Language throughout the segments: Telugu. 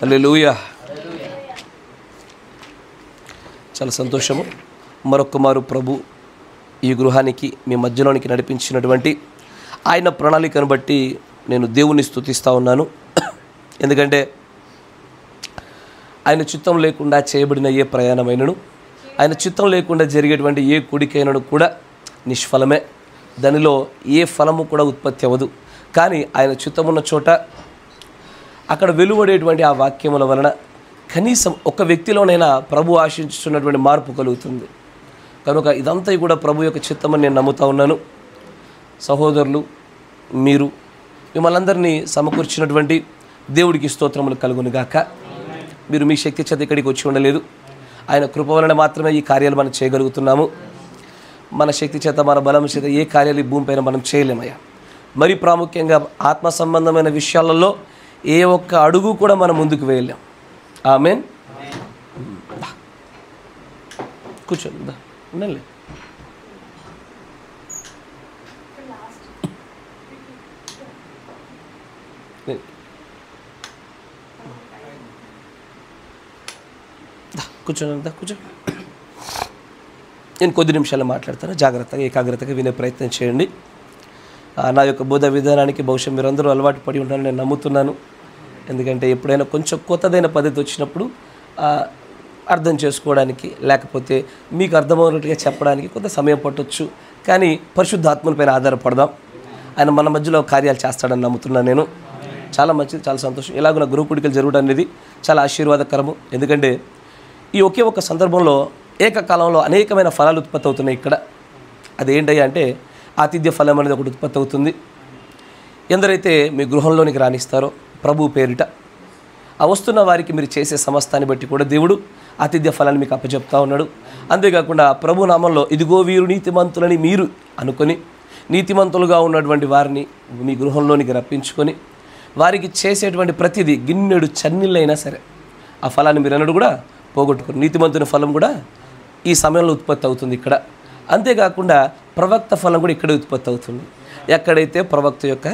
హల్లెలూయా. చాలా సంతోషము. మరొక్కమారు ప్రభు ఈ గృహానికి మీ మధ్యలోనికి నడిపించినటువంటి ఆయన ప్రణాళికను బట్టి నేను దేవుని స్తుతిస్తూ ఉన్నాను. ఎందుకంటే ఆయన చిత్తం లేకుండా చేయబడిన ఏ ప్రయాణమైనను, ఆయన చిత్తం లేకుండా జరిగేటువంటి ఏ కూడికైనను కూడా నిష్ఫలమే. దానిలో ఏ ఫలము కూడా ఉత్పత్తి అవ్వదు. కానీ ఆయన చిత్తమున్న చోట అక్కడ వెలువడేటువంటి ఆ వాక్యముల వలన కనీసం ఒక వ్యక్తిలోనైనా ప్రభు ఆశించుతున్నటువంటి మార్పు కలుగుతుంది. కనుక ఇదంతా కూడా ప్రభు యొక్క చిత్తమని నేను నమ్ముతా ఉన్నాను. సహోదరులు, మీరు మిమ్మల్ని అందరినీ సమకూర్చినటువంటి దేవుడికి స్తోత్రములు కలుగును గాక. మీరు మీ శక్తి చేత ఇక్కడికి వచ్చి ఉండలేదు. ఆయన కృప వలన మాత్రమే ఈ కార్యాలు మనం చేయగలుగుతున్నాము. మన శక్తి చేత, మన బలం చేత ఏ కార్యాలు ఈ భూమిపైన మనం చేయలేమయ్యా. మరి ప్రాముఖ్యంగా ఆత్మ సంబంధమైన విషయాలలో ఏ ఒక్క అడుగు కూడా మనం ముందుకు వేయలేం. ఆమేన్. కూర్చోండి, ఉండండి. కూర్చోండి, కూర్చో. నేను కొద్ది నిమిషాలు మాట్లాడతాను. జాగ్రత్తగా ఏకాగ్రతగా వినే ప్రయత్నం చేయండి. నా యొక్క బోధ విధానానికి బహుశా మీరందరూ అలవాటు పడి ఉంటారని నేను నమ్ముతున్నాను. ఎందుకంటే ఎప్పుడైనా కొంచెం కొత్తదైన పద్ధతి వచ్చినప్పుడు అర్థం చేసుకోవడానికి, లేకపోతే మీకు అర్థమవునట్టుగా చెప్పడానికి కొంత సమయం పట్టవచ్చు. కానీ పరిశుద్ధాత్మలపైన ఆధారపడదాం. ఆయన మన మధ్యలో కార్యాలు చేస్తాడని నమ్ముతున్నాను నేను. చాలా మంచిది, చాలా సంతోషం. ఇలాగ నా గ్రూప్ కూడికలు జరగడం అనేది చాలా ఆశీర్వాదకరము. ఎందుకంటే ఈ ఒకే ఒక సందర్భంలో ఏకకాలంలో అనేకమైన ఫలాలు ఉత్పత్తి అవుతున్నాయి ఇక్కడ. అదేంటయ్యా అంటే ఆతిథ్య ఫలం అనేది ఒకటి ఉత్పత్తి అవుతుంది. ఎందరైతే మీ గృహంలోనికి రాణిస్తారో ప్రభు పేరిట, ఆ వస్తున్న వారికి మీరు చేసే సమస్తాన్ని బట్టి కూడా దేవుడు ఆతిథ్య ఫలాన్ని మీకు అప్పచెప్తా ఉన్నాడు. అంతేకాకుండా ప్రభు నామంలో ఇదిగో వీరు నీతిమంతులని మీరు అనుకొని నీతిమంతులుగా ఉన్నటువంటి వారిని మీ గృహంలోనికి రప్పించుకొని వారికి చేసేటువంటి ప్రతిదీ గిన్నెడు చన్నీళ్ళైనా సరే ఆ ఫలాన్ని మీరు అన్నడు కూడా పోగొట్టుకుని నీతిమంతుని ఫలం కూడా ఈ సమయంలో ఉత్పత్తి అవుతుంది ఇక్కడ. అంతేకాకుండా ప్రవక్త ఫలం కూడా ఇక్కడే ఉత్పత్తి అవుతుంది. ఎక్కడైతే ప్రవక్త యొక్క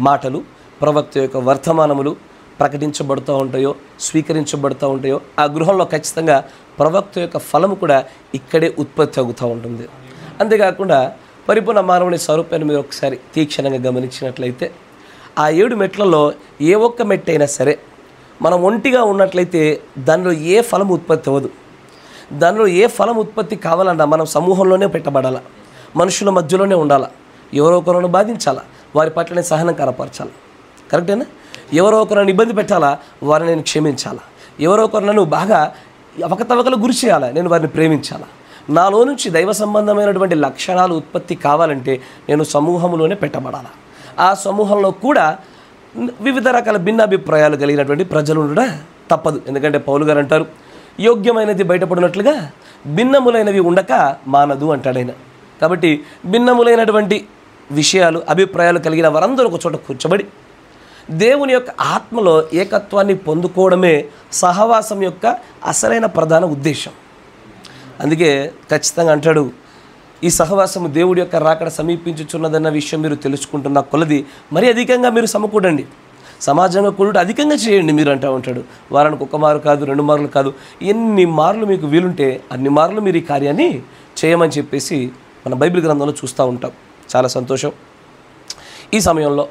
మాటలు, ప్రవక్త యొక్క వర్తమానములు ప్రకటించబడుతూ ఉంటాయో, స్వీకరించబడుతూ ఉంటాయో, ఆ గృహంలో ఖచ్చితంగా ప్రవక్త యొక్క ఫలము కూడా ఇక్కడే ఉత్పత్తి అవుతూ ఉంటుంది. అంతేకాకుండా పరిపూర్ణ మానవుని స్వరూపాన్ని మీరు ఒకసారి తీక్షణంగా గమనించినట్లయితే ఆ 7 మెట్లలో ఏ ఒక్క మెట్టైనా సరే మనం ఒంటిగా ఉన్నట్లయితే దానిలో ఏ ఫలం ఉత్పత్తి అవ్వదు. దానిలో ఏ ఫలం ఉత్పత్తి కావాలన్నా మనం సమూహంలోనే పెట్టబడాలి, మనుషుల మధ్యలోనే ఉండాలి, ఎవరో ఒకరిని బాధించాలా, వారి పట్ల నేను సహనం కనపరచాలి. కరెక్టేనా? ఎవరో ఒకరిని ఇబ్బంది పెట్టాలా, వారిని నేను క్షమించాలా, ఎవరో ఒకరు నన్ను బాగా అవకతవకలు గురి చేయాలా, నేను వారిని ప్రేమించాలా. నాలో నుంచి దైవ సంబంధమైనటువంటి లక్షణాలు ఉత్పత్తి కావాలంటే నేను సమూహంలోనే పెట్టబడాలి. ఆ సమూహంలో కూడా వివిధ రకాల భిన్నాభిప్రాయాలు కలిగినటువంటి ప్రజలు ఉండడం తప్పదు. ఎందుకంటే పౌలు గారు అంటారు, యోగ్యమైనది బయటపడినట్లుగా భిన్నములైనవి ఉండక మానదు అంటాడైన. కాబట్టి భిన్నములైనటువంటి విషయాలు, అభిప్రాయాలు కలిగిన వారందరూ ఒక చోట కూర్చోబడి దేవుని యొక్క ఆత్మలో ఏకత్వాన్ని పొందుకోవడమే సహవాసం యొక్క అసలైన ప్రధాన ఉద్దేశం. అందుకే ఖచ్చితంగా అంటాడు, ఈ సహవాసము దేవుడి యొక్క రాకడ సమీపించుచున్నదన్న విషయం మీరు తెలుసుకుంటున్న కొలది మరి అధికంగా మీరు సమకూడండి, సమాజంగా కూడుట అధికంగా చేయండి మీరు అంటూ ఉంటాడు. వారానికి 1 మారు కాదు, 2 మార్లు కాదు, ఎన్ని మార్లు మీకు వీలుంటే అన్ని మార్లు మీరు ఈ కార్యాన్ని చేయమని చెప్పేసి మన బైబిల్ గ్రంథంలో చూస్తూ ఉంటాం. చాలా సంతోషం. ఈ సమయంలో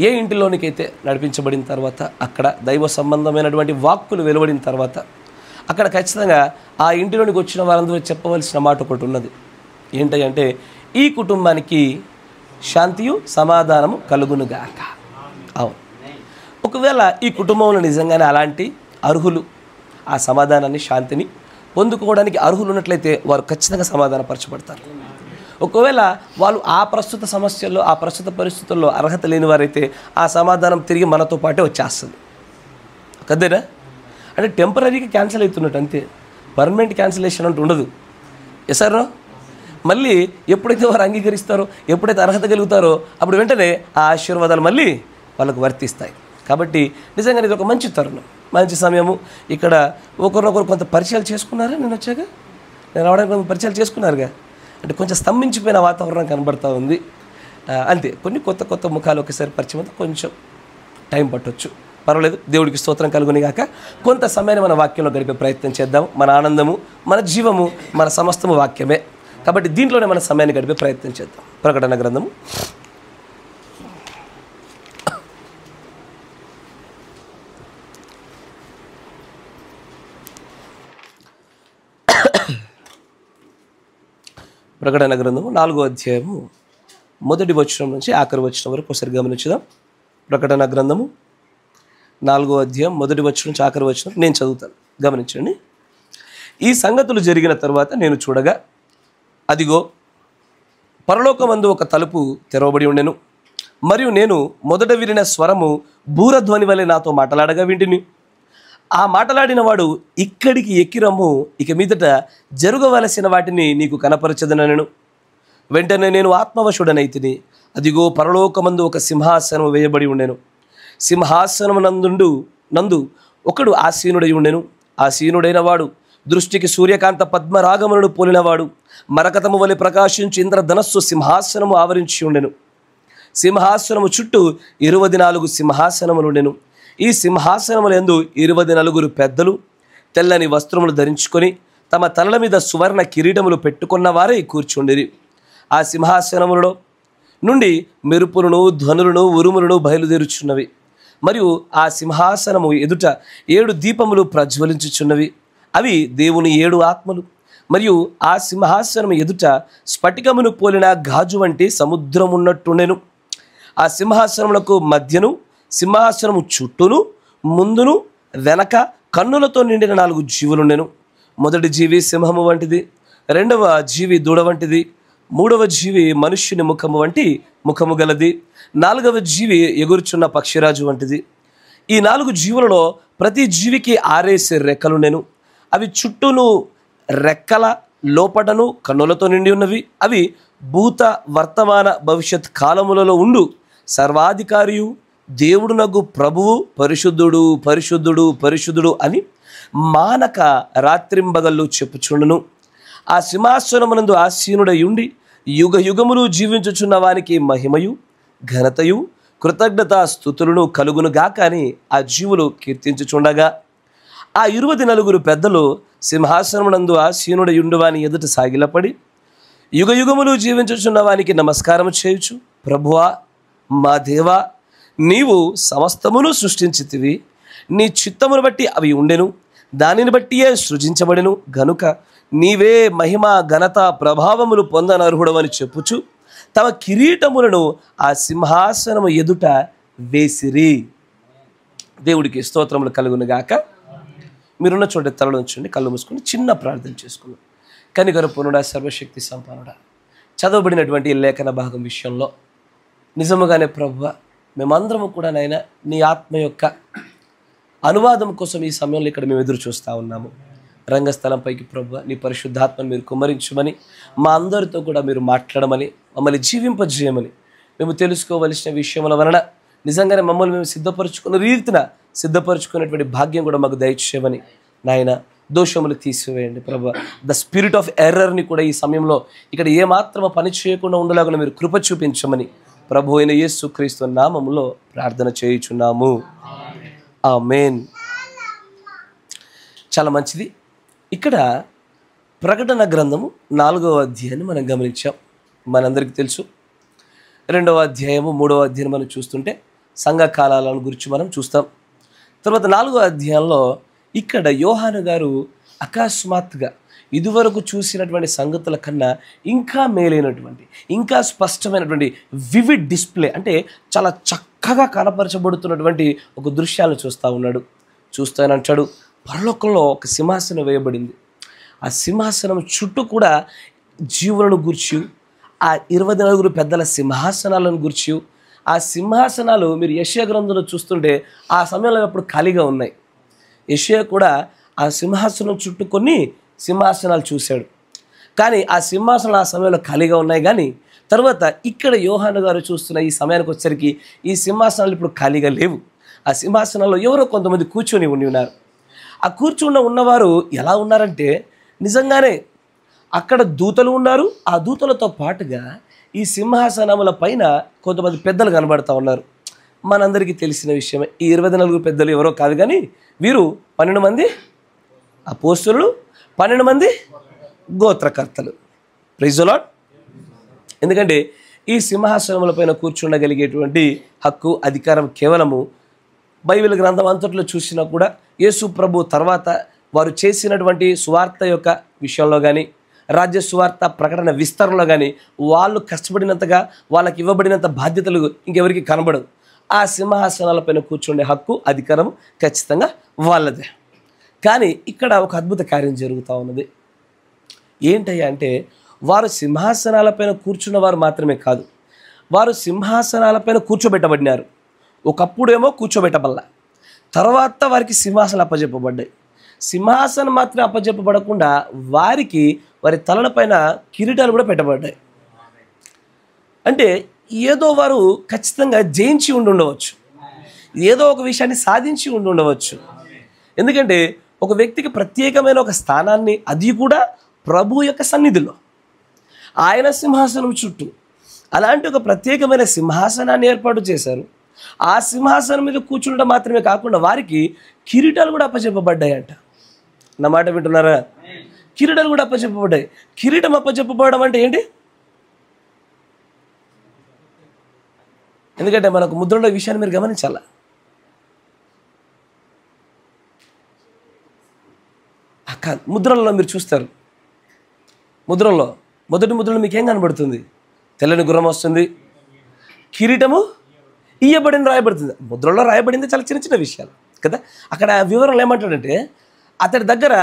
ఏ ఇంటిలోనికైతే నడిపించబడిన తర్వాత, అక్కడ దైవ సంబంధమైనటువంటి వాక్కులు వెలువడిన తర్వాత అక్కడ ఖచ్చితంగా ఆ ఇంటిలోనికి వచ్చిన వారందరూ చెప్పవలసిన మాట ఒకటి ఉన్నది. ఏంటంటే ఈ కుటుంబానికి శాంతియు సమాధానము కలుగునుగాక. అవును, ఒకవేళ ఈ కుటుంబంలో నిజంగానే అలాంటి అర్హులు ఆ సమాధానాన్ని, శాంతిని పొందుకోవడానికి అర్హులు ఉన్నట్లయితే వారు ఖచ్చితంగా సమాధానపరచబడతారు. ఒకవేళ వాళ్ళు ఆ ప్రస్తుత సమస్యల్లో, ఆ ప్రస్తుత పరిస్థితుల్లో అర్హత లేని వారైతే ఆ సమాధానం తిరిగి మనతో పాటే వచ్చేస్తుంది. కదేనా? అంటే టెంపరీగా క్యాన్సిల్ అవుతున్నట్టు అంతే, పర్మనెంట్ క్యాన్సిలేషన్ అంటూ ఉండదు. ఎసారో మళ్ళీ ఎప్పుడైతే వారు అంగీకరిస్తారో, ఎప్పుడైతే అర్హత కలుగుతారో అప్పుడు వెంటనే ఆ ఆశీర్వాదాలు మళ్ళీ వాళ్ళకు వర్తిస్తాయి. కాబట్టి నిజంగా ఇది ఒక మంచి తరుణం, మంచి సమయము. ఇక్కడ ఒకరినొకరు కొంత పరిచయాలు చేసుకున్నారా? నేను వచ్చాక నేను రావడానికి కొంత పరిచయాలు చేసుకున్నారుగా, అంటే కొంచెం స్తంభించిపోయిన వాతావరణం కనబడుతూ ఉంది. అంతే, కొన్ని కొత్త కొత్త ముఖాలు ఒకసారి పరిచయం అయితే కొంచెం టైం పట్టొచ్చు, పర్వాలేదు. దేవుడికి స్తోత్రం కలుగుని గాక. కొంత సమయాన్ని మన వాక్యంలో గడిపే ప్రయత్నం చేద్దాం. మన ఆనందము, మన జీవము, మన సమస్తము వాక్యమే కాబట్టి దీంట్లోనే మన సమయాన్ని గడిపే ప్రయత్నం చేద్దాం. ప్రకటన గ్రంథము ప్రకటన గ్రంథము 4వ అధ్యాయము 1వ వచనం నుంచి ఆఖరి వచనం వరకు ఒకసారి గమనించుదాం. ప్రకటన గ్రంథము 4వ అధ్యాయం 1వ వచనం నుంచి ఆఖరి వచనం నేను చదువుతాను, గమనించండి. ఈ సంగతులు జరిగిన తర్వాత నేను చూడగా, అదిగో పరలోకమందు ఒక తలుపు తెరవబడి ఉండెను. మరియు నేను మొదట వినిన స్వరము బూరధ్వని వలె నాతో మాట్లాడగా వింటిని. ఆ మాట్లాడిన వాడు, ఇక్కడికి ఎక్కిరమ్ము, ఇక మీదట జరగవలసిన వాటిని నీకు కనపరచదనను. వెంటనే నేను ఆత్మవశుడనైతిని. అదిగో పరలోకమందు ఒక సింహాసనం వేయబడి ఉండెను. సింహాసనం నందు ఒకడు ఆసీనుడై ఉండెను. ఆసీనుడైన వాడు దృష్టికి సూర్యకాంత పద్మరాగములను పోలినవాడు. మరకతము వలె ప్రకాశించి ఇంద్రధనస్సు సింహాసనము ఆవరించి ఉండెను. సింహాసనము చుట్టూ 24 సింహాసనములుండెను. ఈ సింహాసనములందు 24 పెద్దలు తెల్లని వస్త్రములు ధరించుకొని తమ తలల మీద సువర్ణ కిరీటములు పెట్టుకున్న వారే కూర్చుండిరి. ఆ సింహాసనములలో నుండి మెరుపులను, ధ్వనులను, ఉరుములను బయలుదేరుచున్నవి. మరియు ఆ సింహాసనము ఎదుట 7 దీపములు ప్రజ్వలించుచున్నవి. అవి దేవుని 7 ఆత్మలు. మరియు ఆ సింహాసనము ఎదుట స్ఫటికమును పోలిన గాజు వంటి సముద్రం ఉన్నట్టుండెను. ఆ సింహాసనములకు మధ్యను, సింహాసనము చుట్టూను, ముందును వెనక కన్నులతో నిండిన 4 జీవులుండెను. మొదటి జీవి సింహము వంటిది, రెండవ జీవి దూడ వంటిది, మూడవ జీవి మనుష్యుని ముఖము వంటి ముఖము గలది, 4వ జీవి ఎగురుచున్న పక్షిరాజు వంటిది. ఈ 4 జీవులలో ప్రతి జీవికి 6 రెక్కలుండెను. అవి చుట్టూను రెక్కల లోపటను కన్నులతో నిండి ఉన్నవి. అవి భూత, వర్తమాన, భవిష్యత్ కాలములలో ఉండు సర్వాధికారియు దేవుడునగు ప్రభువు పరిశుద్ధుడు, పరిశుద్ధుడు, పరిశుద్ధుడు అని మానక రాత్రింబగళ్ళు చెప్పుచుండును. ఆ సింహాసనమునందు ఆసీనుడై ఉండి యుగ యుగములు జీవించుచున్న వానికి మహిమయు, ఘనతయు, కృతజ్ఞతా స్తుతులను కలుగునుగాక అని ఆ జీవులు కీర్తించుచుండగా, ఆ 24 పెద్దలు సింహాసనమునందు ఆసీనుడై ఉండు వాని ఎదుట సాగిలపడి యుగ యుగములు జీవించుచున్న వానికి నమస్కారం చేయుచు, ప్రభువా, మా దేవా, నీవు సమస్తమును సృష్టించితివి. నీ చిత్తమును బట్టి అవి ఉండెను, దానిని బట్టియే సృజించబడెను గనుక నీవే మహిమ, ఘనత, ప్రభావములు పొందనర్హుడవని చెప్పుచు తమ కిరీటములను ఆ సింహాసనము ఎదుట వేసిరి. దేవుడికి స్తోత్రములు కలుగునుగాక. మీరున్న చోట తలలో ఉంచండి, కళ్ళు మూసుకొని చిన్న ప్రార్థన చేసుకున్నాం. కనికర పూర్ణుడా, సర్వశక్తి సంపన్నుడా, చదవబడినటువంటి ఈ లేఖన భాగం విషయంలో నిజముగానే ప్రభువా, మేమందరము కూడా నాయన నీ ఆత్మ యొక్క అనువాదం కోసం ఈ సమయంలో ఇక్కడ మేము ఎదురు చూస్తూ ఉన్నాము. రంగస్థలంపైకి ప్రభువా నీ పరిశుద్ధాత్మను మీరు కుమ్మరించమని, మా అందరితో కూడా మీరు మాట్లాడమని, మమ్మల్ని జీవింపజేయమని, మేము తెలుసుకోవలసిన విషయముల వలన నిజంగానే మమ్మల్ని మేము సిద్ధపరచుకున్న రీతిన సిద్ధపరచుకునేటువంటి భాగ్యం కూడా మాకు దయచేయమని నాయన. దోషములు తీసివేయండి ప్రభువా. ద స్పిరిట్ ఆఫ్ ఎర్రర్ని కూడా ఈ సమయంలో ఇక్కడ ఏమాత్రమో పని చేయకుండా ఉండలాగా మీరు కృప చూపించమని ప్రభు అయిన యేసుక్రీస్తు నామములో ప్రార్థన చేయుచున్నాము. ఆమేన్. చాలా మంచిది. ఇక్కడ ప్రకటన గ్రంథము 4వ అధ్యాయాన్ని మనం గమనించాం. మనందరికీ తెలుసు 2వ అధ్యాయము 3వ అధ్యాయం మనం చూస్తుంటే సంఘకాలాలను గురించి మనం చూస్తాం. తర్వాత 4వ అధ్యాయంలో ఇక్కడ యోహాను గారు అకస్మాత్తుగా ఇదివరకు చూసినటువంటి సంగతుల కన్నా ఇంకా మేలైనటువంటి, ఇంకా స్పష్టమైనటువంటి వివిడ్ డిస్ప్లే, అంటే చాలా చక్కగా కనపరచబడుతున్నటువంటి ఒక దృశ్యాలను చూస్తూ ఉన్నాడు. చూస్తానంటాడు, పరలోకంలో ఒక సింహాసనం వేయబడింది. ఆ సింహాసనం చుట్టూ కూడా జీవులను గూర్చి, ఆ 24 పెద్దల సింహాసనాలను గూర్చి, ఆ సింహాసనాలు మీరు యెషయా గ్రంథంలో చూస్తుంటే ఆ సమయంలో అప్పుడు ఖాళీగా ఉన్నాయి. యెషయా కూడా ఆ సింహాసనం చుట్టూ కొన్ని సింహాసనాలు చూశాడు, కానీ ఆ సింహాసనాలు ఆ సమయంలో ఖాళీగా ఉన్నాయి. కానీ తర్వాత ఇక్కడ యోహాను గారు చూస్తున్న ఈ సమయానికి వచ్చేసరికి ఈ సింహాసనాలు ఇప్పుడు ఖాళీగా లేవు. ఆ సింహాసనాల్లో ఎవరో కొంతమంది కూర్చొని ఉన్నారు. ఆ కూర్చున్న ఉన్నవారు ఎలా ఉన్నారంటే నిజంగానే అక్కడ దూతలు ఉన్నారు. ఆ దూతలతో పాటుగా ఈ సింహాసనముల పైన కొంతమంది పెద్దలు కనబడుతూ ఉన్నారు. మనందరికీ తెలిసిన విషయమే. ఈ 24 పెద్దలు ఎవరో కాదు, కానీ వీరు 12 మంది అపోస్తలులు, 12 మంది గోత్రకర్తలు. Praise the lord. ఎందుకంటే ఈ సింహాసనముల పైన కూర్చుండగలిగేటువంటి హక్కు, అధికారం కేవలము బైబిల్ గ్రంథం అంతట్లో చూసినా కూడా యేసు ప్రభు తర్వాత వారు చేసినటువంటి సువార్త యొక్క విషయంలో కానీ, రాజ్య సువార్త ప్రకటన విస్తరణలో కానీ వాళ్ళు కష్టపడినంతగా వాళ్ళకి ఇవ్వబడినంత బాధ్యతలు ఇంకెవరికి కనబడదు. ఆ సింహాసనాలపైన కూర్చుండే హక్కు, అధికారం ఖచ్చితంగా వాళ్ళదే. కానీ ఇక్కడ ఒక అద్భుత కార్యం జరుగుతూ ఉన్నది. ఏంటయ్యా అంటే, వారు సింహాసనాలపైన కూర్చున్న వారు మాత్రమే కాదు, వారు సింహాసనాలపైన కూర్చోబెట్టబడినారు. ఒకప్పుడేమో కూర్చోబెట్టబల్ల, తర్వాత వారికి సింహాసనం అప్పజెప్పబడ్డాయి. సింహాసనం మాత్రం అప్పజెప్పబడకుండా వారికి వారి తలలపైన కిరీటాలు కూడా పెట్టబడ్డాయి. అంటే ఏదో వారు ఖచ్చితంగా జయించి ఉండవచ్చు, ఏదో ఒక విషయాన్ని సాధించి ఉండవచ్చు. ఎందుకంటే ఒక వ్యక్తికి ప్రత్యేకమైన ఒక స్థానాన్ని, అది కూడా ప్రభు యొక్క సన్నిధిలో, ఆయన సింహాసనం చుట్టూ అలాంటి ఒక ప్రత్యేకమైన సింహాసనాన్ని ఏర్పాటు చేశారు. ఆ సింహాసనం మీద కూర్చుండడం మాత్రమే కాకుండా వారికి కిరీటాలు కూడా అప్పచెప్పబడ్డాయంట. నా మాట వింటున్నారా? కిరీటాలు కూడా అప్పచెప్పబడ్డాయి. కిరీటం అప్పచెప్పబడడం అంటే ఏంటి? ఎందుకంటే మనకు ముద్రలో విషయాన్ని మీరు గమనించాల. ముద్రలలో మీరు చూస్తారు, ముద్రలో మొదటి ముద్రలో మీకు ఏం కనబడుతుంది? తెల్లని గుర్రం వస్తుంది, కిరీటము ఇయ్యబడింది రాయబడుతుంది. ముద్రలో రాయబడింది చాలా చిన్న చిన్న విషయాలు కదా. అక్కడ వివరణలు ఏమంటాడంటే, అతడి దగ్గర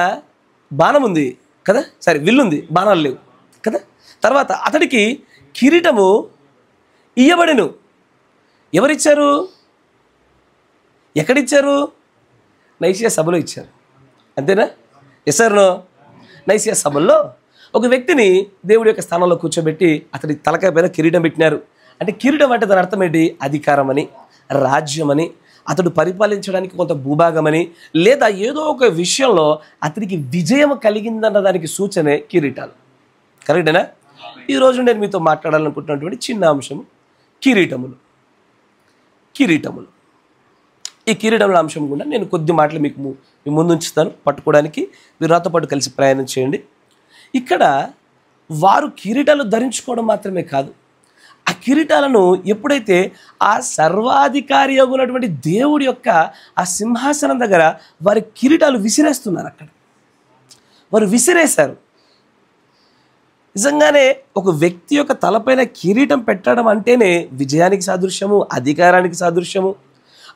బాణం ఉంది కదా, సరే విల్లుంది, బాణాలు లేవు కదా. తర్వాత అతడికి కిరీటము ఇయ్యబడిను. ఎవరిచ్చారు? ఎక్కడిచ్చారు? నైసియా సభలో ఇచ్చారు. అంతేనా? ఎస్ఆర్నో? నైసియా సభల్లో ఒక వ్యక్తిని దేవుడి యొక్క స్థానంలో కూర్చోబెట్టి అతడి తలకాయ పైన కిరీటం పెట్టినారు. అంటే కిరీటం అంటే దాని అర్థం ఏంటి? అధికారం అని, రాజ్యం అని, అతడు పరిపాలించడానికి కొంత భూభాగమని, లేదా ఏదో ఒక విషయంలో అతడికి విజయం కలిగిందన్న దానికి సూచనే కిరీటాలు. కరెక్టేనా? ఈరోజు నేను మీతో మాట్లాడాలనుకుంటున్నటువంటి చిన్న అంశం కిరీటములు. కిరీటములు, ఈ కిరీటముల అంశం కూడా నేను కొద్ది మాటలు మీకు మీ ముందుంచుతాను. పట్టుకోవడానికి మీరు నాతో పాటు కలిసి ప్రయాణం చేయండి. ఇక్కడ వారు కిరీటాలు ధరించుకోవడం మాత్రమే కాదు, ఆ కిరీటాలను ఎప్పుడైతే ఆ సర్వాధికారి అయినటువంటి దేవుడి యొక్క ఆ సింహాసనం దగ్గర వారి కిరీటాలు విసిరేస్తున్నారు, అక్కడ వారు విసిరేశారు. నిజంగానే ఒక వ్యక్తి యొక్క తలపైన కిరీటం పెట్టడం అంటేనే విజయానికి సాదృశ్యము, అధికారానికి సాదృశ్యము.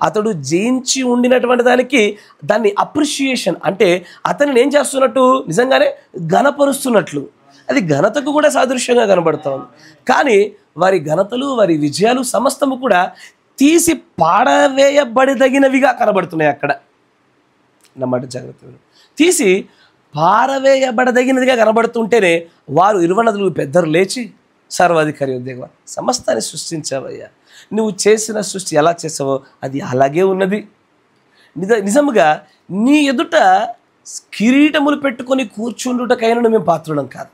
అతడు జయించి ఉండినటువంటి దాన్ని అప్రిషియేషన్ అంటే అతన్ని ఏం చేస్తున్నట్టు? నిజంగానే ఘనపరుస్తున్నట్లు. అది ఘనతకు కూడా సాదృశ్యంగా కనబడుతుంది. కానీ వారి ఘనతలు, వారి విజయాలు సమస్తము కూడా తీసి పారవేయబడదగినవిగా కనబడుతున్నాయి. అక్కడ అన్నమాట జాగ్రత్తగా తీసి పారవేయబడదగినదిగా కనబడుతుంటేనే వారు 24 పెద్దలు లేచి, సర్వాధికారి ఉద్యోగ సమస్తాన్ని సృష్టించావయ్యా, నువ్వు చేసిన సృష్టి ఎలా చేసావో అది అలాగే ఉన్నది. నిజముగా నీ ఎదుట కిరీటములు పెట్టుకొని కూర్చుండుటకైనా మేము పాత్రులం కాదు,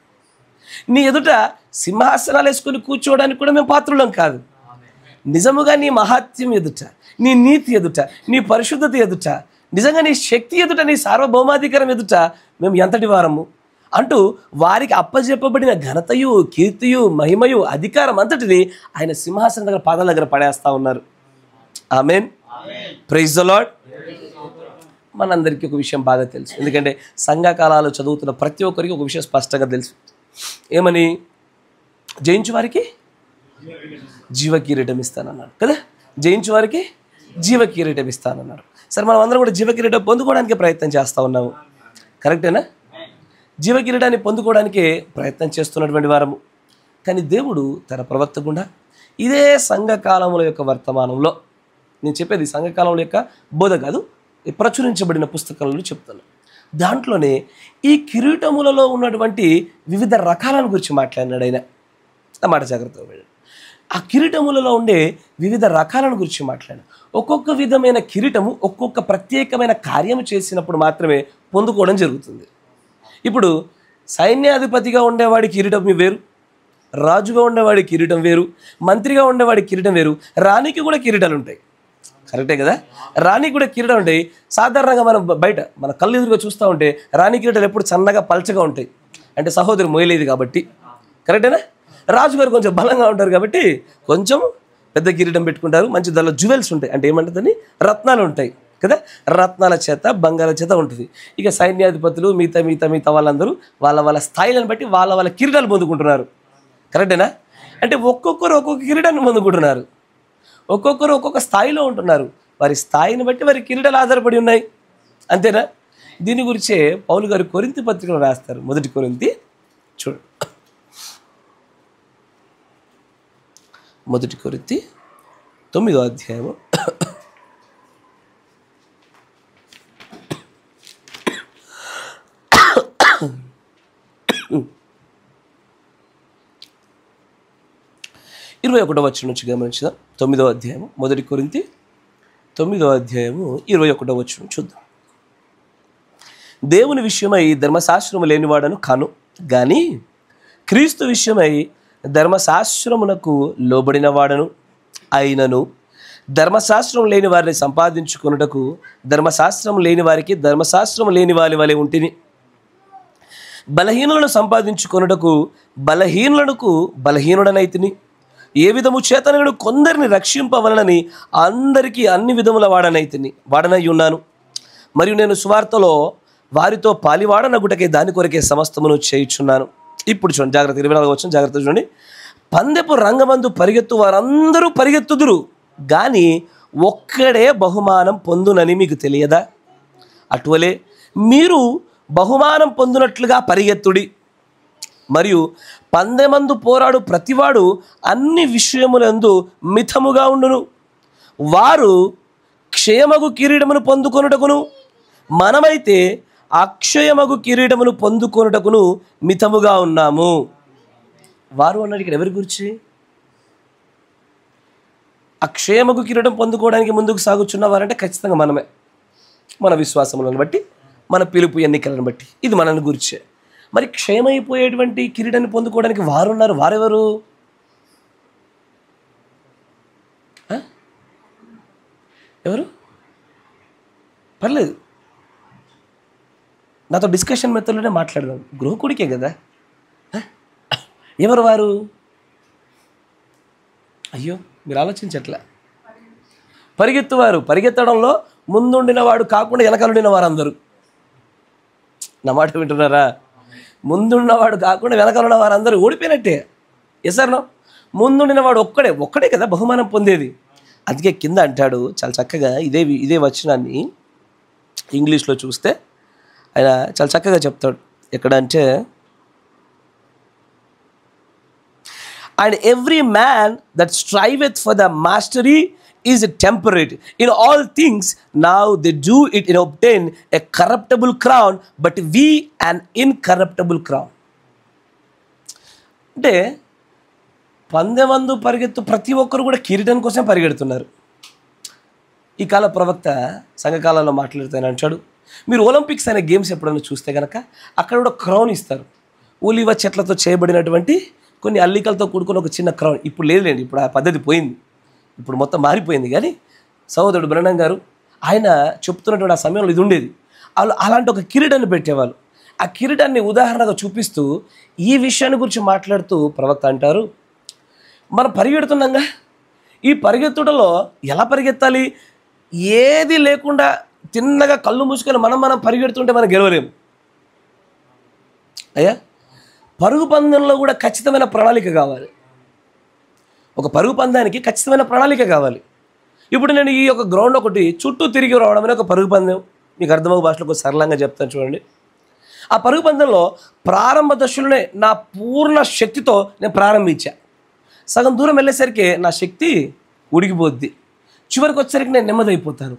నీ ఎదుట సింహాసనాలు వేసుకొని కూర్చోవడానికి కూడా మేము పాత్రులం కాదు. నిజముగా నీ మహాత్యం ఎదుట, నీ నీతి ఎదుట, నీ పరిశుద్ధత ఎదుట, నిజంగా నీ శక్తి ఎదుట, నీ సార్వభౌమాధికారం ఎదుట మేము ఎంతటి వారము అంటూ వారికి అప్పజెప్పబడిన ఘనతయు, కీర్తియు, మహిమయు, అధికారం అంతటిని ఆయన సింహాసనం దగ్గర, పాదాల దగ్గర పడేస్తూ ఉన్నారు. ఆమేన్. Praise the Lord. మనందరికీ ఒక విషయం బాగా తెలుసు, ఎందుకంటే సంఘకాలాలు చదువుతున్న ప్రతి ఒక్కరికి ఒక విషయం స్పష్టంగా తెలుసు. ఏమని? జయించు వారికి జీవ కిరీటం ఇస్తానన్నాడు కదా. జయించు వారికి జీవ కిరీటం ఇస్తానన్నాడు. సరే, మనం అందరం కూడా జీవ కిరీటం పొందుకోవడానికి ప్రయత్నం చేస్తూ ఉన్నాము. కరెక్టేనా? జీవ కిరీటాన్ని పొందుకోవడానికి ప్రయత్నం చేస్తున్నటువంటి వారము. కానీ దేవుడు తన ప్రవక్త గుండా ఇదే సంఘకాలముల యొక్క వర్తమానంలో, నేను చెప్పేది సంఘకాలముల యొక్క బోధ కాదు, ప్రచురించబడిన పుస్తకాలను చెప్తాను. దాంట్లోనే ఈ కిరీటములలో ఉన్నటువంటి వివిధ రకాలను గురించి మాట్లాడినాడు ఆయన. అన్నమాట జాగ్రత్తగా వెళ్ళండి. ఆ కిరీటములలో ఉండే వివిధ రకాలను గురించి మాట్లాడాడు. ఒక్కొక్క విధమైన కిరీటము ఒక్కొక్క ప్రత్యేకమైన కార్యము చేసినప్పుడు మాత్రమే పొందుకోవడం జరుగుతుంది. ఇప్పుడు సైన్యాధిపతిగా ఉండేవాడి కిరీటం వేరు, రాజుగా ఉండేవాడి కిరీటం వేరు, మంత్రిగా ఉండేవాడి కిరీటం వేరు, రాణికి కూడా కిరీటాలు ఉంటాయి. కరెక్టే కదా. రాణి కూడా కిరీటం ఉంటాయి. సాధారణంగా మనం బయట మన కళ్ళు ఎదురుగా చూస్తూ ఉంటే రాణి కిరీటాలు ఎప్పుడు సన్నగా పల్చగా ఉంటాయి, అంటే సహోదరి మోయలేదు కాబట్టి. కరెక్టేనా. రాజుగారు కొంచెం బలంగా ఉంటారు కాబట్టి కొంచెం పెద్ద కిరీటం పెట్టుకుంటారు. మంచి దానిలో జ్యువెల్స్ ఉంటాయి, అంటే ఏమంటుందని రత్నాలు ఉంటాయి కదా, రత్నాల చేత బంగారం చేత ఉంటుంది. ఇక సైన్యాధిపతులు మిగతా వాళ్ళందరూ వాళ్ళ స్థాయిలను బట్టి వాళ్ళ కిరీటాలు పొందుకుంటున్నారు. కరెక్టేనా. అంటే ఒక్కొక్కరు ఒక్కొక్క కిరీటాన్ని పొందుకుంటున్నారు, ఒక్కొక్కరు ఒక్కొక్క స్థాయిలో ఉంటున్నారు. వారి స్థాయిని బట్టి వారి కిరీటాలు ఆధారపడి ఉన్నాయి. అంతేనా. దీని గురించే పౌలు గారు కొరింథీ పత్రికలో రాస్తారు. 1 కొరింథీ చూడు, 1 కొరింథీ 9వ అధ్యాయము 21వ వచనం నుంచి గమనించుదాం. 9వ అధ్యాయము 1 కొరింథీ 9వ అధ్యాయము 21వ వచనం చూద్దాం. దేవుని విషయమై ధర్మశాస్త్రము లేనివాడను కాను, కానీ క్రీస్తు విషయమై ధర్మశాస్త్రమునకు లోబడిన వాడను అయినను ధర్మశాస్త్రం లేని వారిని సంపాదించుకొనుటకు ధర్మశాస్త్రం లేని వారికి ధర్మశాస్త్రం లేని వారి వలె ఉంటిని. బలహీనులను సంపాదించుకొనుటకు బలహీనులకు బలహీనుడనైతిని. ఏ విధము చేత నేను కొందరిని రక్షింపవలనని అందరికీ అన్ని విధముల వాడనై ఉన్నాను. మరియు నేను సువార్తలో వారితో పాలివాడనగుటకే దాని కొరకే సమస్తమును చేయుచున్నాను. ఇప్పుడు చూడండి, జాగ్రత్త. 24వ వచనం జాగ్రత్త చూడండి. పందెపు రంగమందు పరిగెత్తు వారందరూ పరిగెత్తుదురు, కానీ ఒక్కడే బహుమానం పొందునని మీకు తెలియదా? అటువలే మీరు బహుమానం పొందినట్లుగా పరిగెత్తుడి. మరియు పందెమందు పోరాడు ప్రతివాడు అన్ని విషయములందు మితముగా ఉండును. వారు క్షయమగు కిరీటమును పొందుకొనుటకును, మనమైతే అక్షయమగు కిరీటమును పొందుకొనుటకును మితముగా ఉన్నాము. వారు అన్నాడు ఇక్కడ ఎవరి గురించి? అక్షయమగు కిరీటం పొందుకోవడానికి ముందుకు సాగుచున్నవారంటే ఖచ్చితంగా మనమే, మన విశ్వాసములను బట్టి, మన పిలుపు ఎన్నికలను బట్టి. ఇది మనల్ని గురించే. మరి క్షయమైపోయేటువంటి కిరీటాన్ని పొందుకోవడానికి వారున్నారు. వారెవరు? ఎవరు? పర్లేదు, నాతో డిస్కషన్ మెథడ్లోనే మాట్లాడదాం. గృహకుడికే కదా. ఎవరు వారు? అయ్యో, మీరు ఆలోచించట్లే. పరిగెత్తువారు. పరిగెత్తడంలో ముందుండిన వాడు కాకుండా వెనకాలండిన వారందరూ. నా మాట వింటున్నారా? ముందున్నవాడు కాకుండా వెనకాలన్న వారందరూ ఓడిపోయినట్టే. ఎసర్నో ముందుండిన వాడు ఒక్కడే కదా బహుమానం పొందేది. అందుకే కింద అంటాడు చాలా చక్కగా, ఇదే వచనాన్ని ఇంగ్లీష్లో చూస్తే ఆయన చాలా చక్కగా చెప్తాడు. ఎక్కడంటే, and every man that striveth for the mastery is temperate in all things now they do it in obtain a corruptible crown but we an incorruptible crown. అంటే పందెమందు పరిగెత్తు ప్రతి ఒక్కరు కూడా కిరీటం కోసం పరిగెడుతున్నారు. ఈ కాల ప్రవక్త సంఘకాలంలో మాట్లాడుతాను అంటాడు, మీరు ఒలింపిక్స్ అనే గేమ్స్ ఎప్పుడైనా చూస్తే కనుక అక్కడ కూడా క్రౌన్ ఇస్తారు. ఒలివ చెట్లతో చేయబడినటువంటి కొన్ని అల్లికలతో కూడుకుని ఒక చిన్న క్రౌన్. ఇప్పుడు లేదులేండి, ఇప్పుడు ఆ పద్ధతి పోయింది, ఇప్పుడు మొత్తం మారిపోయింది. కానీ సహోదరుడు బ్రహ్నం గారు ఆయన చెప్తున్నటువంటి ఆ సమయంలో ఇది ఉండేది. వాళ్ళు అలాంటి ఒక కిరీటాన్ని పెట్టేవాళ్ళు. ఆ కిరీటాన్ని ఉదాహరణగా చూపిస్తూ ఈ విషయాన్ని గురించి మాట్లాడుతూ ప్రవక్త అంటారు, మనం పరిగెడుతున్నాంగా, ఈ పరిగెత్తుటలో ఎలా పరిగెత్తాలి? ఏది లేకుండా తిన్నగా కళ్ళు మూసుకొని మనం పరిగెడుతుంటే మనం గెలవలేము. అయ్యా, పరుగు పందెంలో కూడా ఖచ్చితమైన ప్రణాళిక కావాలి. ఒక పరుగు పందానికి ఖచ్చితమైన ప్రణాళిక కావాలి. ఇప్పుడు నేను ఈ యొక్క గ్రౌండ్ ఒకటి చుట్టూ తిరిగి రావడం అనే ఒక పరుగు పందెం, మీకు అర్థమయ్యే భాషలో సరళంగా చెప్తాను చూడండి. ఆ పరుగు పందెంలో ప్రారంభ దశలోనే నా పూర్ణ శక్తితో నేను ప్రారంభించా. సగం దూరం వెళ్ళేసరికి నా శక్తి ఉడికిపోద్ది, చివరికి వచ్చేసరికి నేను నెమ్మదైపోతాను.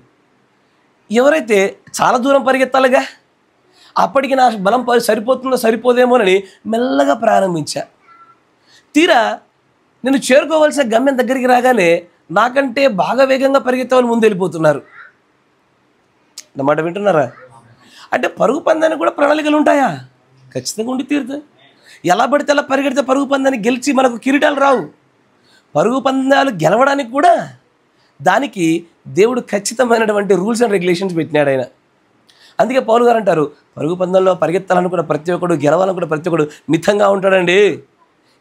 ఎవరైతే చాలా దూరం పరిగెత్తాలిగా, అప్పటికి నా బలం సరిపోతుందో సరిపోదేమోనని మెల్లగా ప్రారంభించా. తీరా నేను చేరుకోవాల్సిన గమ్యం దగ్గరికి రాగానే నాకంటే బాగా వేగంగా పరిగెత్తే వాళ్ళు ముందు వెళ్ళిపోతున్నారు. అన్నమాట వింటున్నారా? అంటే పరుగు పందానికి కూడా ప్రణాళికలు ఉంటాయా? ఖచ్చితంగా ఉండి తీరుతాయి. ఎలా పడితే అలా పరిగెడితే పరుగు పందాన్ని గెలిచి మనకు కిరీటాలు రావు. పరుగు పందాలు గెలవడానికి కూడా దానికి దేవుడు ఖచ్చితమైనటువంటి రూల్స్ అండ్ రెగ్యులేషన్స్ పెట్టినాడు ఆయన. అందుకే పౌలు గారు అంటారు, పరుగు పందెంలో పరిగెత్తాలనుకున్న ప్రతి ఒక్కడు, గెలవాలనుకున్న ప్రతి ఒక్కడు మితంగా ఉంటాడండి.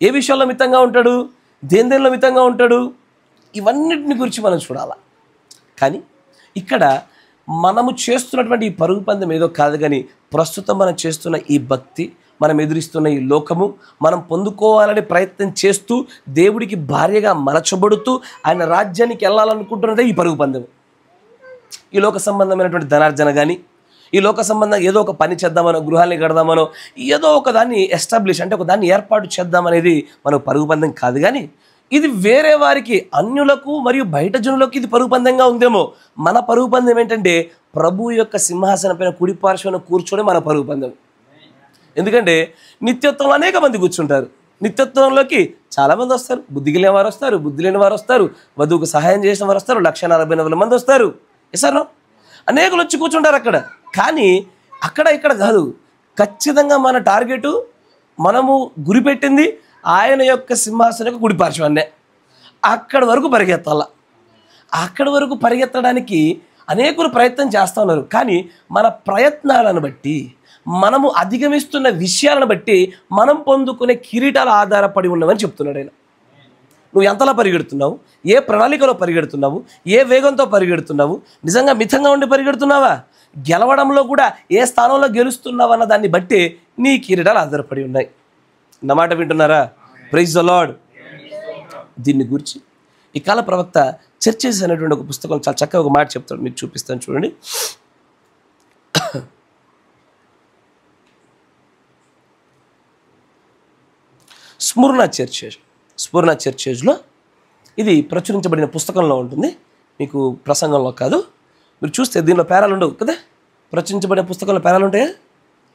ఏ విషయాల్లో మితంగా ఉంటాడు? దేనిలో మితంగా ఉంటాడు? ఇవన్నిటిని గురించి మనం చూడాలి. కానీ ఇక్కడ మనము చేస్తున్నటువంటి ఈ పరుగు పందెం ఏదో కాదు, కానీ ప్రస్తుతం మనం చేస్తున్న ఈ భక్తి, మనం ఎదురిస్తున్న ఈ లోకము, మనం పొందుకోవాలని ప్రయత్నం చేస్తూ దేవుడికి భార్యగా మలచబడుతూ ఆయన రాజ్యానికి వెళ్ళాలనుకుంటున్నదే ఈ పరుగు పందెం. ఈ లోక సంబంధమైనటువంటి ధనార్జన కానీ, ఈ లోక సంబంధంగా ఏదో ఒక పని చేద్దామనో, గృహాన్ని కడదామనో, ఏదో ఒక దాన్ని ఎస్టాబ్లిష్ అంటే ఒక దాన్ని ఏర్పాటు చేద్దామనేది మనకు పరుగు పందెం కాదు. కానీ ఇది వేరే వారికి, అన్యులకు మరియు బయట జనులకు ఇది పరుగు పందెంగా ఉందేమో. మన పరుగు పందెం ఏంటంటే ప్రభు యొక్క సింహాసనం పైన కుడి పార్శ్వన కూర్చొని మన పరుగు పందెం. ఎందుకంటే నిత్యత్వంలో అనేక మంది కూర్చుంటారు. నిత్యత్వంలోకి చాలామంది వస్తారు. బుద్ధి కలిగిన వారు వస్తారు, బుద్ధి లేని వారు వస్తారు, వధువుకు సహాయం చేసిన వారు వస్తారు, 1,49,000 మంది వస్తారు. ఎసారో అనేకులు వచ్చి కూర్చుంటారు అక్కడ. కానీ అక్కడ ఇక్కడ కాదు, ఖచ్చితంగా మన టార్గెటు, మనము గురిపెట్టింది ఆయన యొక్క సింహాసనం యొక్క కుడి పార్శ్వాన్నే. అక్కడి వరకు పరిగెత్తాల. అక్కడి వరకు పరిగెత్తడానికి అనేకులు ప్రయత్నం చేస్తూ ఉన్నారు. కానీ మన ప్రయత్నాలను బట్టి, మనము అధిగమిస్తున్న విషయాలను బట్టి మనం పొందుకునే కిరీటాలు ఆధారపడి ఉన్నవని చెప్తున్నాడు ఆయన. నువ్వు ఎంతలా పరిగెడుతున్నావు, ఏ ప్రణాళికలో పరిగెడుతున్నావు, ఏ వేగంతో పరిగెడుతున్నావు, నిజంగా మితంగా ఉండి పరిగెడుతున్నావా, గెలవడంలో కూడా ఏ స్థానంలో గెలుస్తున్నావు అన్న దాన్ని బట్టి నీ కిరీటాలు ఆధారపడి ఉన్నాయి. నా మాట వింటున్నారా? Praise the Lord. దీన్ని గురించి ఈ కాల ప్రవక్త చర్చెస్ అనేటువంటి ఒక పుస్తకం చాలా చక్కగా ఒక మాట చెప్తాడు, మీకు చూపిస్తాను చూడండి. స్మూర్ణ చర్చెస్లో ఇది ప్రచురించబడిన పుస్తకంలో ఉంటుంది, మీకు ప్రసంగంలో కాదు. మీరు చూస్తే దీనిలో పేరాలు ఉండవు కదా, ప్రచురించబడిన పుస్తకంలో పేరాలు ఉంటాయా?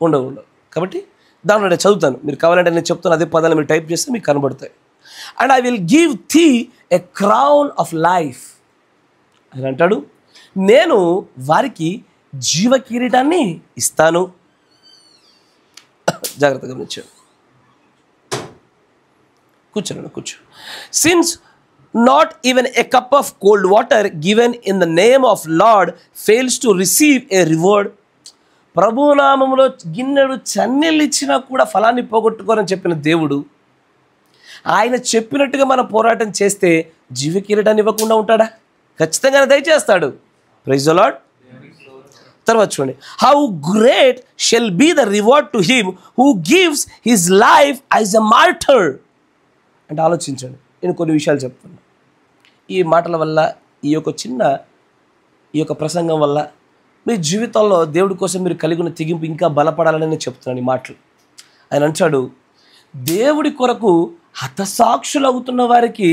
ఉండవు. కాబట్టి దానిలో నేను చదువుతాను, మీరు కావాలంటే నేను చెప్తాను, అదే పదాలు మీరు టైప్ చేస్తే మీకు కనబడతాయి. And I will give thee a crown of life అని అంటాడు. నేను వారికి జీవ కిరీటాన్ని ఇస్తాను. జాగ్రత్తగా గమనించాను. కూర్చో. Since not even a cup of cold water given in the name of Lord fails to receive a reward. ప్రభు నామములో గిన్నెడు చన్నీళ్ళు ఇచ్చినా కూడా ఫలాన్ని పోగొట్టుకోరని చెప్పిన దేవుడు, ఆయన చెప్పినట్టుగా మనం పోరాటం చేస్తే జీవ కిరీటాన్ని ఇవ్వకుండా ఉంటాడా? ఖచ్చితంగా దయచేస్తాడు. Praise the Lord. తర్వాత చూడండి, how great shall be the reward to him who gives his life as a martyr. అంటే ఆలోచించండి, నేను కొన్ని విషయాలు చెప్తున్నా. ఈ మాటల వల్ల, ఈ యొక్క ప్రసంగం వల్ల మీ జీవితంలో దేవుడి కోసం మీరు కలిగి ఉన్న తెగింపు ఇంకా బలపడాలని నేను చెప్తున్నాను ఈ మాటలు. ఆయన అంటాడు, దేవుడి కొరకు హతసాక్షులు అవుతున్న వారికి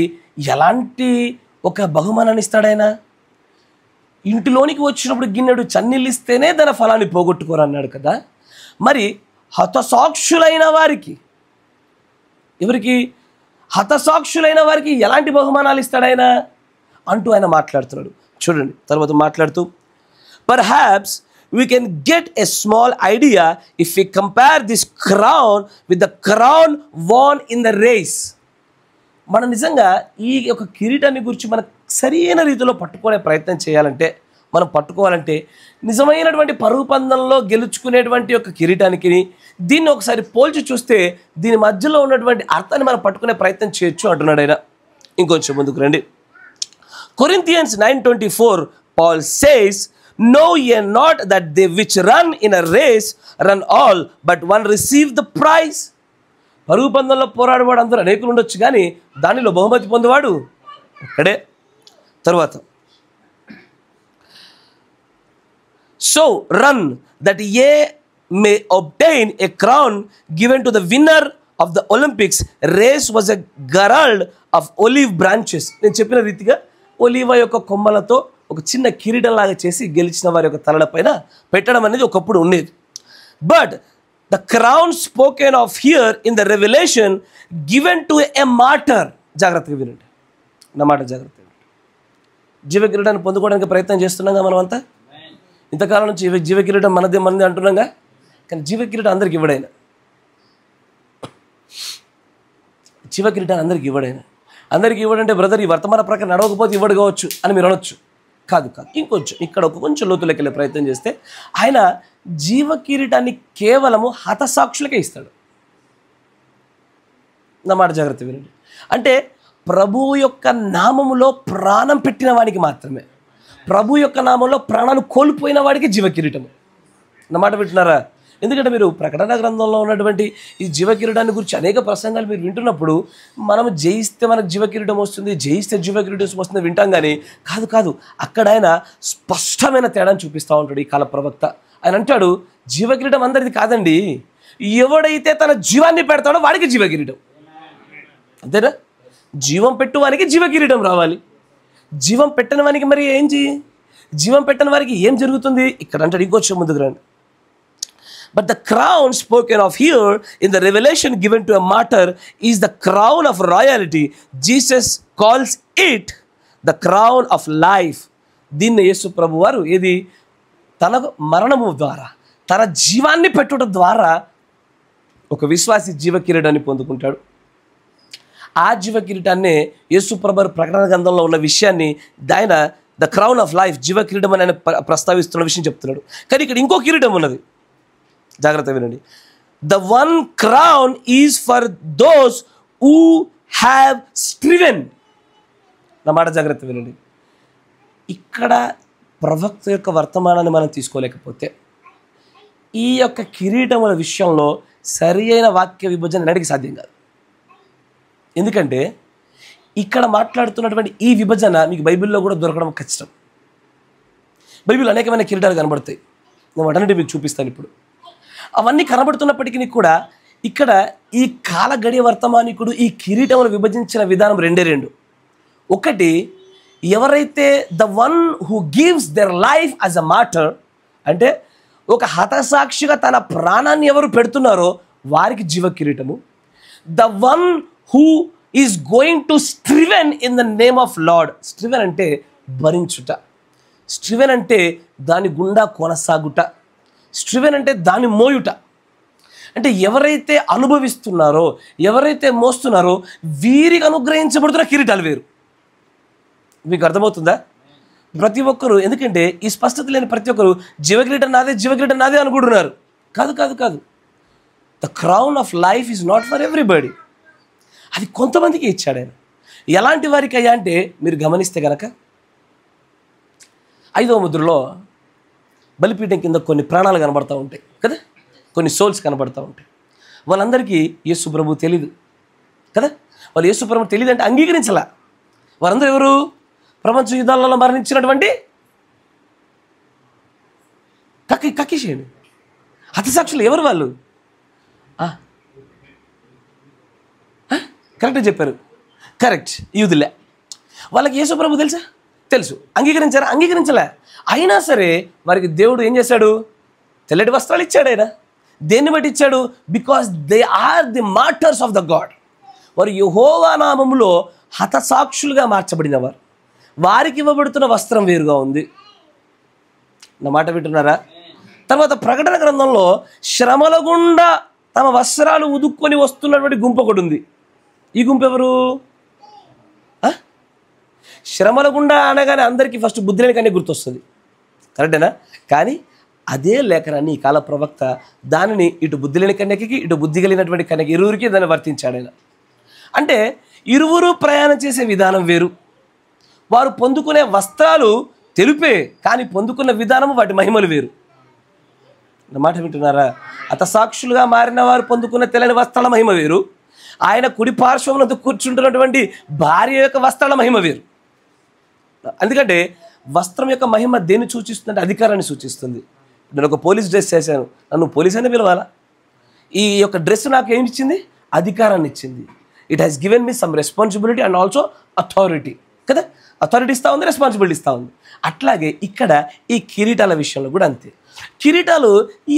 ఎలాంటి ఒక బహుమానాన్ని ఇస్తాడాయన? ఇంటిలోనికి వచ్చినప్పుడు గిన్నెడు చన్నీళ్ళు ఇస్తేనే దాని ఫలాన్ని పోగొట్టుకోరు అన్నాడు కదా. మరి హతసాక్షులైన వారికి, ఎవరికి? హతసాక్షులైన వారికి ఎలాంటి బహుమానాలు ఇస్తాడాయన అంటూ ఆయన మాట్లాడుతున్నాడు. చూడండి తర్వాత మాట్లాడుతూ, perhaps we can get a small idea if we compare this crown with the crown won in the race. మనం నిజంగా ఈ యొక్క కిరీటాన్ని గురించి మనకు సరైన రీతిలో పట్టుకునే ప్రయత్నం చేయాలంటే, మనం పట్టుకోవాలంటే నిజమైనటువంటి పరుగు పందెంలో గెలుచుకునేటువంటి యొక్క కిరీటానికి దీన్ని ఒకసారి పోల్చి చూస్తే దీని మధ్యలో ఉన్నటువంటి అర్థాన్ని మనం పట్టుకునే ప్రయత్నం చేయొచ్చు అంటున్నాడు ఆయన. ఇంకొంచెం ముందుకు రండి. Corinthians 9:24 Paul says, know ye not that they which run in a race run all, but one receive the prize. పరుగు పందెంలో పోరాడేవాడు అందరూ అనేకులు ఉండొచ్చు, కానీ దానిలో బహుమతి పొందేవాడు ఒక్కడే. తర్వాత, so run that ye may obtain a crown given to the winner of the Olympics. Race was a herald of olive branches. నేను చెప్పిన రీతిగా ఒలివ యొక్క కొమ్మలతో ఒక చిన్న కిరీటంలాగా చేసి గెలిచిన వారి యొక్క తలల పైన పెట్టడం అనేది ఒకప్పుడు ఉండేది. But the crown spoken of here in the revelation given to a martyr. జాగ్రత్తగా వినండి నా మాట, జాగ్రత్తగా. జీవ కిరీటాన్ని పొందుకోవడానికి ప్రయత్నం చేస్తున్నాగా మనం అంతా. ఇంతకాలం నుంచి జీవ కిరీటం మనది అంటున్నాగా, కానీ జీవ కిరీటం అందరికి ఇవ్వడైనా, జీవ కిరీటాన్ని అందరికి ఇవ్వడైనా. అందరికి ఇవ్వడంటే బ్రదర్ ఈ వర్తమాన ప్రకారం నడవకపోతే ఇవ్వడు కావచ్చు అని మీరు అనొచ్చు. కాదు కాదు, ఇంకొంచెం ఇక్కడ కొంచెం లోతులోకి వెళ్ళే ప్రయత్నం చేస్తే ఆయన జీవ కిరీటాన్ని కేవలము హతసాక్షులకే ఇస్తాడు. నా మాట జాగ్రత్త వినండి. అంటే ప్రభువు యొక్క నామములో ప్రాణం పెట్టిన వాడికి మాత్రమే, ప్రభు యొక్క నామంలో ప్రాణాలు కోల్పోయిన వాడికి జీవ కిరీటము. నా మాట వింటున్నారా? ఎందుకంటే మీరు ప్రకటన గ్రంథంలో ఉన్నటువంటి ఈ జీవ కిరీటాన్ని గురించి అనేక ప్రసంగాలు మీరు వింటున్నప్పుడు మనం జయిస్తే మనకు జీవ కిరీటం వస్తుంది, జయిస్తే జీవ కిరీటం వస్తుంది వింటాం, కానీ కాదు కాదు, అక్కడ ఆయన స్పష్టమైన తేడాను చూపిస్తూ ఉంటాడు ఈ కాల ప్రవక్త. ఆయన అంటాడు, జీవ కిరీటం అందరిది కాదండి, ఎవడైతే తన జీవాన్ని పెడతాడో వాడికి జీవ కిరీటం. అంతేనా? జీవం పెట్టువానికి జీవ కిరీటం రావాలి. జీవం పెట్టని వానికి మరి ఏం జీవం పెట్టని వారికి ఏం జరుగుతుంది? ఇక్కడ అంటాడు, ఇంకొంచెం ముందుకు రండి. But the crown spoken of here in the revelation given to a martyr is the crown of royalty. Jesus calls it the crown of life. దీన్ని యేసు ప్రభు వారు ఏది తన మరణము ద్వారా, తన జీవాన్ని పెట్టుట ద్వారా ఒక విశ్వాసి జీవ కిరీటాన్ని పొందుకుంటాడు. ఆ జీవ కిరీటాన్ని యేసు ప్రభు ప్రకటన గ్రంథంలో ఉన్న విషయాన్ని ఆయన ద క్రౌన్ ఆఫ్ లైఫ్, జీవ కిరీటం అని ఆయన ప్రస్తావిస్తున్న విషయం చెప్తున్నాడు. కానీ ఇక్కడ ఇంకో కిరీటం ఉన్నది, జాగ్రత్త వినండి. The one crown is for those who have striven. నా మాట జాగ్రత్త వినండి. ఇక్కడ ప్రవక్త యొక్క వర్తమానాన్ని మనం తీసుకోలేకపోతే ఈ యొక్క కిరీటముల విషయంలో సరి అయిన వాక్య విభజన ఎన్నటికీ సాధ్యం కాదు. ఎందుకంటే ఇక్కడ మాట్లాడుతున్నటువంటి ఈ విభజన మీకు బైబిల్లో కూడా దొరకడం కష్టం. బైబిల్ అనేకమైన కిరీటాలు కనబడతాయి, నేను వాటన్నిటి మీకు చూపిస్తాను ఇప్పుడు. అవన్నీ కనబడుతున్నప్పటికీ కూడా ఇక్కడ ఈ కాల గడియ వర్తమానికుడు ఈ కిరీటములు విభజించిన విధానం రెండు. ఒకటి, ఎవరైతే the one who gives their life as a martyr, అంటే ఒక హతసాక్షిగా తన ప్రాణాన్ని ఎవరు పెడుతున్నారో వారికి జీవ కిరీటము. The one who is going to striven in the name of Lord. Striven అంటే భరించుట, స్ట్రివెన్ అంటే దాని గుండా కొనసాగుట, స్ట్రివెన్ అంటే దాన్ని మోయుట. అంటే ఎవరైతే అనుభవిస్తున్నారో, ఎవరైతే మోస్తున్నారో వీరికి అనుగ్రహించబడుతున్న కిరీటాలు వేరు. మీకు అర్థమవుతుందా? ప్రతి ఒక్కరు, ఎందుకంటే ఈ స్పష్టత లేని ప్రతి ఒక్కరు జీవకిరీటం నాదే, జీవకిరీటం నాదే అనుకుంటున్నారు. కాదు కాదు కాదు, the crown of life is not for everybody. అది కొంతమందికి ఇచ్చాడు ఆయన. ఎలాంటి వారికి అయ్యా అంటే మీరు గమనిస్తే కనుక 5వ ముద్రలో బలిపీఠం కింద కొన్ని ప్రాణాలు కనబడతా ఉంటాయి కదా, కొన్ని సోల్స్ కనబడతా ఉంటాయి. వాళ్ళందరికీ యేసు ప్రభు తెలీదు కదా. వాళ్ళు యేసు ప్రభు తెలియదు అంటే అంగీకరించలా. వారందరూ ఎవరు? ప్రపంచ యుద్ధాలలో మరణించినటువంటి కక్కిషేయండి హతసాక్షులు. ఎవరు వాళ్ళు? కరెక్ట్గా చెప్పారు, కరెక్ట్, యూదులే. వాళ్ళకి యేసు ప్రభు తెలుసా? తెలుసు. అంగీకరించారా? అంగీకరించలే. అయినా సరే వారికి దేవుడు ఏం చేశాడు? తెల్లటి వస్త్రాలు ఇచ్చాడు. ఆయన దేన్ని బట్టి ఇచ్చాడు? Because they are the martyrs of the God. వారు యెహోవా నామములో హతసాక్షులుగా మార్చబడిన వారు. వారికి ఇవ్వబడుతున్న వస్త్రం వేరుగా ఉంది. నా మాట వింటున్నారా? తర్వాత ప్రకటన గ్రంథంలో శ్రమల గుండా తమ వస్త్రాలు ఉదుక్కొని వస్తున్నటువంటి గుంపు ఒకటి ఉంది. ఈ గుంపు ఎవరు? శ్రమల గుండా అనగానే అందరికీ ఫస్ట్ బుద్ధిలేని కన్యక గుర్తొస్తుంది, కరెక్టేనా? కానీ అదే లేఖనాన్ని ఈ కాల ప్రవక్త దానిని ఇటు బుద్ధిలేని కన్యకకి, ఇటు బుద్ధి కలిగినటువంటి కన్యక ఇరువురికి దాన్ని వర్తించాడు ఆయన. అంటే ఇరువురు ప్రయాణం చేసే విధానం వేరు. వారు పొందుకునే వస్త్రాలు తెలుపే, కానీ పొందుకున్న విధానము వాటి మహిమలు వేరు. నా మాట వింటున్నారా? హతసాక్షులుగా మారిన వారు పొందుకున్న తెల్లని వస్త్రాల మహిమ వేరు. ఆయన కుడి పార్శ్వమునందు కూర్చుంటున్నటువంటి భార్య యొక్క వస్త్రాల మహిమ వేరు. ఎందుకంటే వస్త్రం యొక్క మహిమ దేన్ని సూచిస్తుందంటే అధికారాన్ని సూచిస్తుంది. నేను ఒక పోలీస్ డ్రెస్ చేశాను, నన్ను పోలీస్ అని పిలవాలా? ఈ యొక్క డ్రెస్ నాకు ఏమి ఇచ్చింది? అధికారాన్ని ఇచ్చింది. It has given me some responsibility and also authority కదా. అథారిటీ ఇస్తూ ఉంది, రెస్పాన్సిబిలిటీ ఇస్తూ ఉంది. అట్లాగే ఇక్కడ ఈ కిరీటాల విషయంలో కూడా అంతే. కిరీటాలు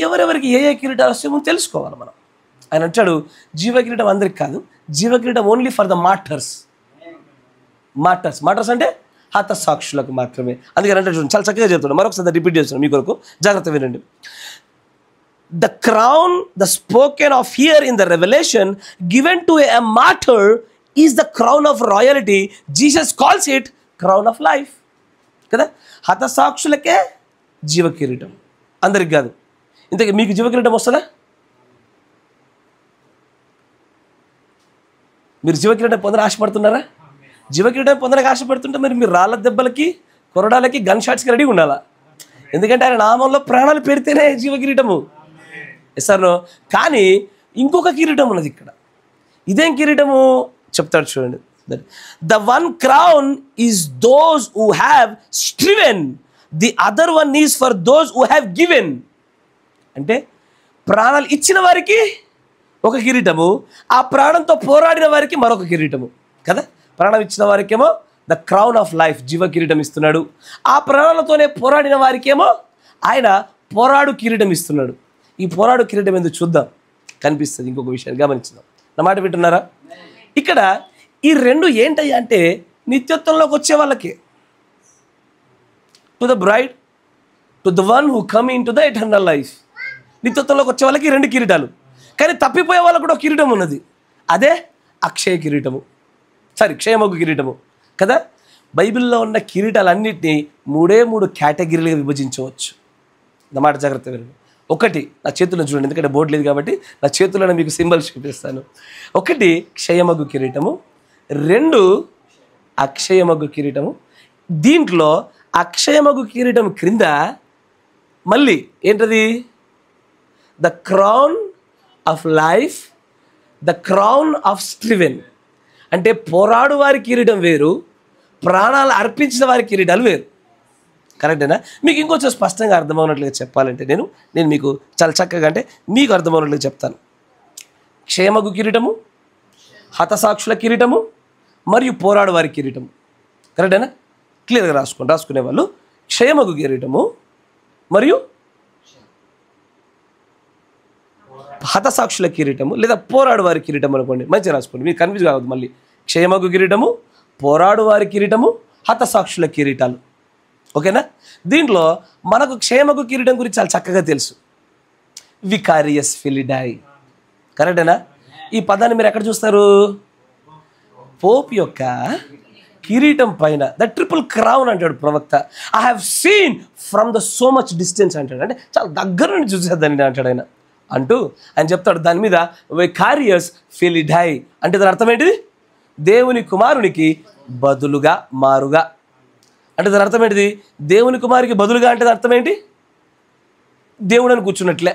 ఎవరెవరికి ఏ ఏ కిరీటాలు వస్తాయో తెలుసుకోవాలి మనం. ఆయన అంటాడు, జీవ కిరీటం అందరికి కాదు, జీవ కిరీటం only for the martyrs. Martyrs, martyrs అంటే హతసాక్షులకు మాత్రమే. అందుకని అంటే చూడండి, చాలా చక్కగా చెప్తాడు. మరొకసారి రిపీట్ చేస్తున్నాను మీ కొరకు, జాగ్రత్త వినండి. The crown, the spoken of here in the revelation given to a martyr is the crown of royalty. Jesus calls it crown of life. కదా. హతసాక్షులకే జీవ కిరీటం, అందరికి కాదు. ఇంతకీ మీకు జీవ కిరీటం వస్తుందా? మీరు జీవ కిరీటం పొందని ఆశపడుతున్నారా? జీవ కిరీటం పొందడానికి ఆశపడుతుంటే మరి మీరు రాళ్ళ దెబ్బలకి, కొరడాలకి, గన్ షాట్స్కి రెడీగా ఉండాలా. ఎందుకంటే ఆయన నామంలో ప్రాణాలు పెడితేనే జీవ కిరీటము. ఎస్ఆర్నో. కానీ ఇంకొక కిరీటం ఉన్నది ఇక్కడ. ఇదేం కిరీటము చెప్తాడు చూడండి. The one crown is those who have striven, the other one is for those who have given. అంటే ప్రాణాలు ఇచ్చిన వారికి ఒక కిరీటము, ఆ ప్రాణంతో పోరాడిన వారికి మరొక కిరీటము కదా. ప్రాణం ఇచ్చిన వారికేమో ద క్రౌన్ ఆఫ్ లైఫ్, జీవ కిరీటం ఇస్తున్నాడు. ఆ ప్రాణాలతోనే పోరాడిన వారికేమో ఆయన పోరాడు కిరీటం ఇస్తున్నాడు. ఈ పోరాడు కిరీటం ఎందుకు చూద్దాం, కనిపిస్తుంది. ఇంకొక విషయాన్ని గమనించుదాం. నా మాట వింటున్నారా? ఇక్కడ ఈ రెండు ఏంటయ్యా అంటే నిత్యత్వంలోకి వచ్చే వాళ్ళకి, to the bride, to the one who come in to the eternal life. నిత్యత్వంలోకి వచ్చే వాళ్ళకి రెండు కిరీటాలు. కానీ తప్పిపోయే వాళ్ళకు కూడా కిరీటం ఉన్నది. అదే అక్షయ కిరీటము, క్షయమగు కిరీటము కదా. బైబిల్లో ఉన్న కిరీటాలన్నింటినీ మూడు కేటగిరీలుగా విభజించవచ్చు. నా మాట జాగ్రత్త వినండి. ఒకటి, నా చేతుల్లో చూడండి, ఎందుకంటే బోర్డు లేదు కాబట్టి నా చేతుల్లో మీకు సింబల్స్ చూపిస్తాను. ఒకటి క్షయమగు కిరీటము, రెండు అక్షయమగు కిరీటము. దీంట్లో అక్షయమగు కిరీటం క్రింద మళ్ళీ ఏంటది? The crown of life, the crown of striven. అంటే పోరాడు వారి కిరీటం వేరు, ప్రాణాలు అర్పించిన వారి కిరీటాలు వేరు. కరెక్టేనా? మీకు ఇంకొంచెం స్పష్టంగా అర్థమవునట్లుగా చెప్పాలంటే నేను మీకు చాలా చక్కగా, అంటే మీకు అర్థమవునట్లుగా చెప్తాను. క్షయమగు కిరీటము, హతసాక్షుల కిరీటము మరియు పోరాడు వారి కిరీటము. కరెక్టేనా? క్లియర్గా రాసుకునే వాళ్ళు క్షయమగు కిరీటము మరియు హతసాక్షుల కిరీటము లేదా పోరాడు వారి కిరీటం అనుకోండి, మంచిగా రాసుకోండి, మీరు కన్ఫ్యూజ్ కావద్దు. మళ్ళీ క్షయమగు కిరీటము, పోరాడు వారి కిరీటము, హతసాక్షుల కిరీటాలు. ఓకేనా? దీంట్లో మనకు క్షయమగు కిరీటం గురించి చాలా చక్కగా తెలుసు. వికారియస్ ఫిలిడై. కరెక్టేనా? ఈ పదాన్ని మీరు ఎక్కడ చూస్తారు? పోప్ యొక్క కిరీటం పైన ద ట్రిపుల్ క్రౌన్ అంటాడు ప్రవక్త. I have seen from the so much distance అంటాడు. అంటే చాలా దగ్గర నుండి చూసేద్దాన్ని అంటాడు ఆయన. ఆయన చెప్తాడు దాని మీద వికారియస్ ఫిలిడై అంటే దాని అర్థం ఏంటిది? దేవుని కుమారునికి బదులుగా, మారుగా. అంటే దాని అర్థం ఏంటిది? దేవుని కుమారునికి బదులుగా అంటే దాని అర్థం ఏంటి? దేవుడు అని కూర్చున్నట్లే.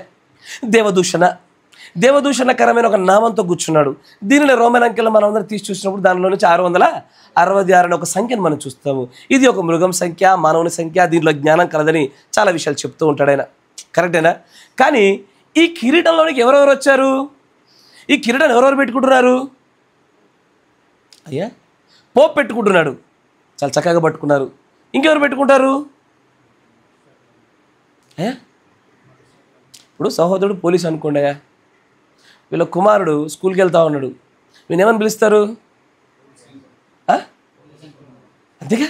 దేవదూషణకరమైన ఒక నామంతో కూర్చున్నాడు. దీనిలో రోమన్ అంకెల్లో మనం అందరం తీసి చూసినప్పుడు దానిలో నుంచి 666 అనే ఒక సంఖ్యను మనం చూస్తాము. ఇది ఒక మృగం సంఖ్య, మానవుని సంఖ్య, దీంట్లో జ్ఞానం కలదని చాలా విషయాలు చెప్తూ ఉంటాడు ఆయన. కరెక్టేనా? కానీ ఈ కిరీటంలోనికి ఎవరెవరు వచ్చారు? ఈ కిరీటాన్ని ఎవరెవరు పెట్టుకుంటున్నారు? అయ్యా, పోప్ పెట్టుకుంటున్నాడు, చాలా చక్కగా పట్టుకున్నారు. ఇంకెవరు పెట్టుకుంటారు? ఇప్పుడు సహోదరుడు పోలీసు అనుకోండి, అయ్యా వీళ్ళ కుమారుడు స్కూల్కి వెళ్తా ఉన్నాడు, వీళ్ళేమని పిలుస్తారు? అంతేగా?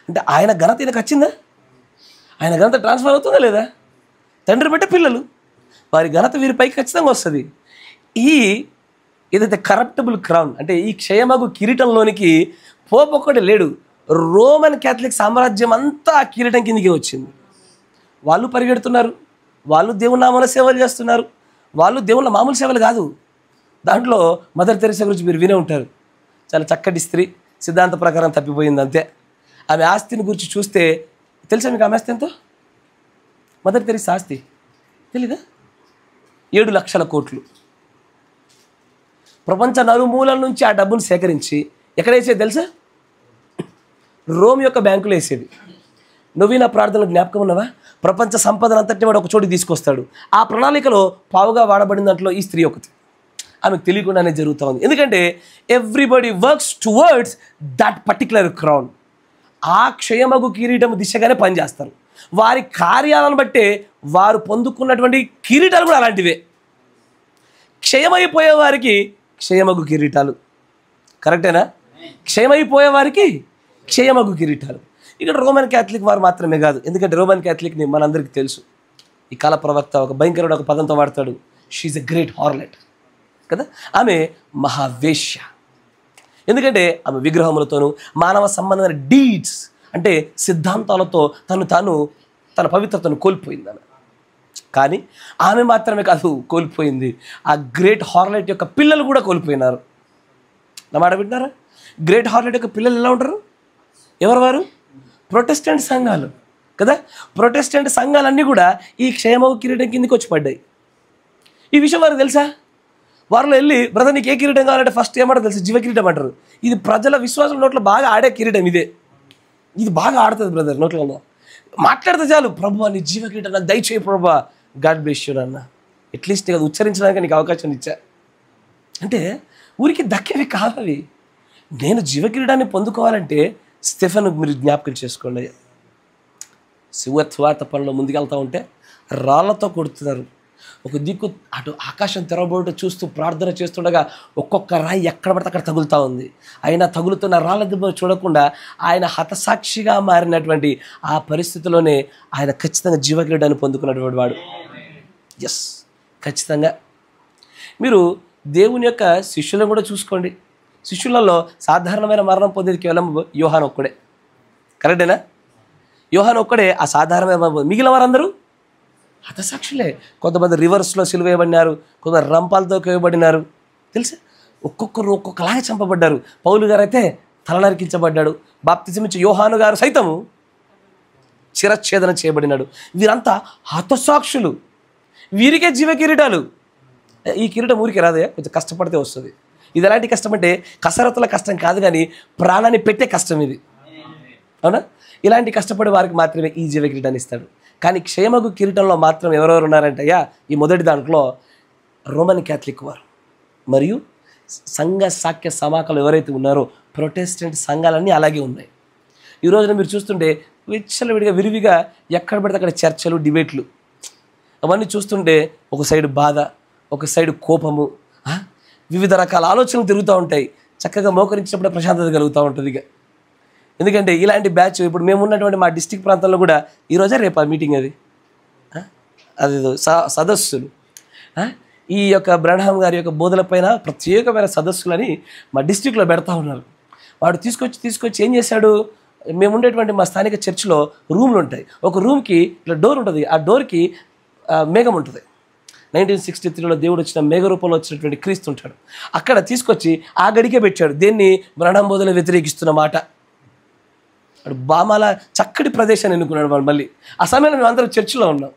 అంటే ఆయన ఘనత ఈయనకు వచ్చిందా? ఆయన ఘనత ట్రాన్స్ఫర్ అవుతుందా లేదా? తండ్రి బట్టే పిల్లలు, వారి ఘనత వీరిపైకి ఖచ్చితంగా వస్తుంది. ఏదైతే కరప్టబుల్ క్రౌన్ అంటే ఈ క్షయమగు కిరీటంలోనికి పోప్ ఒక్కడే లేడు, రోమన్ క్యాథలిక్ సామ్రాజ్యం అంతా ఆ కిరీటం కిందికి వచ్చింది. వాళ్ళు పరిగెడుతున్నారు, వాళ్ళు దేవుని నామమున సేవలు చేస్తున్నారు. వాళ్ళు దేవుళ్ళ మామూలు సేవలు కాదు. దాంట్లో మదర్ తెరెసా గురించి మీరు వినే ఉంటారు. చాలా చక్కటి స్త్రీ, సిద్ధాంత ప్రకారం తప్పిపోయింది అంతే. ఆమె ఆస్తిని గురించి చూస్తే తెలుసా మీకు? ఆమె ఆస్తి ఎంతో? మదర్ తెరెసా ఆస్తి తెలీదా? 7 లక్షల కోట్లు. ప్రపంచ నలుమూలల నుంచి ఆ డబ్బును సేకరించి ఎక్కడ వేసేది తెలుసా? రోమ్ యొక్క బ్యాంకులో వేసేది. నువ్వు నా ప్రార్థనలు జ్ఞాపకం ఉన్నవా? ప్రపంచ సంపదను అంతటి వాడు ఒక చోటికి తీసుకొస్తాడు. ఆ ప్రణాళికలో పావుగా వాడబడిన దాంట్లో ఈ స్త్రీ ఒకటి. ఆమెకు తెలియకుండానే జరుగుతూ ఉంది. ఎందుకంటే everybody works towards that particular crown. ఆ క్షయమగు కిరీటం దిశగానే పనిచేస్తారు. వారి కార్యాలను బట్టే వారు పొందుకున్నటువంటి కిరీటాలు కూడా అలాంటివే. క్షయమైపోయే వారికి క్షయమగు కిరీటాలు. కరెక్టేనా? క్షయమైపోయే వారికి క్షయమగు కిరీటాలు. ఇక్కడ రోమన్ క్యాథలిక్ వారు మాత్రమే కాదు. ఎందుకంటే రోమన్ క్యాథలిక్ని మనందరికీ తెలుసు. ఈ కాల ప్రవక్త ఒక భయంకరుడు ఒక పదంతో వాడతాడు, షీఈ్ ఎ గ్రేట్ హార్లెట్ కదా. ఆమె మహావేశ్య. ఎందుకంటే ఆమె విగ్రహములతోనూ మానవ సంబంధమైన డీడ్స్ అంటే సిద్ధాంతాలతో తన పవిత్రతను కోల్పోయిందని. కానీ ఆమె మాత్రమే కాదు కోల్పోయింది, ఆ గ్రేట్ హార్లెట్ యొక్క పిల్లలు కూడా కోల్పోయినారు. నా మాట వింటున్నారా? గ్రేట్ హార్లెట్ యొక్క పిల్లలు ఎలా ఉంటారు? ఎవరు వారు? ప్రొటెస్టెంట్ సంఘాలు కదా. ప్రొటెస్టెంట్ సంఘాలన్నీ కూడా ఈ క్షేమ కిరీటం కిందకి వచ్చి పడ్డాయి. ఈ విషయం వారికి తెలుసా? వారిలో వెళ్ళి బ్రదర్ నీకు ఏ కిరీటం కావాలంటే ఫస్ట్ ఏమంటారు తెలుసు? జీవ కిరీటం అంటారు. ఇది ప్రజల విశ్వాసం నోట్లో బాగా ఆడే కిరీటం ఇది బాగా ఆడుతుంది బ్రదర్ నోట్లో. మాట్లాడితే చాలు, ప్రభు నీ జీవ కిరీటం నాకు దయచేయి ప్రభు, గాడ్ బ్లెస్ యు అన్న. అట్లీస్ట్ నీకు అది ఉచ్చరించడానికి నీకు అవకాశం ఇచ్చా అంటే ఊరికి దక్కేవి కాదవి. నేను జీవ కిరీటాన్ని పొందుకోవాలంటే స్టెఫెన్ మీరు జ్ఞాపకం చేసుకోండి. సువార్త పనిలో ముందుకెళ్తూ ఉంటే రాళ్లతో కొడుతున్నారు. ఒక దిక్కు అటు ఆకాశం తెరవబోట చూస్తూ ప్రార్థన చేస్తుండగా ఒక్కొక్క రాయి ఎక్కడ పడితే అక్కడ తగులుతూ ఉంది. అయినా తగులుతున్న రాళ్ళ దెబ్బ చూడకుండా ఆయన హతసాక్షిగా మారినటువంటి ఆ పరిస్థితిలోనే ఆయన ఖచ్చితంగా జీవకిరీటాన్ని పొందుకున్నటువంటి వాడు. ఎస్, ఖచ్చితంగా. మీరు దేవుని యొక్క శిష్యులను కూడా చూసుకోండి. శిష్యులలో సాధారణమైన మరణం పొందేది కేవలం యోహాను ఒక్కడే. కరెక్టేనా? యోహాను ఒక్కడే ఆ సాధారణమైన. మిగిలిన వారందరూ హతసాక్షులే. కొంతమంది రివర్స్లో సిలువ వేయబడినారు, కొంతమంది రంపాలతో వేయబడినారు. తెలుసా? ఒక్కొక్కరు ఒక్కొక్కలాగా చంపబడ్డారు. పౌలు గారు అయితే తల నరికించబడ్డాడు. బాప్తిజం ఇచ్చే యోహాను గారు సైతము శిరచ్ఛేదన చేయబడినాడు. వీరంతా హతసాక్షులు. వీరికే జీవ కిరీటాలు. ఈ కిరీటం ఊరికి రాదే, కొంచెం కష్టపడితే వస్తుంది. ఇది ఎలాంటి కష్టం అంటే కసరత్తుల కష్టం కాదు, కానీ ప్రాణాన్ని పెట్టే కష్టం ఇది. అవునా? ఇలాంటి కష్టపడే వారికి మాత్రమే ఈ జీవ కిరీటాన్ని ఇస్తాడు. కానీ క్షేమగు కిరీటంలో మాత్రం ఎవరెవరు ఉన్నారంటయ్యా? ఈ మొదటి దాంట్లో రోమన్ క్యాథలిక్ వారు మరియు సంఘ సాఖ్య సమాఖలు ఎవరైతే ఉన్నారో ప్రొటెస్టెంట్ సంఘాలన్నీ అలాగే ఉన్నాయి. ఈ రోజున మీరు చూస్తుంటే విచ్చలవిడిగా విరివిగా ఎక్కడ పడితే అక్కడ చర్చలు, డిబేట్లు, అవన్నీ చూస్తుంటే ఒక సైడు బాధ, ఒక సైడు కోపము, వివిధ రకాల ఆలోచనలు తిరుగుతూ ఉంటాయి. చక్కగా మోకరించినప్పుడే ప్రశాంతత కలుగుతూ ఉంటుంది. ఇక ఎందుకంటే ఇలాంటి బ్యాచ్ ఇప్పుడు మేము ఉన్నటువంటి మా డిస్టిక్ ప్రాంతంలో కూడా ఈరోజే రేపు ఆ మీటింగ్ అది సదస్సులు, ఈ యొక్క బ్రహ్మ గారి యొక్క బోధలపైన ప్రత్యేకమైన సదస్సులని మా డిస్టిక్లో పెడతా ఉన్నారు. వాడు తీసుకొచ్చి ఏం చేశాడు? మేము ఉండేటువంటి మా స్థానిక చర్చిలో రూమ్లు ఉంటాయి. ఒక రూమ్కి ఇట్లా డోర్ ఉంటుంది. ఆ డోర్కి మేఘం ఉంటుంది. 1963లో దేవుడు వచ్చిన మేఘ రూపంలో వచ్చినటువంటి క్రీస్తు ఉంటాడు. అక్కడ తీసుకొచ్చి ఆ గడికే పెట్టాడు. దేన్ని? బ్రహ్మ బోధన వ్యతిరేకిస్తున్న మాట. వాడు బామాల చక్కటి ప్రదేశాన్ని ఎన్నుకున్నాడు వాడు. మళ్ళీ ఆ సమయంలో మేము అందరం చర్చిలో ఉన్నాం.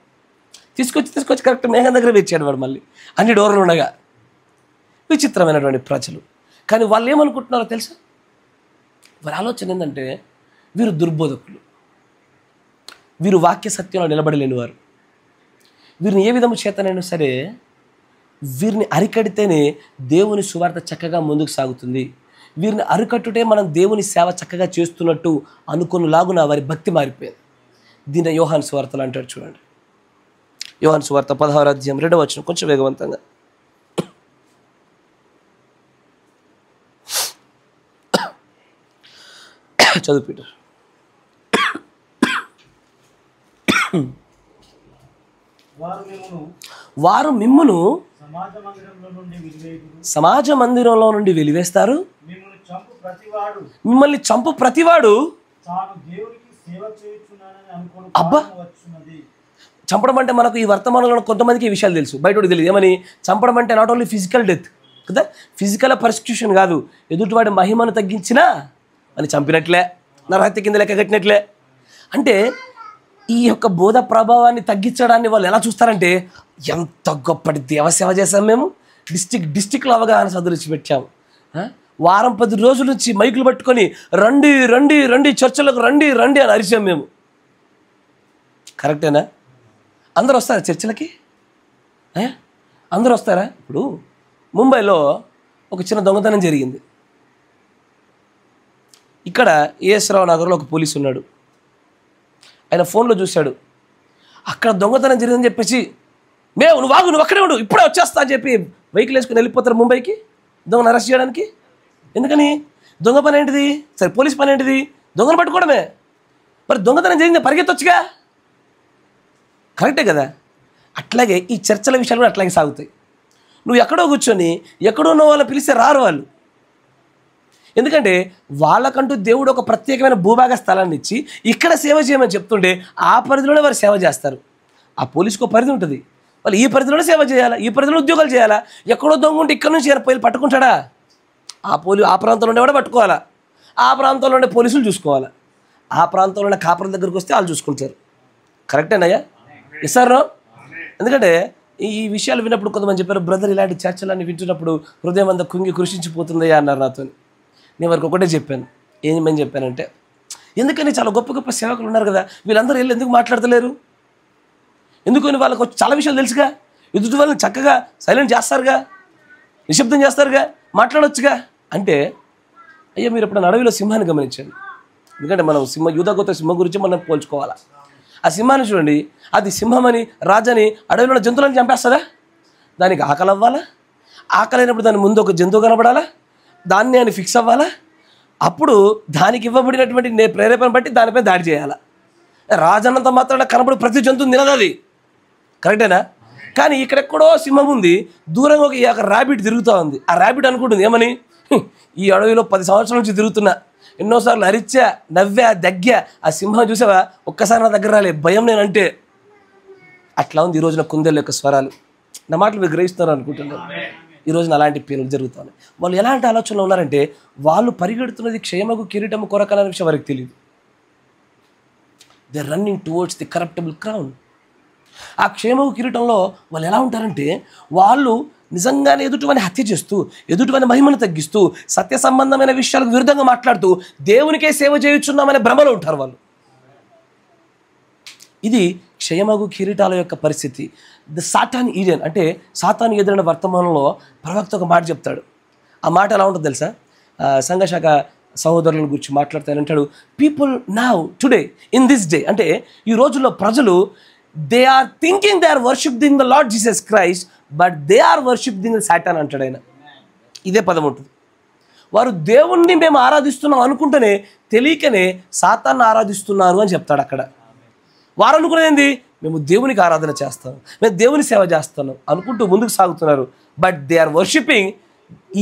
తీసుకొచ్చి కరెక్ట్ మేఘం దగ్గర తెచ్చాడు వాడు. మళ్ళీ అన్ని డోర్లు ఉండగా విచిత్రమైనటువంటి ప్రజలు. కానీ వాళ్ళు ఏమనుకుంటున్నారో తెలుసా? వారి ఆలోచన ఏంటంటే వీరు దుర్బోధకులు, వీరు వాక్య సత్యంలో నిలబడలేని వారు, వీరిని ఏ విధము చేతనైనా సరే వీరిని అరికడితేనే దేవుని సువార్త చక్కగా ముందుకు సాగుతుంది, వీరిని అరికట్టుటే మనం దేవుని సేవ చక్కగా చేస్తున్నట్టు అనుకునేలాగున వారి భక్తి మారిపోయింది. దీన్ని యోహాను సువార్తలు అంటాడు. చూడండి, యోహాను సువార్త 16వ అధ్యాయం 2వ వచనం, కొంచెం వేగవంతంగా. చదువు పీటర్. వారు మిమ్మును సమాజ మందిరంలో నుండి వెలివేస్తారు, మిమ్మల్ని చంపు ప్రతివాడు. అబ్బా, చంపడం అంటే మనకు ఈ వర్తమానంలో కొంతమందికి ఈ విషయాలు తెలుసు, బయటకు తెలియదు. ఏమని? చంపడం అంటే నాట్ ఓన్లీ ఫిజికల్ డెత్ కదా, ఫిజికల్ పర్సిక్యూషన్ కాదు, ఎదుటివాడి మహిమను తగ్గించినా అని చంపినట్లే, నరహత్య కింద లెక్క కట్టినట్లే. అంటే ఈ యొక్క బోధ ప్రభావాన్ని తగ్గించడాన్ని వాళ్ళు ఎలా చూస్తారంటే, ఎంత గొప్పటి దేవసేవ చేశాం మేము, డిస్టిక్లో అవగాహన సదృష్టి పెట్టాము. వారం 10 రోజుల నుంచి మైకులు పట్టుకొని రండి రండి రండి, చర్చలకు రండి రండి అని అరిచాం మేము. కరెక్టేనా? అందరూ వస్తారా చర్చలకి? అందరూ వస్తారా? ఇప్పుడు ముంబైలో ఒక చిన్న దొంగతనం జరిగింది. ఇక్కడ ఏఎస్ రావు నగర్లో ఒక పోలీసు ఉన్నాడు. ఆయన ఫోన్లో చూశాడు, అక్కడ దొంగతనం జరిగిందని చెప్పేసి, నువ్వు వాగు, నువ్వు అక్కడే ఉండు, ఇప్పుడే వచ్చేస్తా అని చెప్పి వెహికల్ వేసుకొని వెళ్ళిపోతారు ముంబైకి దొంగను అరెస్ట్ చేయడానికి. ఎందుకని? దొంగ పని ఏంటిది? సరే, పోలీస్ పని ఏంటిది? దొంగను పట్టుకోవడమే. మరి దొంగతనం జరిగింది, పరిగెత్తొచ్చుగా. కరెక్టే కదా? అట్లాగే ఈ చర్చల విషయాలు కూడా అట్లాగే సాగుతాయి. నువ్వు ఎక్కడో కూర్చొని ఎక్కడో ఉన్న వాళ్ళని పిలిస్తే రారు వాళ్ళు. ఎందుకంటే వాళ్ళకంటూ దేవుడు ఒక ప్రత్యేకమైన భూభాగ స్థలాన్ని ఇచ్చి ఇక్కడ సేవ చేయమని చెప్తుంటే ఆ పరిధిలోనే వారు సేవ చేస్తారు. ఆ పోలీసుకు ఒక పరిధి ఉంటుంది, వాళ్ళు ఈ పరిధిలోనే సేవ చేయాలా, ఈ పరిధిలో ఉద్యోగాలు చేయాలా. ఎక్కడో దొంగ ఉంటే ఇక్కడ నుంచి పోయి పట్టుకుంటాడా? ఆ ప్రాంతంలో ఉండే కూడా పట్టుకోవాలా, ఆ ప్రాంతంలో ఉండే పోలీసులు చూసుకోవాలా, ఆ ప్రాంతంలో ఉండే కాపురం దగ్గరికి వస్తే వాళ్ళు చూసుకుంటారు. కరెక్టేనయ్యా? ఇస్తారో? ఎందుకంటే ఈ విషయాలు విన్నప్పుడు కొంతమంది చెప్పారు, బ్రదర్ ఇలాంటి చర్చలన్నీ వింటున్నప్పుడు హృదయం అంతా కుంగి కృషించిపోతుందయ్యా అన్నారు నాతో. నేను వారికి ఒకటే చెప్పాను. ఏమని చెప్పానంటే, ఎందుకని చాలా గొప్ప గొప్ప సేవకులు ఉన్నారు కదా, వీళ్ళందరూ వెళ్ళి ఎందుకు మాట్లాడతలేరు? ఎందుకని వాళ్ళకు చాలా విషయాలు తెలుసుగా, ఎదుటి వాళ్ళని చక్కగా సైలెంట్ చేస్తారుగా, నిశ్శబ్దం చేస్తారుగా, మాట్లాడొచ్చుగా అంటే, అయ్యా మీరు ఎప్పుడైనా అడవిలో సింహాన్ని గమనించండి. ఎందుకంటే మనం యూదాగోత్ర సింహం గురించి మనం పోల్చుకోవాలా. ఆ సింహాన్ని చూడండి, అది సింహమని రాజని అడవిలో ఉన్న జంతువులను చంపేస్తుందా? దానికి ఆకలి అవ్వాలా? ఆకలి అయినప్పుడు దాని ముందు ఒక జంతువు కనబడాలా, దాన్ని అని ఫిక్స్ అవ్వాలా, అప్పుడు దానికి ఇవ్వబడినటువంటి ప్రేరేపణ బట్టి దానిపై దాడి చేయాలా. రాజన్నంత మాత్రాన కనబడి ప్రతి జంతువు తినదు అది, కరెక్టేనా? కానీ ఇక్కడెక్కడో సింహం ఉంది, దూరంగా ఒక ర్యాబిట్ తిరుగుతూ ఉంది. ఆ ర్యాబిట్ అనుకుంటుంది ఏమని, ఈ అడవిలో 10 సంవత్సరాల నుంచి తిరుగుతున్నా, ఎన్నోసార్లు అరిచా, నవ్వా, దగ్గా, ఆ సింహం చూసావా ఒక్కసారి నా దగ్గర రాలే, భయం నేనంటే. అట్లా ఉంది ఈ రోజున కుందేళ్ళ యొక్క స్వరాలు. నా మాటలు మీరు గ్రహిస్తున్నారు అనుకుంటున్నాను. ఈ రోజున అలాంటి పేర్లు జరుగుతున్నాయి. వాళ్ళు ఎలాంటి ఆలోచనలు ఉన్నారంటే, వాళ్ళు పరిగెడుతున్నది క్షయమగు కిరీటము కొరకాలనే విషయం వారికి తెలియదు. They running towards the corruptible crown. ఆ క్షేమగు కిరీటంలో వాళ్ళు ఎలా ఉంటారంటే, వాళ్ళు నిజంగానే ఎదుటివని హత్య చేస్తూ, ఎదుటివని మహిమను తగ్గిస్తూ, సత్య సంబంధమైన విషయాలకు విరుద్ధంగా మాట్లాడుతూ దేవునికే సేవ చేయుచున్నామనే భ్రమలో ఉంటారు వాళ్ళు. ఇది క్షయమగు కిరీటాల యొక్క పరిస్థితి. ద సాతాన్ ఈడెన్ అంటే సాతాను ఎదురైన వర్తమానంలో ప్రవక్త ఒక మాట చెప్తాడు. ఆ మాట ఎలా ఉంటుందో తెలుసా? సంఘశాఖ సహోదరుల గురించి మాట్లాడతానంటాడు, people now today in this day, అంటే ఈ రోజుల్లో ప్రజలు they are thinking they are worshipping the Lord Jesus Christ but they are worshipping the Satan అంటాడు ఆయన. ఇదే పదం ఉంటుంది. వారు దేవుణ్ణి మేము ఆరాధిస్తున్నాం అనుకుంటేనే తెలియకనే సాతాన్ని ఆరాధిస్తున్నారు అని చెప్తాడు అక్కడ. వారు అనుకునేది మేము దేవునికి ఆరాధన చేస్తాం, మేము దేవుని సేవ చేస్తున్నాం అనుకుంటూ ముందుకు సాగుతున్నారు. బట్ దే ఆర్ వర్షిపింగ్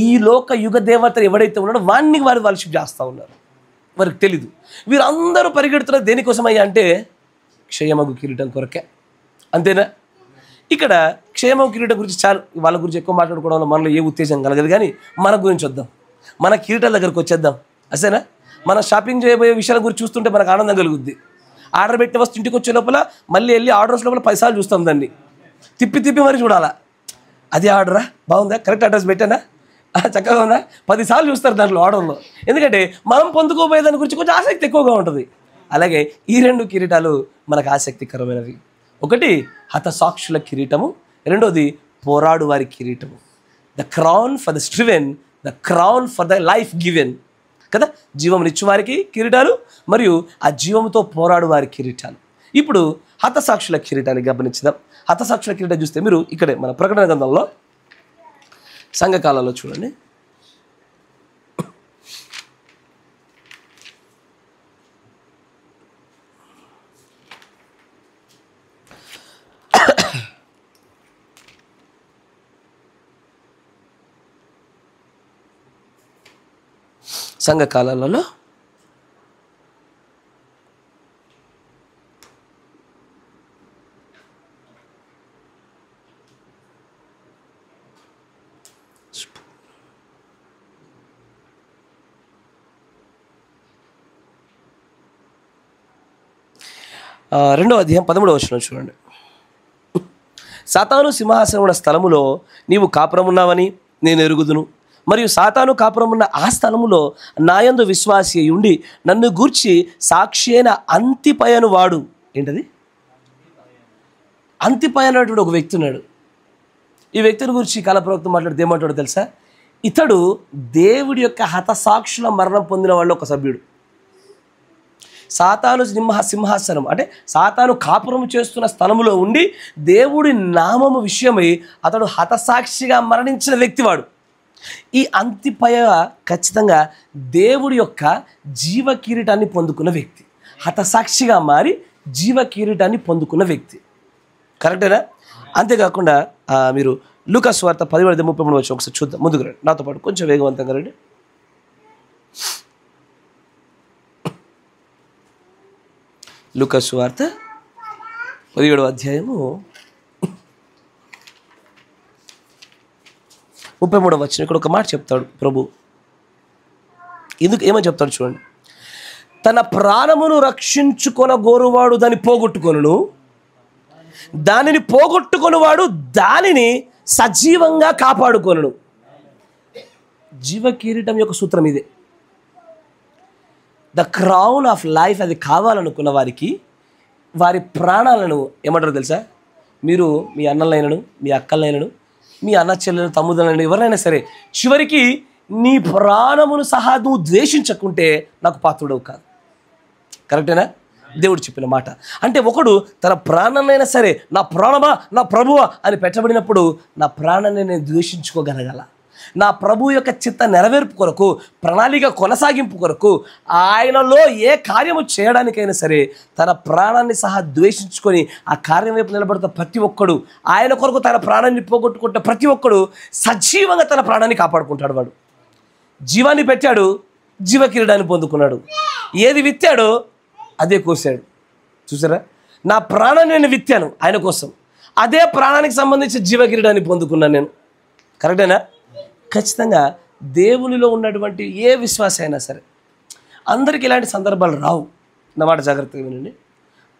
ఈ లోక యుగ దేవత ఎవడైతే ఉన్నాడో వాడిని వారు వర్షిప్ చేస్తూ ఉన్నారు. వారికి తెలీదు. వీరందరూ పరిగెడుతున్నారు దేనికోసమయ్యా అంటే క్షయమగు కిరీటం కొరకే. అంతేనా? ఇక్కడ క్షయమగు కిరీటం గురించి చాలు, వాళ్ళ గురించి ఎక్కువ మాట్లాడుకోవడంలో మనలో ఏ ఉత్తేజం కలగదు. కానీ మన గురించి వద్దాం, మన కిరీటాల దగ్గరకు వచ్చేద్దాం. అసేనా? మన షాపింగ్ చేయబోయే విషయాల గురించి చూస్తుంటే మనకు ఆనందం కలుగుద్ది. ఆర్డర్ పెట్టిన వస్తు ఇంటికి వచ్చే లోపల మళ్ళీ వెళ్ళి ఆర్డర్స్ లోపల 10 సార్లు చూస్తాం, దాన్ని తిప్పి మరి చూడాలా. అది ఆర్డరా బాగుందా, కరెక్ట్ అడ్రస్ పెట్టానా, చక్కగా ఉందా, 10 సార్లు చూస్తారు దాంట్లో ఆర్డర్లో. ఎందుకంటే మనం పొందుకోబోయే దాని గురించి కొంచెం ఆసక్తి ఎక్కువగా ఉంటుంది. అలాగే ఈ 2 కిరీటాలు మనకు ఆసక్తికరమైనవి. ఒకటి హతసాక్షుల కిరీటము, రెండోది పోరాడు వారి కిరీటము. The crown for the striven, the crown for the life given కదా. జీవమునిచ్చు వారికి కిరీటాలు, మరియు ఆ జీవంతో పోరాడు వారి కిరీటాలు. ఇప్పుడు హతసాక్షుల కిరీటాన్ని గమనించుదాం. హతసాక్షుల కిరీటం చూస్తే మీరు ఇక్కడే మన ప్రకటన గ్రంథంలో సంఘకాలంలో చూడండి. సంఘకాలాలలో రెండవ అధ్యాయం 13వ వచనం చూడండి. సాతాను సింహాసనం ఉన్న స్థలములో నీవు కాపురమున్నావని నేను ఎరుగుదును, మరియు సాతాను కాపురమున్న ఆ స్థలములో నాయందు విశ్వాసి ఉండి నన్ను గూర్చి సాక్షి అయిన అంతిపయను వాడు. ఏంటది? అంతిపయ అనేటువంటి ఒక వ్యక్తి ఉన్నాడు. ఈ వ్యక్తిని గురించి కాలప్రవక్త మాట్లాడితే ఏమంటాడో తెలుసా? ఇతడు దేవుడి యొక్క హతసాక్షుల మరణం పొందిన వాళ్ళు ఒక సభ్యుడు. సాతాను సింహాసనం అంటే సాతాను కాపురం చేస్తున్న స్థలములో ఉండి దేవుడి నామము విషయమై అతడు హతసాక్షిగా మరణించిన వ్యక్తివాడు. ఈ అంతిపయ ఖచ్చితంగా దేవుడి యొక్క జీవ కిరీటాన్ని పొందుకున్న వ్యక్తి, హతసాక్షిగా మారి జీవ కిరీటాన్ని పొందుకున్న వ్యక్తి. కరెక్టేనా? అంతేకాకుండా మీరు లూకా సువార్త 10:33 వచ్చి ఒకసారి చూద్దాం. ముందుకు రండి నాతో పాటు, కొంచెం వేగవంతంగా రండి. లూకా సువార్త 17వ అధ్యాయము 33వ వచనం. ఇక్కడ ఒక మాట చెప్తాడు ప్రభు. ఏమని చెప్తాడు చూడండి. తన ప్రాణమును రక్షించుకొన గోరువాడు దాన్ని పోగొట్టుకొనును, దానిని పోగొట్టుకొనువాడు దానిని సజీవంగా కాపాడుకొనును. జీవ కిరీటం యొక్క సూత్రం ఇదే. ద క్రౌన్ ఆఫ్ లైఫ్ అది కావాలనుకున్న వారికి వారి ప్రాణాలను ఏమంటారు తెలుసా? మీరు మీ అన్నలైనను, మీ అక్కలైనను, మీ అన్న చెల్లెలను, తమ్ముదలను, ఎవరైనా సరే చివరికి నీ ప్రాణమును సహా నువ్వు ద్వేషించకుంటే నాకు పాత్రుడవు కాదు. కరెక్టేనా? దేవుడు చెప్పిన మాట. అంటే ఒకడు తన ప్రాణాన్నైనా సరే నా ప్రాణమా నా ప్రభువా అని పెట్టబడినప్పుడు నా ప్రాణాన్ని నేను ద్వేషించుకోగలగాల. నా ప్రభు యొక్క చిత్త నెరవేర్పు కొరకు, ప్రణాళిక కొనసాగింపు కొరకు, ఆయనలో ఏ కార్యము చేయడానికైనా సరే తన ప్రాణాన్ని సహా ద్వేషించుకొని ఆ కార్యం వైపు నిలబడుతున్న ప్రతి ఒక్కడు, ఆయన కొరకు తన ప్రాణాన్ని పోగొట్టుకుంటే ప్రతి ఒక్కడు సజీవంగా తన ప్రాణాన్ని కాపాడుకుంటాడు. వాడు జీవాన్ని పెట్టాడు, జీవ కిరీటాన్ని పొందుకున్నాడు. ఏది విత్తాడో అదే కోసాడు. చూసారా? నా ప్రాణాన్ని నేను విత్తాను ఆయన కోసం, అదే ప్రాణానికి సంబంధించి జీవ కిరీటాన్ని పొందుకున్నాను నేను. కరెక్టేనా? ఖచ్చితంగా దేవునిలో ఉన్నటువంటి ఏ విశ్వాసం అయినా సరే, అందరికీ ఇలాంటి సందర్భాలు రావు. నా మాట జాగ్రత్తగా వినండి.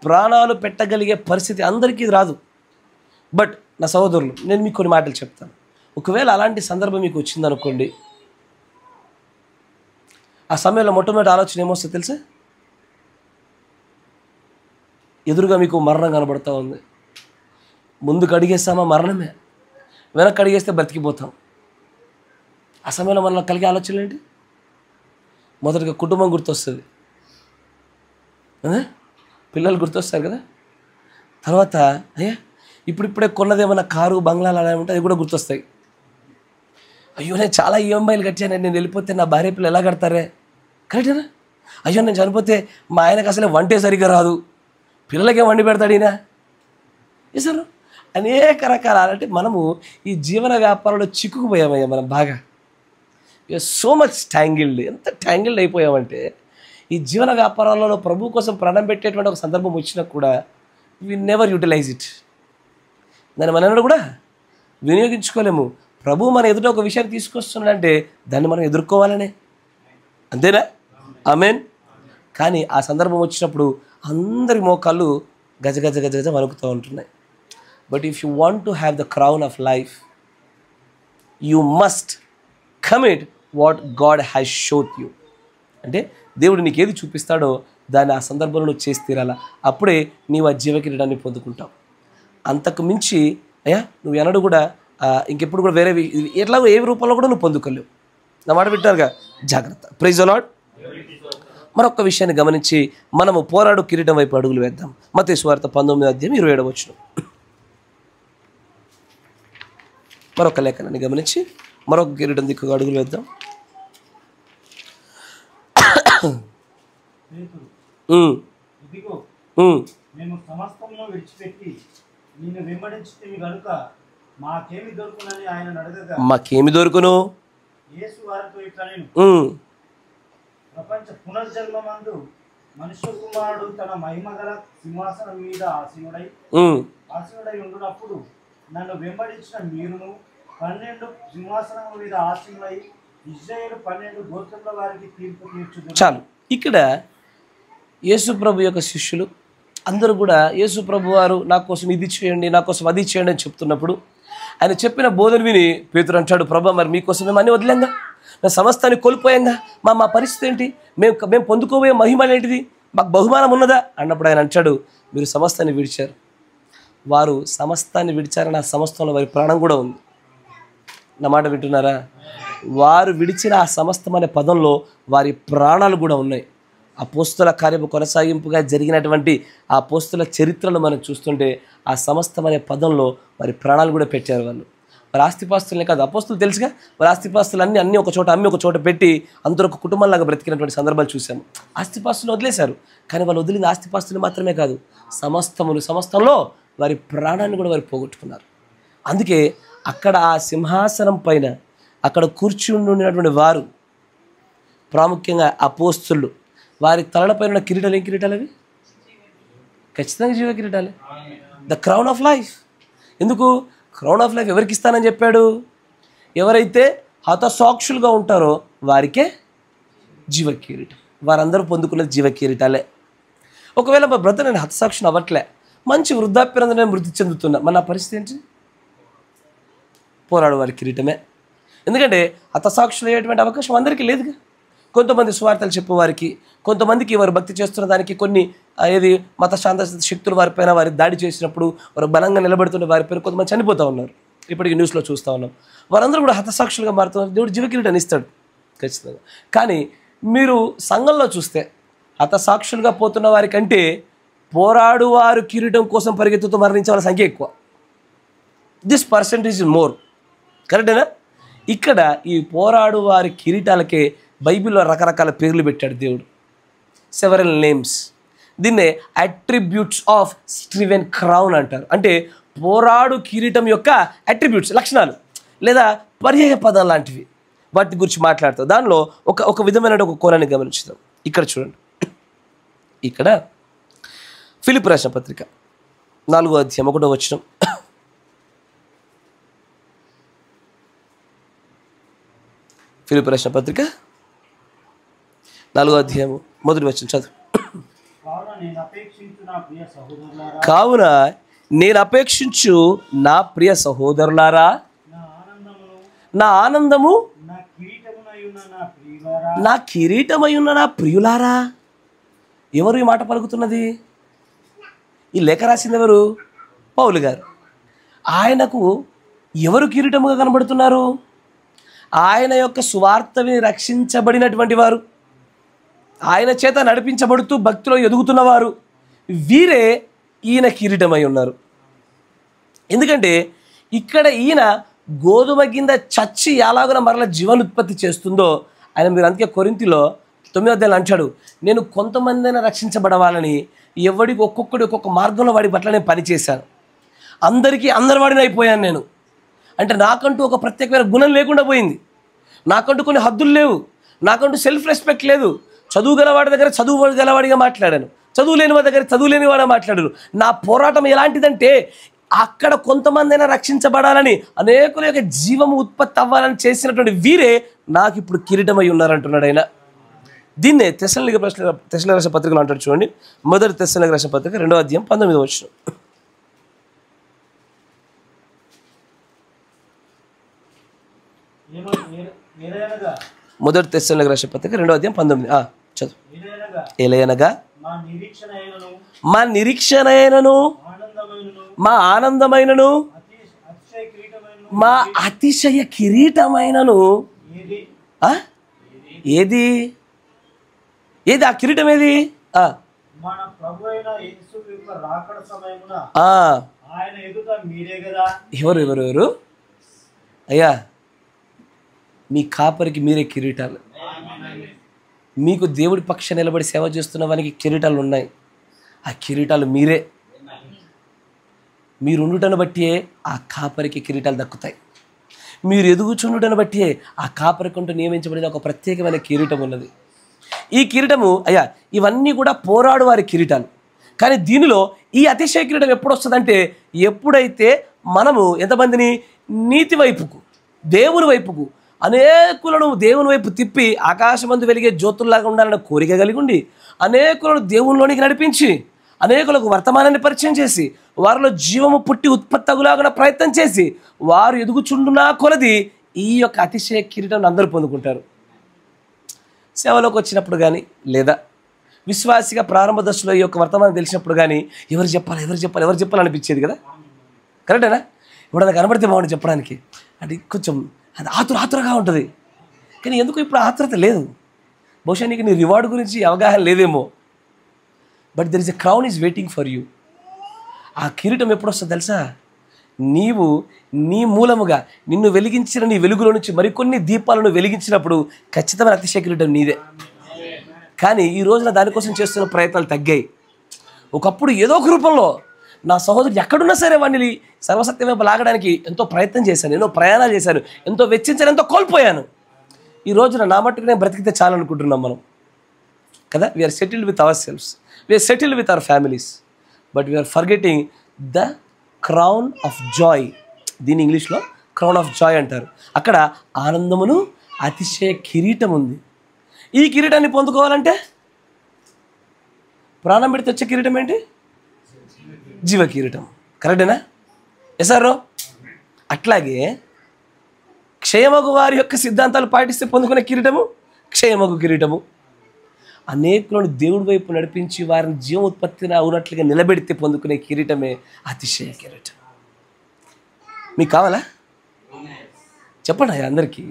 ప్రాణాలు పెట్టగలిగే పరిస్థితి అందరికీ రాదు. బట్ నా సహోదరులు, నేను మీకు కొన్ని మాటలు చెప్తాను. ఒకవేళ అలాంటి సందర్భం మీకు వచ్చిందనుకోండి, ఆ సమయంలో మొట్టమొదటి ఆలోచన ఏమొస్తుందో తెలుసా? ఎదురుగా మీకు మరణం కనబడుతూ ఉంది. ముందుకు అడిగేస్తామా మరణమే, వెనక్కి అడిగేస్తే బ్రతికిపోతాం. ఆ సమయంలో మనలో కలిగే ఆలోచనలు ఏంటి? మొదటిగా కుటుంబం గుర్తొస్తుంది, పిల్లలు గుర్తొస్తారు కదా. తర్వాత అయ్యా ఇప్పుడిప్పుడే కొన్నదేమన్నా కారు, బంగ్లాలు అలా ఉంటే అది కూడా గుర్తొస్తాయి. అయ్యో నేను చాలా ఈఎంఐలు కట్టాను, నేను వెళ్ళిపోతే నా భార్య పిల్లలు ఎలా కడతారే? కరెక్టేనా? అయ్యో నేను చనిపోతే మా ఆయనకు అసలే వంటే సరిగ్గా రాదు, పిల్లలకే వండి పెడతాడు ఈయన. సార్ అనేక రకాల అంటే మనము ఈ జీవన వ్యాపారంలో చిక్కుకుపోయామయ్యా మనం బాగా. So much tangled. ఎంత ట్యాంగిల్డ్ అయిపోయామంటే ఈ జీవన వ్యాపారాలలో ప్రభు కోసం ప్రాణం పెట్టేటువంటి ఒక సందర్భం వచ్చినా కూడా వి నెవర్ యూటిలైజ్ ఇట్. దాన్ని మనల్ని కూడా వినియోగించుకోలేము. ప్రభు మన ఎదుట ఒక విషయాన్ని తీసుకొస్తున్నాడంటే దాన్ని మనం ఎదుర్కోవాలనే, అంతేనా? ఆమేన్. కానీ ఆ సందర్భం వచ్చినప్పుడు అందరి మోకాళ్ళు గజ గజ గజ గజ వణుకుతూ ఉంటున్నాయి. But if you want to have the crown of life, you must commit what God has showed you. అంటే దేవుడు నీకు ఏది చూపిస్తాడో దాన్ని ఆ సందర్భంలో నువ్వు చేసి తీరాలా. అప్పుడే నీవు ఆ జీవ కిరీటాన్ని పొందుకుంటావు. అంతకు మించి అయ్యా నువ్వు ఎన్నడూ కూడా ఇంకెప్పుడు కూడా వేరే ఎట్లాగో ఏ రూపంలో కూడా నువ్వు పొందుకోలేవు. నా మాట వింటారుగా? జాగ్రత్త. Praise the Lord. మరొక విషయాన్ని గమనించి మనము పోరాడు కిరీటం వైపు అడుగులు వేద్దాం. మత్తయి సువార్త 19వ అధ్యాయం 27వ వచనం. మరొక లేఖనాన్ని గమనించి మరొక కిరీటం దిక్కుగా అడుగులు వేద్దాం. మాకేమి దొరుకును? ప్రపంచ పునర్జన్మమందు మనుష్య కుమారుడు తన మహిమగల సింహాసనం మీద ఆసీనుడై ఉండునప్పుడు నన్ను వెంబడించిన మీరును 12 సింహాసనం మీద ఆసీనులై ఇశ్రాయేలు 12 గోత్రముల వారికి తీర్పు తీర్చుదురు. చాలు. ఇక్కడ యేసు ప్రభు యొక్క శిష్యులు అందరూ కూడా యేసు ప్రభు వారు నా కోసం ఇది చేయండి, నా కోసం అది చేయండి అని చెప్తున్నప్పుడు ఆయన చెప్పిన బోధన విని పేతురు అంటాడు, ప్రభు మరి మీకోసం మేము అన్నీ వదిలేంగా, మేము సమస్తాన్ని కోల్పోయాంగా, మా పరిస్థితి ఏంటి? మేము పొందుకోబోయే మహిమ ఏంటిది? మాకు బహుమానం ఉన్నదా అన్నప్పుడు ఆయన అంటాడు, మీరు సమస్తాన్ని విడిచారు. వారు సమస్తాన్ని విడిచారని ఆ సమస్తంలో వారి ప్రాణం కూడా ఉంది. నా మాట వింటున్నారా? వారు విడిచిన ఆ సమస్తం అనే పదంలో వారి ప్రాణాలు కూడా ఉన్నాయి. అపోస్తుల కార్యము కొనసాగింపుగా జరిగినటువంటి ఆ అపోస్తుల చరిత్రను మనం చూస్తుంటే ఆ సమస్తం అనే పదంలో వారి ప్రాణాలు కూడా పెట్టారు. వాళ్ళు వారి ఆస్తిపాస్తులనే కాదు, అపోస్తులు తెలుసుగా, వారి ఆస్తిపాస్తులు అన్నీ ఒక చోట అమ్మి ఒక చోట పెట్టి అందరూ ఒక కుటుంబంలాగా బ్రతికినటువంటి సందర్భాలు చూసాము. ఆస్తిపాస్తులు వదిలేశారు, కానీ వాళ్ళు వదిలిన ఆస్తిపాస్తులు మాత్రమే కాదు, సమస్తంలో వారి ప్రాణాన్ని కూడా వారు పోగొట్టుకున్నారు. అందుకే అక్కడ ఆ సింహాసనం పైన అక్కడ కూర్చుని ఉన్నటువంటి వారు, ప్రాముఖ్యంగా అపోస్తులు, వారి తలలపైన ఉన్న కిరీటాలు ఏం కిరీటాలు అవి? ఖచ్చితంగా జీవ కిరీటాలే. The crown of life. ఎందుకు క్రౌన్ ఆఫ్ లైఫ్ ఎవరికి ఇస్తానని చెప్పాడు? ఎవరైతే హతసాక్షులుగా ఉంటారో వారికే జీవ కిరీటం. వారందరూ పొందుకున్నది జీవ కిరీటాలే. ఒకవేళ మా బ్రదర్ నేను హతసాక్షిని అవ్వట్లే, మంచి వృద్ధాప్యంలో నేను మృతి చెందుతున్నా, మన పరిస్థితి ఏంటి? పోరాడు వారి కిరీటమే. ఎందుకంటే హతసాక్షులు అయ్యేటువంటి అవకాశం అందరికీ లేదుగా. కొంతమంది సువార్తలు చెప్పేవారికి, కొంతమందికి వారు భక్తి చేస్తున్న దానికి కొన్ని ఏది మత శాంత శక్తులు వారిపైన వారి దాడి చేసినప్పుడు వారు బలంగా నిలబడుతున్న వారిపైన కొంతమంది చనిపోతూ ఉన్నారు. ఇప్పటికీ న్యూస్లో చూస్తూ ఉన్నాం. వారందరూ కూడా హతసాక్షులుగా మారుతున్నారు. దేవుడు జీవ కిరీటాన్ని ఇస్తాడు ఖచ్చితంగా. కానీ మీరు సంఘంలో చూస్తే హతసాక్షులుగా పోతున్న వారికంటే పోరాడు వారు కిరీటం కోసం పరిగెత్తుతూ మరణించే వాళ్ళ సంఖ్య ఎక్కువ. This percentage more. కరెక్టేనా? ఇక్కడ ఈ పోరాడు వారి కిరీటాలకే బైబిల్లో రకరకాల పేర్లు పెట్టాడు దేవుడు. Several names. దీన్నే అట్రిబ్యూట్స్ ఆఫ్ స్ట్రివెన్ క్రౌన్ అంటారు. అంటే పోరాడు కిరీటం యొక్క అట్రిబ్యూట్స్, లక్షణాలు లేదా పర్యాయ పదం లాంటివి, వాటి గురించి మాట్లాడతాం. దానిలో ఒక విధమైన ఒక కోణాన్ని గమనించుతాం. ఇక్కడ చూడండి, ఇక్కడ ఫిలిప్పీ రాసిన పత్రిక 4వ అధ్యాయం 1వ వచనం. ఫిలిప్పీ రాసిన పత్రిక 4వ అధ్యాయం 1వ వచనం చదువు. కావున నేను అపేక్షించు నా ప్రియ సహోదరులారా, నా ఆనందము నా కిరీటమై ఉన్న నా ప్రియులారా. ఎవరు ఈ మాట పలుకుతున్నది? ఈ లేఖ రాసింది ఎవరు? పౌలు గారు. ఆయనకు ఎవరు కిరీటముగా కనబడుతున్నారు? ఆయన యొక్క సువార్త విని రక్షించబడినటువంటి వారు, ఆయన చేత నడిపించబడుతూ భక్తిలో ఎదుగుతున్నవారు, వీరే ఈయన కిరీటమై ఉన్నారు. ఎందుకంటే ఇక్కడ ఈయన గోధుమ కింద చచ్చి ఎలాగో మరల జీవనుత్పత్తి చేస్తుందో ఆయన, మీరు అందుకే కొరింథీలో 9వ అధ్యాయంలో అంటాడు, నేను కొంతమందైనా రక్షించబడవాలని ఎవడికి ఒక్కొక్కడి ఒక్కొక్క మార్గంలో వాడి పట్ల నేను పనిచేశాను. అందరికీ అందరి వాడిని అయిపోయాను నేను. అంటే నాకంటూ ఒక ప్రత్యేకమైన గుణం లేకుండా పోయింది. నాకంటూ కొన్ని హద్దులు లేవు. నాకంటూ సెల్ఫ్ రెస్పెక్ట్ లేదు. చదువు గలవాడి దగ్గర చదువు గలవాడిగా మాట్లాడాను, చదువు లేని వాడి దగ్గర చదువు లేని వాడిగా మాట్లాడాను. నా పోరాటం ఎలాంటిదంటే అక్కడ కొంతమందైనా రక్షించబడాలని, అనేకుల యొక్క జీవము ఉత్పత్తి అవ్వాలని చేసినటువంటి వీరే నాకు ఇప్పుడు కిరీటమై ఉన్నారంటున్నాడు ఆయన. దీన్నే తెస్సలోనికీయులకు రాసిన పత్రికలో అంటాడు చూడండి. మొదటి తెస్సలోనికీయులకు రాసిన పత్రిక 2వ అధ్యాయం 19వ వచనం. మొదటి తెస్సలోనికీయులకు రాసిన పత్రిక 2వ అధ్యాయం 19 చదువు. ఎలయనగా మా నిరీక్షణైనను మా ఆనందమైనను మా అతిశయ కిరీటమైనను. ఏది ఏది ఆ కిరీటం? ఏది? ఎవరు ఎవరు ఎవరు అయ్యా? మీ కాపరికి మీరే కిరీటాలు. మీకు దేవుడి పక్ష నిలబడి సేవ చేస్తున్న వానికి కిరీటాలు ఉన్నాయి. ఆ కిరీటాలు మీరే. మీరు ఉండుటను బట్టియే ఆ కాపరికి కిరీటాలు దక్కుతాయి. మీరు ఎదుగుచుండుటను బట్టియే ఆ కాపరికంటూ నియమించబడిన ఒక ప్రత్యేకమైన కిరీటం ఉన్నది. ఈ కిరీటము అయ్యా, ఇవన్నీ కూడా పోరాడు వారి కిరీటాలు. కానీ దీనిలో ఈ అతిశయ కిరీటం ఎప్పుడు వస్తుందంటే, ఎప్పుడైతే మనము ఎంతమందిని నీతి వైపుకు, దేవుని వైపుకు, అనేకులను దేవుని వైపు తిప్పి ఆకాశమందు వెలిగే జ్యోతుల్లాగా ఉండాలన్న కోరిక కలిగి ఉండి, అనేకులను దేవునిలోనికి నడిపించి, అనేకులకు వర్తమానాన్ని పరిచయం చేసి, వారిలో జీవము పుట్టి ఉత్పత్తి అగులాగా ప్రయత్నం చేసి, వారు ఎదుగుచుండునా కొలది ఈ యొక్క అతిశయ కిరీటం అందరూ పొందుకుంటారు. సేవలోకి వచ్చినప్పుడు కానీ, లేదా విశ్వాసిగా ప్రారంభ దశలో ఈ యొక్క వర్తమానం తెలిసినప్పుడు కానీ, ఎవరు చెప్పాలి అనిపించేది కదా. కరెక్టేనా? ఇప్పుడు కనబడితే బాగుంది చెప్పడానికి, అంటే కొంచెం అది ఆతురగా ఉంటుంది. కానీ ఎందుకు ఇప్పుడు ఆతురత లేదు? బహుశా నీకు నీ రివార్డు గురించి అవగాహన లేదేమో. But there is a crown is waiting for you. ఆ కిరీటం ఎప్పుడు వస్తుందో తెలుసా? నీవు నీ మూలముగా నిన్ను వెలిగించిన నీ వెలుగులో నుంచి మరికొన్ని దీపాలను వెలిగించినప్పుడు ఖచ్చితమైన అతిశయ కిరీటం నీదే. కానీ ఈ రోజున దానికోసం చేస్తున్న ప్రయత్నాలు తగ్గాయి. ఒకప్పుడు ఏదో ఒక రూపంలో నా సహోదరుడు ఎక్కడున్నా సరే వాడిని సర్వసత్యం వైపు లాగడానికి ఎంతో ప్రయత్నం చేశాను, ఎన్నో ప్రయాణాలు చేశాను, ఎంతో వెచ్చించాను, ఎంతో కోల్పోయాను. ఈ రోజున నా మట్టుకు నేను బ్రతికితే చాలనుకుంటున్నాం మనం కదా. We're settled with our selves, we're settled with our families. But we're forgetting the crown of joy. దీని ఇంగ్లీష్లో క్రౌన్ ఆఫ్ జాయ్ అంటారు. అక్కడ ఆనందమును అతిశయ కిరీటం ఉంది. ఈ కిరీటాన్ని పొందుకోవాలంటే ప్రాణం పెడితే వచ్చే కిరీటం ఏంటి? జీవ కిరీటం. కరెక్టేనా? ఎసారో? అట్లాగే క్షయమగు వారి యొక్క సిద్ధాంతాలు పాటిస్తే పొందుకునే కిరీటము క్షయమగు కిరీటము. అనేకులను దేవుడి వైపు నడిపించి వారిని జీవ ఉత్పత్తిని అవునట్లుగా నిలబెడితే పొందుకునే కిరీటమే అతిశయ కిరీటం. మీకు కావాలా? చెప్పండి అందరికీ.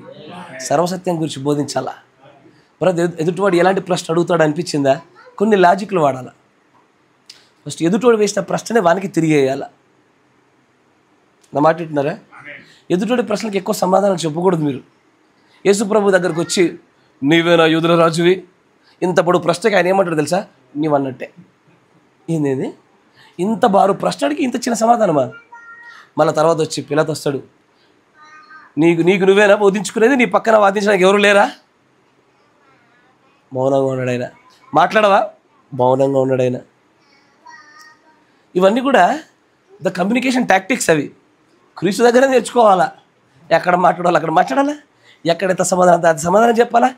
సర్వసత్యం గురించి బోధించాలా? ఎదుటివాడు ఎలాంటి ప్రశ్న అడుగుతాడు అనిపించిందా? కొన్ని లాజిక్లు వాడాలా. ఫస్ట్ ఎదుటోడు వేసిన ప్రశ్ననే వానికి తిరిగి వేయాలా. నా మాట వింటున్నారా? ఎదుటోడి ప్రశ్నలకు ఎక్కువ సమాధానం చెప్పకూడదు. మీరు యేసు ప్రభు దగ్గరకు వచ్చి నీవేనా యూదుల రాజువి, ఇంత పొడు ప్రశ్నకి ఆయన ఏమంటాడు తెలుసా? నీవన్నట్టే. ఏంది ఇంత బారు ప్రశ్నడికి ఇంత చిన్న సమాధానమా? మళ్ళీ తర్వాత వచ్చి పిల్లతో వస్తాడు, నీకు నువ్వేనా బోధించుకునేది, నీ పక్కన వాదించడానికి ఎవరు లేరా? మౌనంగా ఉన్నాడు ఆయన. మాట్లాడవా? మౌనంగా ఉన్నాడు ఆయన. ఇవన్నీ కూడా ద కమ్యూనికేషన్ టాక్టిక్స్. అవి క్రీస్తు దగ్గర నేర్చుకోవాలా. ఎక్కడ మాట్లాడాలి అక్కడ మాట్లాడాలా, ఎక్కడైతే సమాధానం అది సమాధానం చెప్పాలా,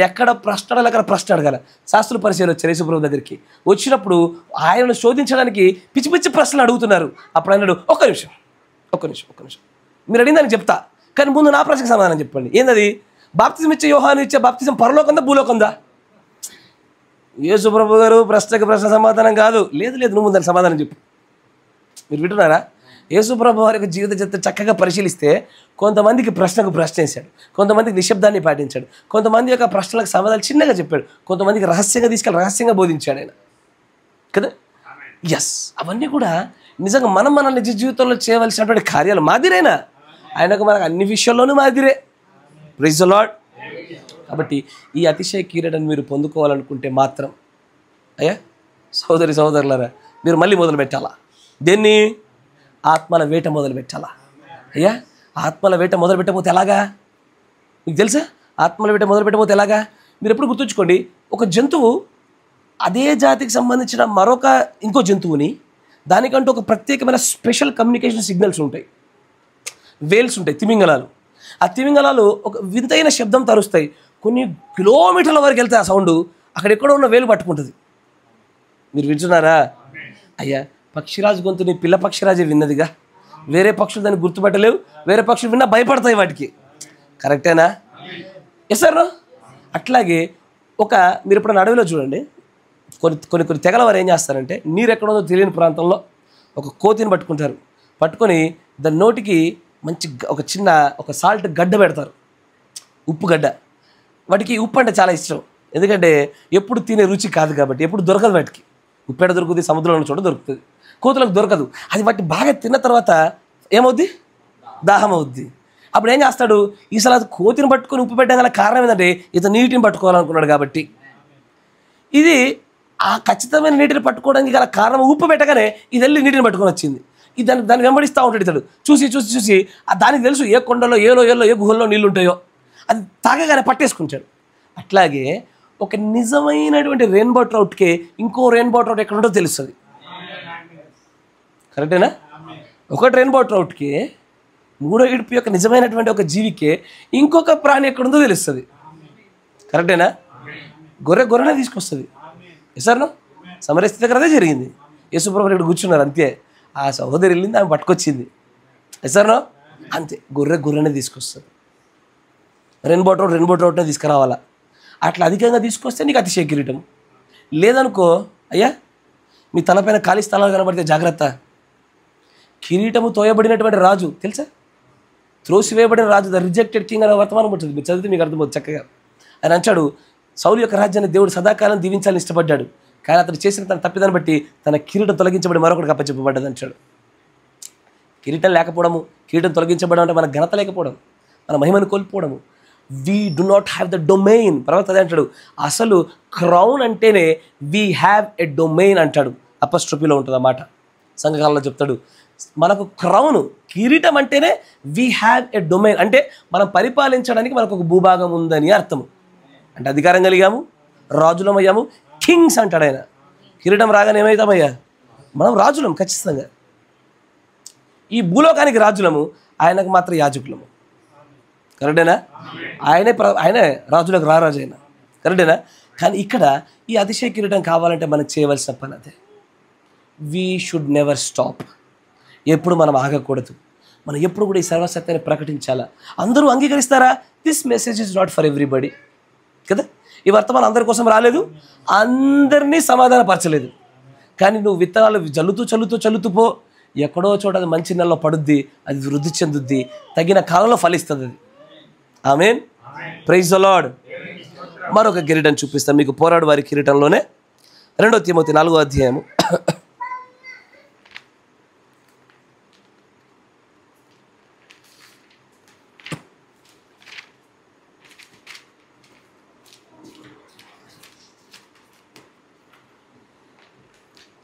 ఎక్కడ ప్రశ్న అడగాలి అక్కడ ప్రశ్న అడగాల. శాస్త్రుల పరిచయాలు వచ్చారు యేసు ప్రభు దగ్గరికి. వచ్చినప్పుడు ఆయనను శోధించడానికి పిచ్చి పిచ్చి ప్రశ్నలు అడుగుతున్నారు. అప్పుడు అన్నాడు, ఒక్క నిమిషం మీరు అడిగిందని చెప్తా, కానీ ముందు నా ప్రశ్నకు సమాధానం చెప్పండి. ఏందది? బాప్తిజం ఇచ్చే యోహాను ఇచ్చే బాప్తిజం పరలోకందా భూలోకందా? యేసు ప్రభు గారు ప్రశ్నకి ప్రశ్న సమాధానం కాదు. లేదు నువ్వు ముందు సమాధానం చెప్పు. మీరు వింటున్నారా? యేసు ప్రభు వారి యొక్క జీవిత చరిత్ర చక్కగా పరిశీలిస్తే కొంతమందికి ప్రశ్నకు ప్రశ్న వేశాడు, కొంతమందికి నిశ్శబ్దాన్ని పాటించాడు, కొంతమంది యొక్క ప్రశ్నలకు సమాధానం చిన్నగా చెప్పాడు, కొంతమందికి రహస్యంగా తీసుకెళ్ళి రహస్యంగా బోధించాడు ఆయన కదా. ఎస్, అవన్నీ కూడా నిజంగా మన నిజ జీవితంలో చేయవలసినటువంటి కార్యాలు. మాదిరేనా ఆయనకు? మనకు అన్ని విషయాల్లోనూ మాదిరే. Praise the Lord. కాబట్టి ఈ అతిశయ కిరీటాన్ని మీరు పొందుకోవాలనుకుంటే మాత్రం అయ్యా సోదరులారా, మీరు మళ్ళీ మొదలు పెట్టాలా. దేన్ని? ఆత్మల వేట మొదలు పెట్టాలా. అయ్యా ఆత్మల వేట మొదలు పెట్టకపోతే ఎలాగా? మీకు తెలుసా? ఆత్మల వేట మొదలు పెట్టకపోతే ఎలాగా? మీరు ఎప్పుడు గుర్తుంచుకోండి, ఒక జంతువు అదే జాతికి సంబంధించిన మరొక ఇంకో జంతువుని, దానికంటూ ఒక ప్రత్యేకమైన స్పెషల్ కమ్యూనికేషన్ సిగ్నల్స్ ఉంటాయి. వేల్స్ ఉంటాయి, తిమింగలాలు. ఆ తిమింగలాలు ఒక వింతైన శబ్దం తరుస్తాయి. కొన్ని కిలోమీటర్ల వరకు వెళ్తే ఆ సౌండ్ అక్కడెక్కడో ఉన్న వేలు పట్టుకుంటుంది. మీరు వింటున్నారా? అయ్యా పక్షిరాజు గొంతుని పిల్ల పక్షిరాజే విన్నదిగా. వేరే పక్షులు దాన్ని గుర్తుపట్టలేవు, వేరే పక్షులు విన్నా భయపడతాయి వాటికి. కరెక్టేనా? Yes sir. అట్లాగే మీరు ఎప్పుడైనా అడవిలో చూడండి, కొన్ని తెగల వారు ఏం చేస్తారంటే, నీరు ఎక్కడుందో తెలియని ప్రాంతంలో ఒక కోతిని పట్టుకొని దాని నోటికి మంచి ఒక సాల్ట్ గడ్డ పెడతారు, ఉప్పు గడ్డ. వాటికి ఉప్పు అంటే చాలా ఇష్టం, ఎందుకంటే ఎప్పుడు తినే రుచి కాదు కాబట్టి, ఎప్పుడు దొరకదు వాటికి. ఉప్పు ఎడ దొరుకుతుంది? సముద్రంలో చోట దొరుకుతుంది. కోతులకు దొరకదు. అది వాటి బాగా తిన్న తర్వాత ఏమవుద్ది? దాహం అవుద్ది. అప్పుడు ఏం చేస్తాడు? ఈసారి అది కోతిని పట్టుకొని ఉప్పు పెట్టడం గల కారణం ఏంటంటే ఇతను నీటిని పట్టుకోవాలనుకున్నాడు కాబట్టి. ఇది ఆ ఖచ్చితమైన నీటిని పట్టుకోవడానికి గల కారణం ఉప్పు పెట్టగానే ఇది వెళ్ళి నీటిని పట్టుకొని వచ్చింది. ఇది దాన్ని వెంబడిస్తూ ఉంటాడు ఇతడు. చూసి దానికి తెలుసు ఏ కొండలో ఏ లోయల్లో ఏ గుహల్లో నీళ్ళు ఉంటాయో. అది తాగగానే పట్టేసుకుంటాడు. అట్లాగే ఒక నిజమైనటువంటి రెయిన్బో ట్రౌట్కి ఇంకో రెయిన్బో ట్రౌట్ ఎక్కడ ఉంటో తెలుస్తుంది. కరెక్టేనా? ఒకటి రెయిన్బో ట్రౌట్కి, మూడో ఇడుపు యొక్క నిజమైనటువంటి ఒక జీవికి ఇంకొక ప్రాణి ఎక్కడుందో తెలుస్తుంది. కరెక్టేనా? గొర్రెనే తీసుకొస్తుంది. ఎసార్నో సమరయ స్థితి దగ్గర అదే జరిగింది. యేసుప్రభు ఇక్కడ కూర్చున్నారు, అంతే. ఆ సహోదరి వెళ్ళింది, ఆమె పట్టుకొచ్చింది. ఎసార్నో అంతే. గొర్రెనే తీసుకొస్తుంది. రెయిన్బో ట్రౌట్నే తీసుకురావాలా. అట్లా అధికంగా తీసుకొస్తే నీకు అతిశయ కిరీటం. లేదనుకో అయ్యా, మీ తలపైన ఖాళీ స్థలాలు కనబడితే జాగ్రత్త. కిరీటము తోయబడినటువంటి రాజు తెలుసా? త్రోసివేయబడిన రాజు, ద రిజెక్టెడ్ కింగ్ అనే వర్తమానం ఉంటుంది. మీరు చదివితే మీకు అర్థమవుతుంది చక్కగా. ఆయన అంటాడు, సౌలు యొక్క రాజ్యాన్ని దేవుడు సదాకాలం దీవించాలని ఇష్టపడ్డాడు, కానీ అతను చేసిన తన తప్పిదాన్ని బట్టి తన కిరీటం తొలగించబడి మరొకటి అప్పచెప్పబడ్డది అంటాడు. కిరీటం లేకపోవడము, కిరీటం తొలగించబడడం అంటే మన ఘనత లేకపోవడం, మన మహిమను కోల్పోవడము. We do not have the domain. ప్రవక్త అదే అంటాడు, అసలు క్రౌన్ అంటేనే వీ హ్యావ్ ఎ డొమైన్ అంటాడు. అపస్ట్రోఫీలో ఉంటుంది ఆ మాట. సంఘకాలంలో చెప్తాడు, మనకు క్రౌన్ కిరీటం అంటేనే వీ హ్యావ్ ఎ డొమైన్, అంటే మనం పరిపాలించడానికి మనకు ఒక భూభాగం ఉందని అర్థము. అంటే అధికారం కలిగాము, రాజులమయ్యాము, కింగ్స్ అంటాడు ఆయన. కిరీటం రాగానే ఏమవుతామయ్యా? మనం రాజులం ఖచ్చితంగా, ఈ భూలోకానికి రాజులము, ఆయనకు మాత్రం యాజకులము. కరెక్టేనా? ఆయనే రాజులకు రారాజు అయినా, కరెక్టేనా? కానీ ఇక్కడ ఈ అతిశయ కిరీటం కావాలంటే మనకు చేయవలసిన పని అదే. We should never stop. ఎప్పుడు మనం ఆగకూడదు. మనం ఎప్పుడు కూడా ఈ సర్వసత్యాన్ని ప్రకటించాలా. అందరూ అంగీకరిస్తారా? This message is not for everybody కదా. ఈ వర్తమానం అందరి కోసం రాలేదు, అందరినీ సమాధానపరచలేదు. కానీ నువ్వు విత్తనాలు చల్లుతూ పో, ఎక్కడో చోట అది మంచి నెలలో పడుద్ది, అది వృద్ధి చెందుద్ది, తగిన కాలంలో ఫలిస్తుంది అది. ఆమేన్. Praise the Lord. మరొక కిరీటం చూపిస్తాను మీకు. పోరాడు వారి కిరీటంలోనే 2 తిమోతి 4వ అధ్యాయము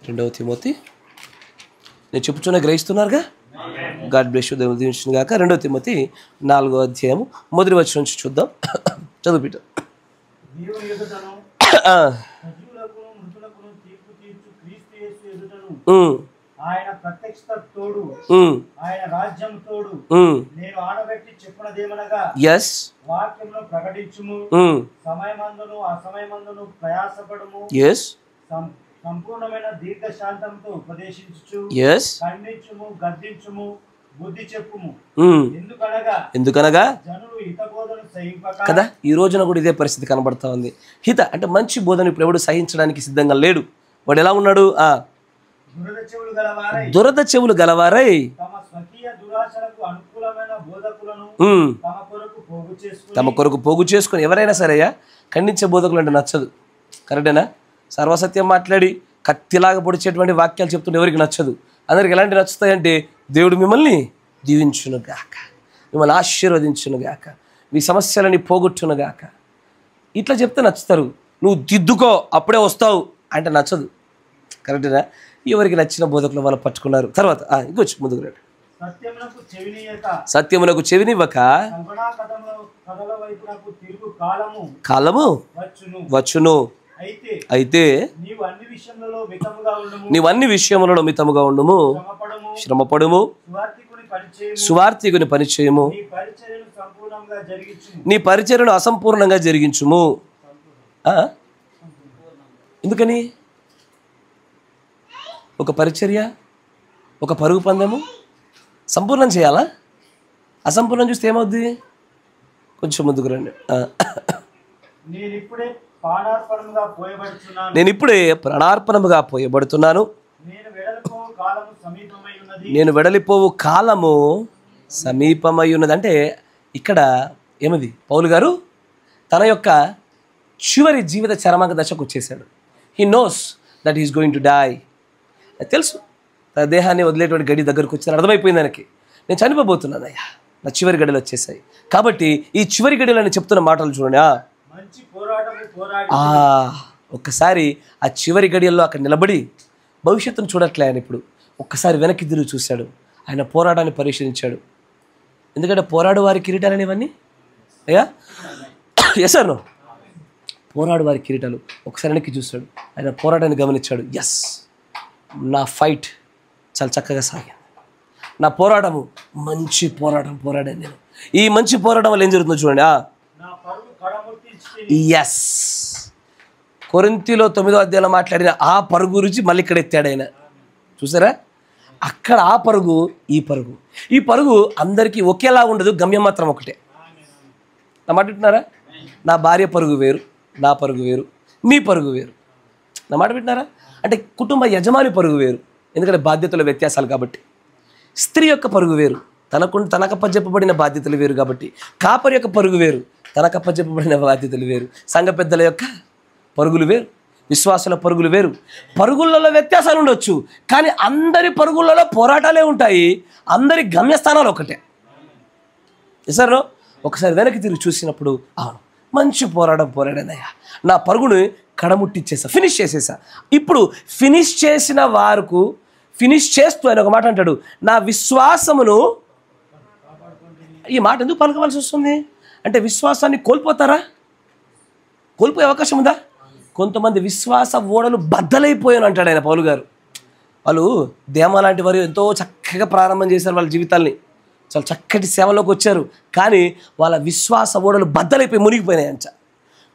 2వ తిమోతి, నేను చెప్పుచున్న గ్రహిస్తున్నారుగా. గాడ్ బ్లెస్ యు, దేవుని దీవించును గాక. 2వ తిమోతి 4వ అధ్యాయము 1వ వచనం నుంచి చూద్దాం. చదువుపిట. ఆయన ప్రత్యక్షత తోడు, ఆయన రాజ్యం తోడు, నేను ఆనబెట్టి చెప్పునదేమనగా, వాక్యమును ప్రకటించుము, సమయమందును అసమయమందును ప్రయాసపడుము, సంపూర్ణమైన దీర్ఘశాంతంతో ఉపదేశించుచు, ఖండించుము, గద్దించుము, బుద్ధి చెప్పుము. ఎందుకనగా జనులు హిత బోధను సహింపక. కదా, ఈ రోజున కూడా ఇదే పరిస్థితి కనబడతా ఉంది. హిత అంటే మంచి బోధన ఇప్పుడు ఎవడు సహించడానికి సిద్ధంగా లేడు. వాడు ఎలా ఉన్నాడు? దురద చెవులు గలవారై తమ కొరకు పోగు చేసుకుని. ఎవరైనా సరేయా ఖండించే బోధకులు అంటే నచ్చదు. కరెక్టేనా? సర్వసత్యం మాట్లాడి కత్తిలాగా పొడిచేటువంటి వాక్యాలు చెప్తుంటే ఎవరికి నచ్చదు. అందరికి ఎలాంటి నచ్చుతాయంటే, దేవుడు మిమ్మల్ని దీవించునుగాక, మిమ్మల్ని ఆశీర్వదించునుగాక, మీ సమస్యలని పోగొట్టునుగాక, ఇట్లా చెప్తే నచ్చుతారు. నువ్వు దిద్దుకో అప్పుడే వస్తావు అంటే నచ్చదు. కరెక్టేనా? ఎవరికి నచ్చిన బోధకులు వాళ్ళు పట్టుకున్నారు. తర్వాత ఇంకొచ్చి ముందుకు రండి. సత్యమునకు చెవినివ్వక కాలము వచ్చును. అయితే నీవు అన్ని విషయములలో మితముగా ఉండుము, శ్రమపడుము, సువార్తికుని పరిచయము, నీ పరిచర్యను అసంపూర్ణంగా జరిగించుము. ఎందుకని? ఒక పరిచర్య, ఒక పరుగు పందెము సంపూర్ణం చేయాలా? అసంపూర్ణం చూస్తే ఏమవుద్ది? కొంచెం ముందుకు రండి. నేను ఇప్పుడే ప్రాణార్పణముగా పోయబడుతున్నాను, నేను వెడలిపోవు కాలము సమీపమై ఉన్నది. అంటే ఇక్కడ ఏమది? పౌలు గారు తన యొక్క చివరి జీవిత చరమాంక దశకు వచ్చేసాడు. He knows that is going to die. తెలుసు, తన దేహాన్ని వదిలేటువంటి గడి దగ్గరకు వచ్చి అర్థమైపోయింది ఆయనకి, నేను చనిపోబోతున్నాను అయ్యా, నా చివరి గడిలు వచ్చేసాయి. కాబట్టి ఈ చివరి గడిలో నేను చెప్తున్న మాటలు చూడండి. ఒక్కసారి ఆ చివరి గడియల్లో అక్కడ నిలబడి భవిష్యత్తును చూడట్లే ఆయన. ఇప్పుడు ఒక్కసారి వెనక్కి తిరిగి చూశాడు, ఆయన పోరాటాన్ని పరిశీలించాడు. ఎందుకంటే పోరాడు వారి కిరీటాలు అనేవన్నీ అయ్యా ఎసాను పోరాడు వారి కిరీటాలు. ఒకసారి వెనక్కి చూశాడు, ఆయన పోరాటాన్ని గమనించాడు. ఎస్, నా ఫైట్ చాలా చక్కగా సాగింది, నా పోరాటము మంచి పోరాటం పోరాడాను నేను. ఈ మంచి పోరాటం వల్ల ఏం జరుగుతుందో చూడండి. ఎస్, కొరింథీలో 9వ అధ్యాయంలో మాట్లాడిన ఆ పరుగు గురించి మళ్ళీ ఇక్కడ ఎత్తాడు ఆయన. చూసారా? అక్కడ ఆ పరుగు, ఈ పరుగు. ఈ పరుగు అందరికీ ఒకేలా ఉండదు, గమ్యం మాత్రం ఒకటే. నా మాట వింటున్నారా? నా భార్య పరుగు వేరు, నా పరుగు వేరు, మీ పరుగు వేరు. నా మాట వింటున్నారా? అంటే కుటుంబ యజమాని పరుగు వేరు, ఎందుకంటే బాధ్యతల వ్యత్యాసాలు కాబట్టి. స్త్రీ యొక్క పరుగు వేరు, తనకప్పజెప్పబడిన బాధ్యతలు వేరు కాబట్టి. కాపరి యొక్క పరుగు వేరు, తనకప్పజెప్పబడిన బాధ్యతలు వేరు. సంఘ పెద్దల యొక్క పరుగులు వేరు, విశ్వాసాల పరుగులు వేరు. పరుగులలో వ్యత్యాసాలు ఉండొచ్చు, కానీ అందరి పరుగులలో పోరాటాలే ఉంటాయి. అందరి గమ్యస్థానాలు ఒకటే. సార్ ఒకసారి వెనక్కి తిరిగి చూసినప్పుడు, అవును, మంచి పోరాటం పోరాడానయ్యా, నా పరుగుని కడముట్టిచ్చేసా, ఫినిష్ చేసేసా. ఇప్పుడు ఫినిష్ చేసిన వారికి ఫినిష్ చేస్తూ ఆయన ఒక మాట అంటాడు, నా విశ్వాసమును. ఈ మాట ఎందుకు పలకవలసి వస్తుంది అంటే, విశ్వాసాన్ని కోల్పోతారా? కోల్పోయే అవకాశం ఉందా? కొంతమంది విశ్వాస ఓడలు బద్దలైపోయాను అంటాడు ఆయన పౌలు గారు. వాళ్ళు దేమ లాంటి వారు ఎంతో చక్కగా ప్రారంభం చేశారు వాళ్ళ జీవితాల్ని, చాలా చక్కటి సేవలోకి వచ్చారు. కానీ వాళ్ళ విశ్వాస ఓడలు బద్దలైపోయి మునిగిపోయినాయంట.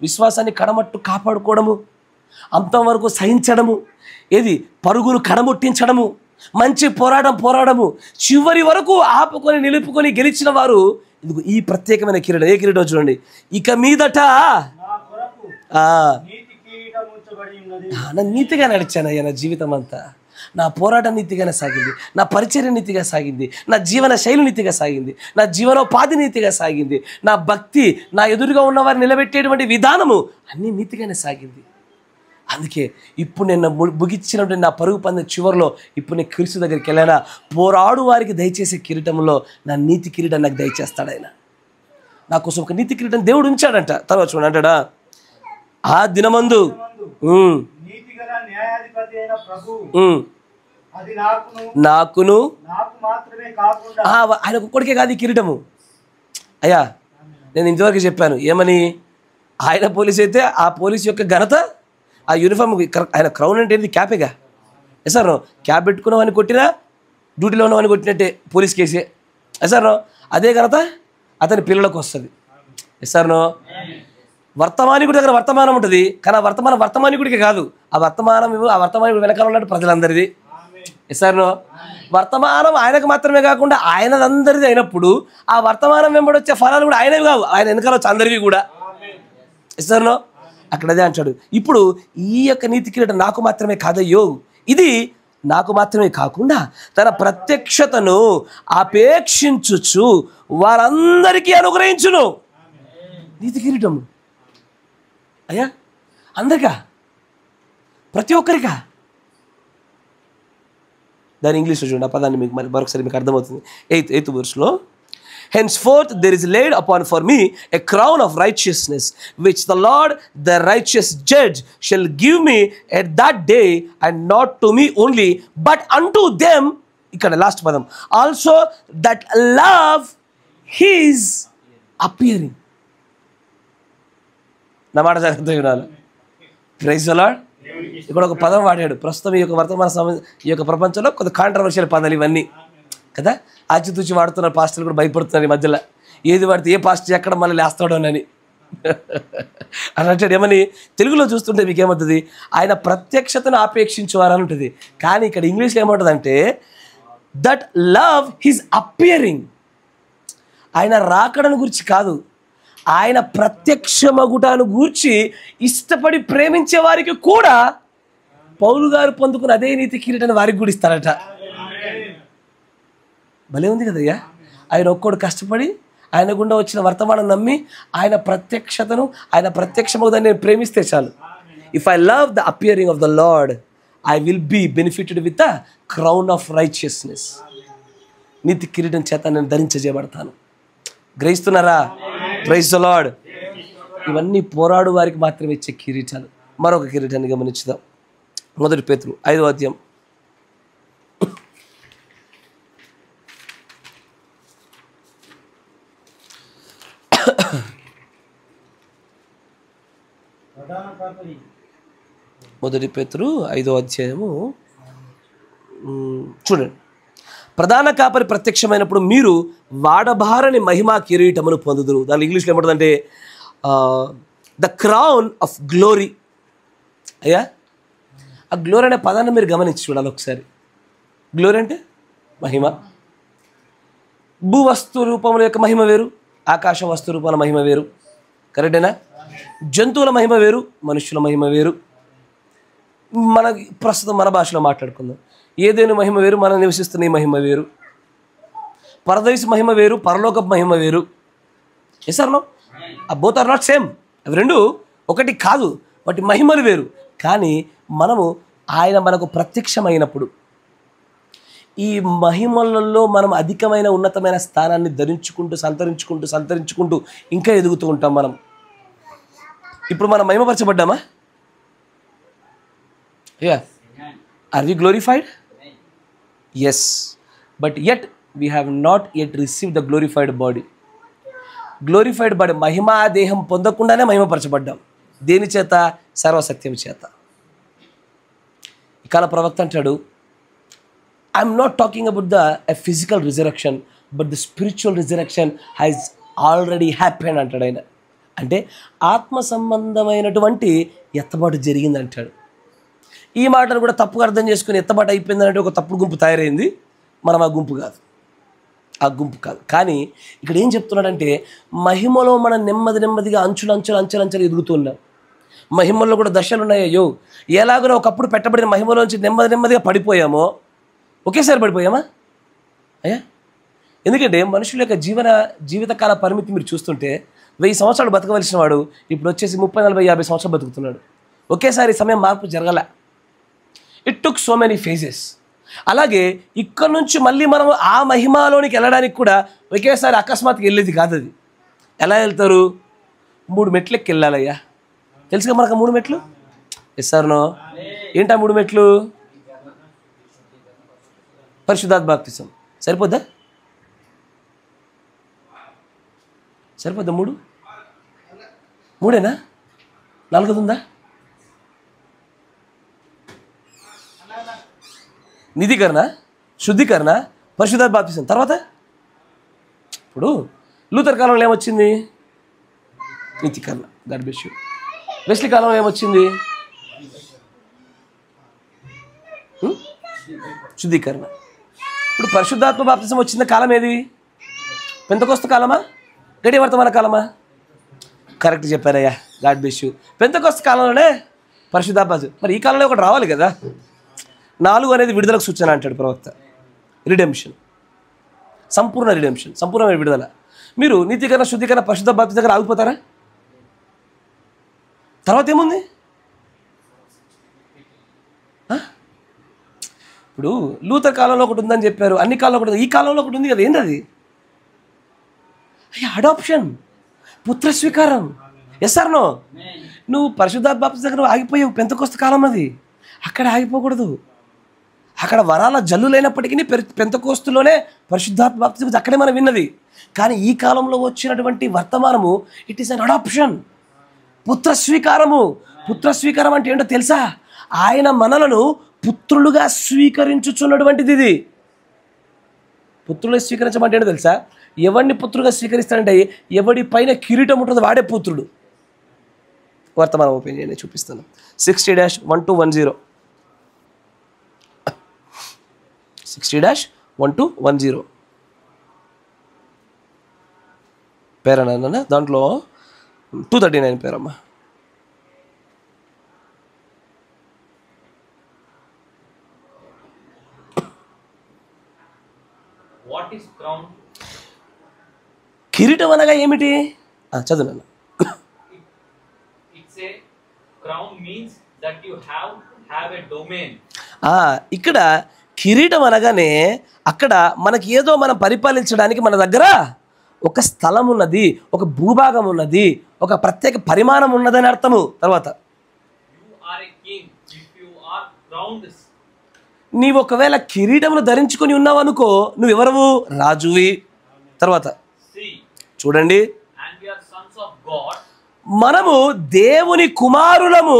విశ్వాసాన్ని కడమట్టు కాపాడుకోవడము, అంతవరకు సహించడము, ఏది పరుగును కడముట్టించడము, మంచి పోరాడము, చివరి వరకు ఆపుకొని నిలుపుకొని గెలిచిన వారు ఇదిగో ఈ ప్రత్యేకమైన కిరీటం. ఏ కిరీటం చూడండి, ఇక మీదట నా నీతిగా నడిచానయ్యా, నా జీవితం అంతా నా పోరాటం నీతిగానే సాగింది, నా పరిచర్య నీతిగా సాగింది, నా జీవన శైలి నీతిగా సాగింది, నా జీవనోపాధి నీతిగా సాగింది, నా భక్తి, నా ఎదురుగా ఉన్నవారిని నిలబెట్టేటువంటి విధానము అన్నీ నీతిగానే సాగింది. అందుకే ఇప్పుడు నేను ముగించినటువంటి నా పరుగు పందెం చివరిలో ఇప్పుడు నేను క్రీస్తు దగ్గరికి వెళ్ళానా, పోరాడు వారికి దయచేసే కిరీటంలో నా నీతి కిరీటం నాకు దయచేస్తాడు ఆయన. నా కోసం ఒక నీతి కిరీటం దేవుడు ఉంచాడంట. తర్వాత చూడండి అంటాడా, ఆ దినమందు నాకును ఆయన ఒక్కడికే కాదు ఈ కిరీటము. అయ్యా నేను ఇంతవరకు చెప్పాను ఏమని, ఆయన పోలీస్ అయితే ఆ పోలీస్ యొక్క ఘనత, ఆ యూనిఫామ్, ఆయన క్రౌన్ అంటే ఏంటి, క్యాపేగా. సార్ క్యాప్ పెట్టుకున్నవని కొట్టినా డ్యూటీలో ఉన్నవని కొట్టినట్టే పోలీస్ కేసే. సార్ అదే ఘనత అతని పిల్లలకు వస్తుంది. సార్ వర్తమానికుడి దగ్గర వర్తమానం ఉంటుంది, కానీ ఆ వర్తమానికుడికి కాదు, ఆ వర్తమానికుడి వెనకాల ఉన్నట్టు ప్రజలందరిది. సార్ వర్తమానం ఆయనకు మాత్రమే కాకుండా ఆయనదందరిది అయినప్పుడు ఆ వర్తమానం వెంబడి వచ్చే ఫలాలు కూడా ఆయనవి కావు, ఆయన వెనకాల వచ్చే అందరివి కూడా. సార్ అక్కడ అదే అంటాడు, ఇప్పుడు ఈ యొక్క నీతి కిరీటం నాకు మాత్రమే కాదయ్యో, ఇది నాకు మాత్రమే కాకుండా తన ప్రత్యక్షతను అపేక్షించుచు వారందరికీ అనుగ్రహించును. నీతి కిరీటము అయ్యా అందరికా, ప్రతి ఒక్కరికా. దాని ఇంగ్లీష్లో చూడండి, ఆ పదాన్ని మీకు మరొకసారి మీకు అర్థమవుతుంది. ఎయిత్ వర్స్లో, henceforth there is laid upon for me a crown of righteousness, which the Lord the righteous judge shall give me at that day, and not to me only, but unto them, ikkada last padam, also that love his appearing. నా మాట జాగ్రత్త వినాలి. Praise the Lord. ఇక్కడ ఒక పదం వాడాడు. ప్రస్తుతం ఈ యొక్క వర్తమాన ఈ యొక్క ప్రపంచంలో కొంత కాంట్రవర్షియల్ పదాలు ఇవన్నీ కదా, ఆచితూచి వాడుతున్నారు. పాస్టర్లు కూడా భయపడుతున్నారు ఈ మధ్యలో, ఏది వాడితే ఏ పాస్టర్ ఎక్కడ మళ్ళీ లేస్తాడోనని అని అంటాడు. ఏమని తెలుగులో చూస్తుంటే మీకు ఏమవుతుంది, ఆయన ప్రత్యక్షతను ఆపేక్షించేవారని ఉంటుంది. కానీ ఇక్కడ ఇంగ్లీష్లో ఏమంటుందంటే దట్ లవ్ హిజ్ అపియరింగ్. ఆయన రాకడను గురించి కాదు, ఆయన ప్రత్యక్షమగుటను గూర్చి ఇష్టపడి ప్రేమించే వారికి కూడా పౌలు గారు పొందుకున్న అదే నీతి కిరీటాన్ని వారికి కూడా ఇస్తారట. భలే ఉంది కదయ్యా. ఆయన ఒక్కడు కష్టపడి ఆయన గుండా వచ్చిన వర్తమానం నమ్మి ఆయన ప్రత్యక్షతను, ఆయన ప్రత్యక్షమవుదాన్ని నేను ప్రేమిస్తే చాలు. If I love the appearing of the Lord I will be benefited with the crown of righteousness. నీతి కిరీటం చేత నేను ధరించజేయబడతాను. గ్రహిస్తున్నారా? Praise the Lord. ఇవన్నీ పోరాడు వారికి మాత్రమే ఇచ్చే కిరీటాలు. మరొక కిరీటాన్ని గమనించుదాం. 1 పేతురు 5వ అధ్యాయం 1 పేతురు 5వ అధ్యాయము చూడండి. ప్రధాన కాపరి ప్రత్యక్షమైనప్పుడు మీరు వాడబారని మహిమా కిరీటమును పొందుదురు. దాని ఇంగ్లీష్లో ఏమంటుందంటే ద క్రౌన్ ఆఫ్ గ్లోరీ. అయ్యా ఆ గ్లోరీ అనే పదాన్ని మీరు గమనించి చూడాలి ఒకసారి. గ్లోరీ అంటే మహిమ. భూవస్తు రూపముల యొక్క మహిమ వేరు, ఆకాశ వస్తు రూపాల మహిమ వేరు. కరెక్టేనా? జంతువుల మహిమ వేరు, మనుషుల మహిమ వేరు. ప్రస్తుతం మన భాషలో మాట్లాడుకుందాం. ఏదైనా మహిమ వేరు, మనం నివసిస్తున్న ఈ మహిమ వేరు. పరదేశ మహిమ వేరు, పరలోక మహిమ వేరు. Yes or no? Both are not same. అవి రెండు ఒకటి కాదు, వాటి మహిమలు వేరు. కానీ ఆయన మనకు ప్రత్యక్షమైనప్పుడు ఈ మహిమలలో మనం అధికమైన ఉన్నతమైన స్థానాన్ని ధరించుకుంటూ సంతరించుకుంటూ ఇంకా ఎదుగుతూ ఉంటాం. మనం ఇప్పుడు మనం మహిమపరచబడ్డామా? Yeah. Are we glorified? Yes. But yet we have not yet received the glorified body. Glorified body మహిమా దేహం పొందకుండానే మహిమపరచబడ్డాం. దేని చేత? సర్వసత్యం చేత. ఈ కాల ప్రవక్త అంటాడు, I'm not talking about the physical resurrection, but the spiritual resurrection has already happen అంటాడు ఆయన. అంటే ఆత్మ సంబంధమైనటువంటి ఎత్తబాటు జరిగింది అంటాడు. ఈ మాటను కూడా తప్పుగా అర్థం చేసుకుని ఎత్తబాటు అయిపోయిందంటే ఒక తప్పుడు గుంపు తయారైంది. మనం ఆ గుంపు కాదు, ఆ గుంపు కాదు. కానీ ఇక్కడ ఏం చెప్తున్నాడంటే మహిమలో మనం నెమ్మదిగా అంచెలు ఎదుగుతున్నాం. మహిమల్లో కూడా దశలు ఉన్నాయో. ఎలాగో ఒకప్పుడు పెట్టబడిన మహిమలోంచి నెమ్మదిగా పడిపోయామో, ఒకేసారి పడిపోయామా అయ్యా? ఎందుకంటే మనుషుల యొక్క జీవితకాల పరిమితి మీరు చూస్తుంటే 1000 సంవత్సరాలు బతకవలసిన వాడు ఇప్పుడు వచ్చేసి 30, 40, 50 సంవత్సరాలు బతుకుతున్నాడు. ఒకేసారి సమయం మార్పు జరగల. It took so many phases. అలాగే ఇక్కడ నుంచి మళ్ళీ మనం ఆ మహిమలోనికి వెళ్ళడానికి కూడా ఒకేసారి అకస్మాత్తుగా వెళ్ళేది కాదు. అది ఎలా వెళ్తారు? 3 మెట్లకి వెళ్ళాలయ్యా. తెలుసుగా మనకు 3 మెట్లు. ఎస్ఆర్నో ఏంటా 3 మెట్లు? పరిశుద్ధాత్మ బాప్తిసం. సరిపోద్దా? 3ఏనా? 4 ఉందా? నిధీకరణ, శుద్ధీకరణ, పరిశుద్ధాత్మ బాప్తిసం. తర్వాత ఇప్పుడు లూథర్ కాలంలో ఏమొచ్చింది? నీతికరణ. God bless you. వెస్లీ కాలంలో ఏమొచ్చింది? శుద్ధీకరణ. ఇప్పుడు పరిశుద్ధాత్మ బాప్తిసం వచ్చిన కాలం ఏది? పెంతెకోస్తు కాలమా? గడియ వర్తమాన కాలమా? కరెక్ట్ చెప్పారయ్యా. God bless you. పెంతెకోస్తు కాలంలోనే పరిశుద్ధాత్మ. మరి ఈ కాలంలో ఒకటి రావాలి కదా. 4 అనేది విడుదలకు సూచన అంటాడు ప్రవక్త. రిడెంప్షన్, సంపూర్ణ రిడెంప్షన్, సంపూర్ణమైన విడుదల. మీరు నీతికరణ, శుద్ధీకరణ, పరిశుద్ధ బాప్తిసం దగ్గర ఆగిపోతారా? తర్వాత ఏముంది? ఇప్పుడు లూథర్ కాలంలో ఒకటి ఉందని చెప్పారు, అన్ని కాలంలో ఒకటి, ఈ కాలంలో ఒకటి ఉంది కదా. ఏంటి అది? అడాప్షన్, పుత్ర స్వీకారం. ఎస్ఆర్నో? నువ్వు పరిశుద్ధాత్మ బాప్తిసం దగ్గర ఆగిపోయావు. పెంతెకోస్తు కాలం అది. అక్కడ ఆగిపోకూడదు. అక్కడ వరాల జల్లు లేనప్పటికీ పెంతెకోస్తులోనే పరిశుద్ధాత్మ బాప్తిసం అక్కడే మనం విన్నది. కానీ ఈ కాలంలో వచ్చినటువంటి వర్తమానము ఇట్ ఈస్ అన్ అడాప్షన్, పుత్ర స్వీకారము. పుత్ర స్వీకారం అంటే ఏంటో తెలుసా? ఆయన మనలను పుత్రులుగా స్వీకరించుచున్నటువంటిది ఇది. పుత్రులుగా స్వీకరించమంటే ఏంటో తెలుసా? ఎవరిని పుత్రులుగా స్వీకరిస్తాడంటే ఎవడి పైన కిరీటం ఉంటుందో వాడే పుత్రుడు. వర్తమానం ఓపెన్ చేయండి, చూపిస్తాను. 60-1210 60-1210 పేరన్నా. దాంట్లో 239 పేరమ్మా. కిరీటం అనగా ఏమిటి? చదువు నాన్న. ఇక్కడ కిరీటం అనగానే అక్కడ మనకి ఏదో మనం పరిపాలించడానికి మన దగ్గర ఒక స్థలం ఉన్నది, ఒక భూభాగం ఉన్నది, ఒక ప్రత్యేక పరిమాణం ఉన్నదని అర్థము. తర్వాత నీవు ఒకవేళ కిరీటమును ధరించుకొని ఉన్నావు అనుకో, నువ్వెవరవు? రాజువి. తర్వాత చూడండి, మనము దేవుని కుమారులము.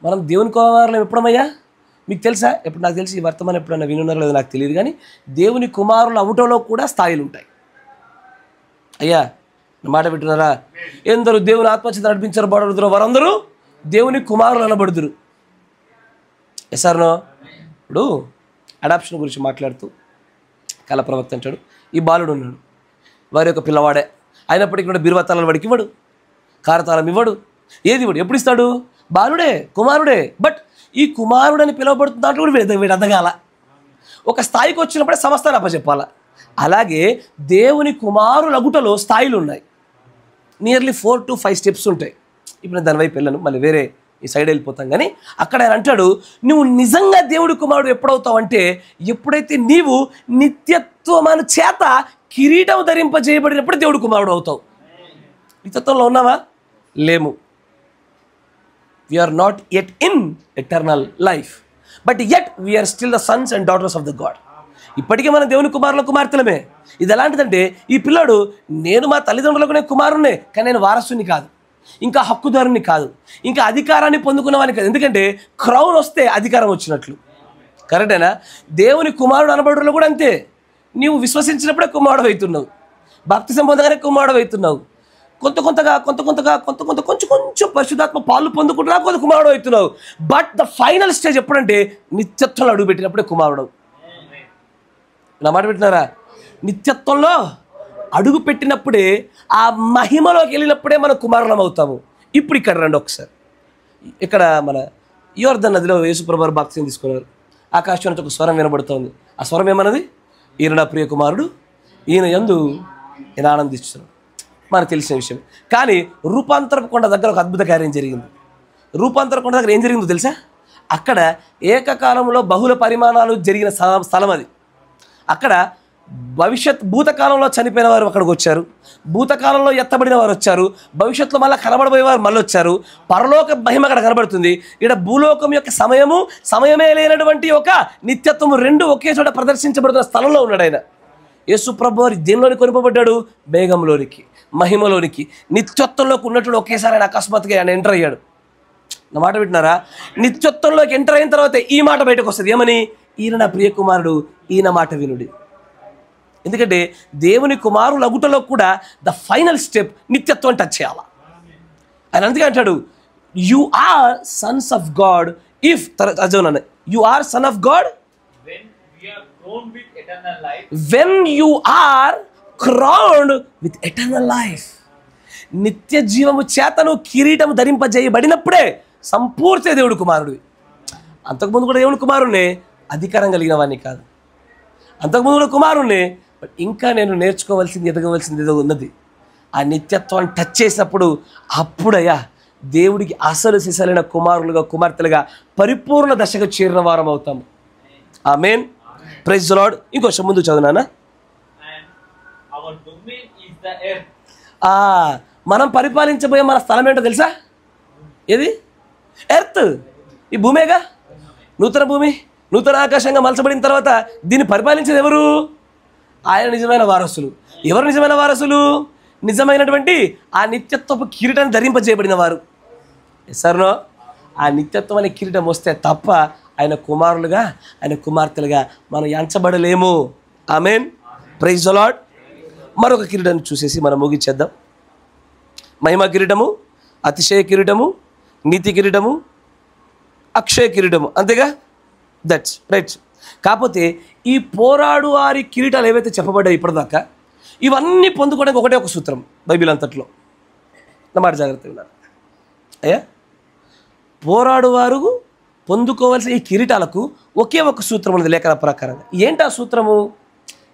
మనం దేవుని కుమారులం ఎప్పుడమయ్యా? మీకు తెలుసా? ఎప్పుడు నాకు తెలిసి ఈ వర్తమానం ఎప్పుడన్నా వినున్నారో లేదో నాకు తెలియదు, కానీ దేవుని కుమారులు అవుటలో కూడా స్థాయిలు ఉంటాయి. అయ్యా మాట వింటున్నారా? ఎందరూ దేవుని ఆత్మచేత నడిపించబడుదురో వారందరూ దేవుని కుమారులు అనబడుదురు. ఎస్ఆర్నో? ఇప్పుడు అడాప్షన్ గురించి మాట్లాడుతూ కళ ప్రవక్త అంటాడు, ఈ బాలుడు ఉన్నాడు, వారి యొక్క పిల్లవాడే అయినప్పటికీ కూడా బీరువాతాళాలు వాడికి ఇవ్వడు, కారతాళం ఇవ్వడు, ఏది ఇవ్వడు. ఎప్పుడు ఇస్తాడు? బాలుడే, కుమారుడే. బట్ ఈ కుమారుడని పిలువబడుతున్న దాంట్లో కూడా వీడు అద్దగాల. ఒక స్థాయికి వచ్చినప్పుడే సమస్తాన్ని అప్పచెప్పాల. అలాగే దేవుని కుమారుల అగుటలో స్థాయిలు ఉన్నాయి. నియర్లీ 4 to 5 స్టెప్స్ ఉంటాయి. ఇప్పుడు నేను దాని వైపు వెళ్ళను, మళ్ళీ వేరే ఈ సైడ్ వెళ్ళిపోతాం. కానీ అక్కడ ఆయన అంటాడు, నువ్వు నిజంగా దేవుడి కుమారుడు ఎప్పుడవుతావు అంటే ఎప్పుడైతే నీవు నిత్యత్వమైన చేత కిరీటం ధరింపజేయబడినప్పుడు దేవుడి కుమారుడు అవుతావు. నిత్యత్వంలో ఉన్నావా? లేము. We are not yet in eternal life, but yet we are still the sons and daughters of the God. ఇప్పటికీ మనం దేవుని కుమారుల కుమార్తెలమే. ఇది ఎలాంటిదంటే, ఈ పిల్లాడు నేను మా తల్లిదండ్రులకు నేను కుమారుణ్ణే, కానీ నేను వారసుని కాదు. ఇంకా హక్కుదారుని కాదు, ఇంకా అధికారాన్ని పొందుకున్నవాడిని కాదు. ఎందుకంటే క్రౌన్ వస్తే అధికారం వచ్చినట్లు. కరెక్టేనా? దేవుని కుమారుడు అనబడులో కూడా అంతే. నీవు విశ్వసించినప్పుడే కుమారుడు అవుతున్నావు, బాప్తిసం పొందగానే కుమారుడు అవుతున్నావు. కొంచెం పరిశుద్ధాత్మ పాలు పొందుకుంటున్నా కొంత కుమారుడు అవుతున్నావు. బట్ ద ఫైనల్ స్టేజ్ ఎప్పుడంటే నిత్యత్వంలో అడుగుపెట్టినప్పుడే కుమారుడు. నా మాట పెట్టినారా? నిత్యత్వంలో అడుగు పెట్టినప్పుడే, ఆ మహిమలోకి వెళ్ళినప్పుడే మనం కుమారులం అవుతాము. ఇప్పుడు ఇక్కడ రండి ఒకసారి. ఇక్కడ మన యోర్దన్ నదిలో యేసుప్రభువారు బాప్తిసం తీసుకున్నారు. ఆకాశం నుంచి ఒక స్వరం వినబడుతోంది. ఆ స్వరం ఏమన్నది? ఈయన నా ప్రియ కుమారుడు, ఈయన యందు నేను ఆనందిస్తున్నాను. మనకు తెలిసిన విషయం. కానీ రూపాంతరపు కొండ దగ్గర ఒక అద్భుత కార్యం జరిగింది. రూపాంతర కొండ దగ్గర ఏం జరిగిందో తెలుసా? అక్కడ ఏకకాలంలో బహుళ పరిమాణాలు జరిగిన స్థలం అది. అక్కడ భూతకాలంలో చనిపోయిన వారు అక్కడికి వచ్చారు, భూతకాలంలో ఎత్తబడిన వారు వచ్చారు, భవిష్యత్తులో మళ్ళీ కనబడబోయే వారు మళ్ళీ వచ్చారు. పరలోక మహిమ అక్కడ కనబడుతుంది. ఇక్కడ భూలోకం యొక్క సమయమే లేనటువంటి ఒక నిత్యత్వము రెండు ఒకే చోట ప్రదర్శించబడుతున్న స్థలంలో ఉన్నాడు ఆయన. యేసు ప్రభువారు దేనిలోని కొనిపబడ్డాడు? మేఘంలోనికి, మహిమలోనికి, నిత్యత్వంలోకి ఉన్నట్టు ఒకేసారి ఆయన అకస్మాత్తుగా ఆయన ఎంటర్ అయ్యాడు. నా మాట వింటున్నారా? నిత్యత్వంలోకి ఎంటర్ అయిన తర్వాత ఈ మాట బయటకు వస్తుంది. ఏమని? ఈయన నా ప్రియ కుమారుడు, ఈయన మాట వినుడి. ఎందుకంటే దేవుని కుమారుల అగుటలో కూడా ద ఫైనల్ స్టెప్ నిత్యత్వం టచ్ చేయాలి. ఆయన అందుకే అంటాడు, you are sons of God if you are son of God when you are crowned with eternal life. నిత్య జీవము చేతను కిరీటము ధరింపజేయబడినప్పుడే సంపూర్తి దేవుడు కుమారుడు. అంతకుముందు కూడా దేవుని కుమారుణ్ణే, అధికారం కలిగిన వాడిని కాదు. అంతకుముందు కూడా కుమారుణ్ణే, బట్ ఇంకా నేను నేర్చుకోవాల్సింది, ఎదగవలసింది ఏదో ఉన్నది. ఆ నిత్యత్వాన్ని టచ్ చేసినప్పుడు అప్పుడయ్యా దేవుడికి అసలు సిసలైన కుమారులుగా, కుమార్తెలుగా పరిపూర్ణ దశకు చేరిన వారం అవుతాము. ఆమేన్. Praise the Lord. ఇంకొంచెం ముందు చదువునా? మనం పరిపాలించబోయే మన స్థలం ఏంటో తెలుసా? ఏది? ఎర్త్. ఈ భూమేగా, నూతన భూమి, నూతన ఆకాశంగా మలచబడిన తర్వాత దీన్ని పరిపాలించేది ఎవరు? ఆయన నిజమైన వారసులు. ఎవరు నిజమైన వారసులు? నిజమైనటువంటి ఆ నిత్యత్వపు కిరీటాన్ని ధరింపజేయబడిన వారు. ఎస్ఆర్నో? ఆ నిత్యత్వం అనే కిరీటం వస్తే తప్ప ఆయన కుమారులుగా, ఆయన కుమార్తెలుగా మనం ఎంచబడలేము. ఆమేన్. Praise the Lord. మరొక కిరీటాన్ని చూసేసి మనం ముగించేద్దాం. మహిమ కిరీటము, అతిశయ కిరీటము, నీతి కిరీటము, అక్షయ కిరీటము, అంతేగా? That's right. కాకపోతే ఈ పోరాడు వారి కిరీటాలు ఏవైతే చెప్పబడ్డాయి ఇప్పటిదాకా, ఇవన్నీ పొందుకోవడానికి ఒకటే ఒక సూత్రం బైబిల్ అంతట్లో. నా మాట జాగ్రత్తగా ఉన్నారు అయ్యా. పోరాడువారు పొందుకోవాల్సిన ఈ కిరీటాలకు ఒకే ఒక సూత్రం ఉన్నది లేఖన ప్రకారంగా. ఏంటి ఆ సూత్రము?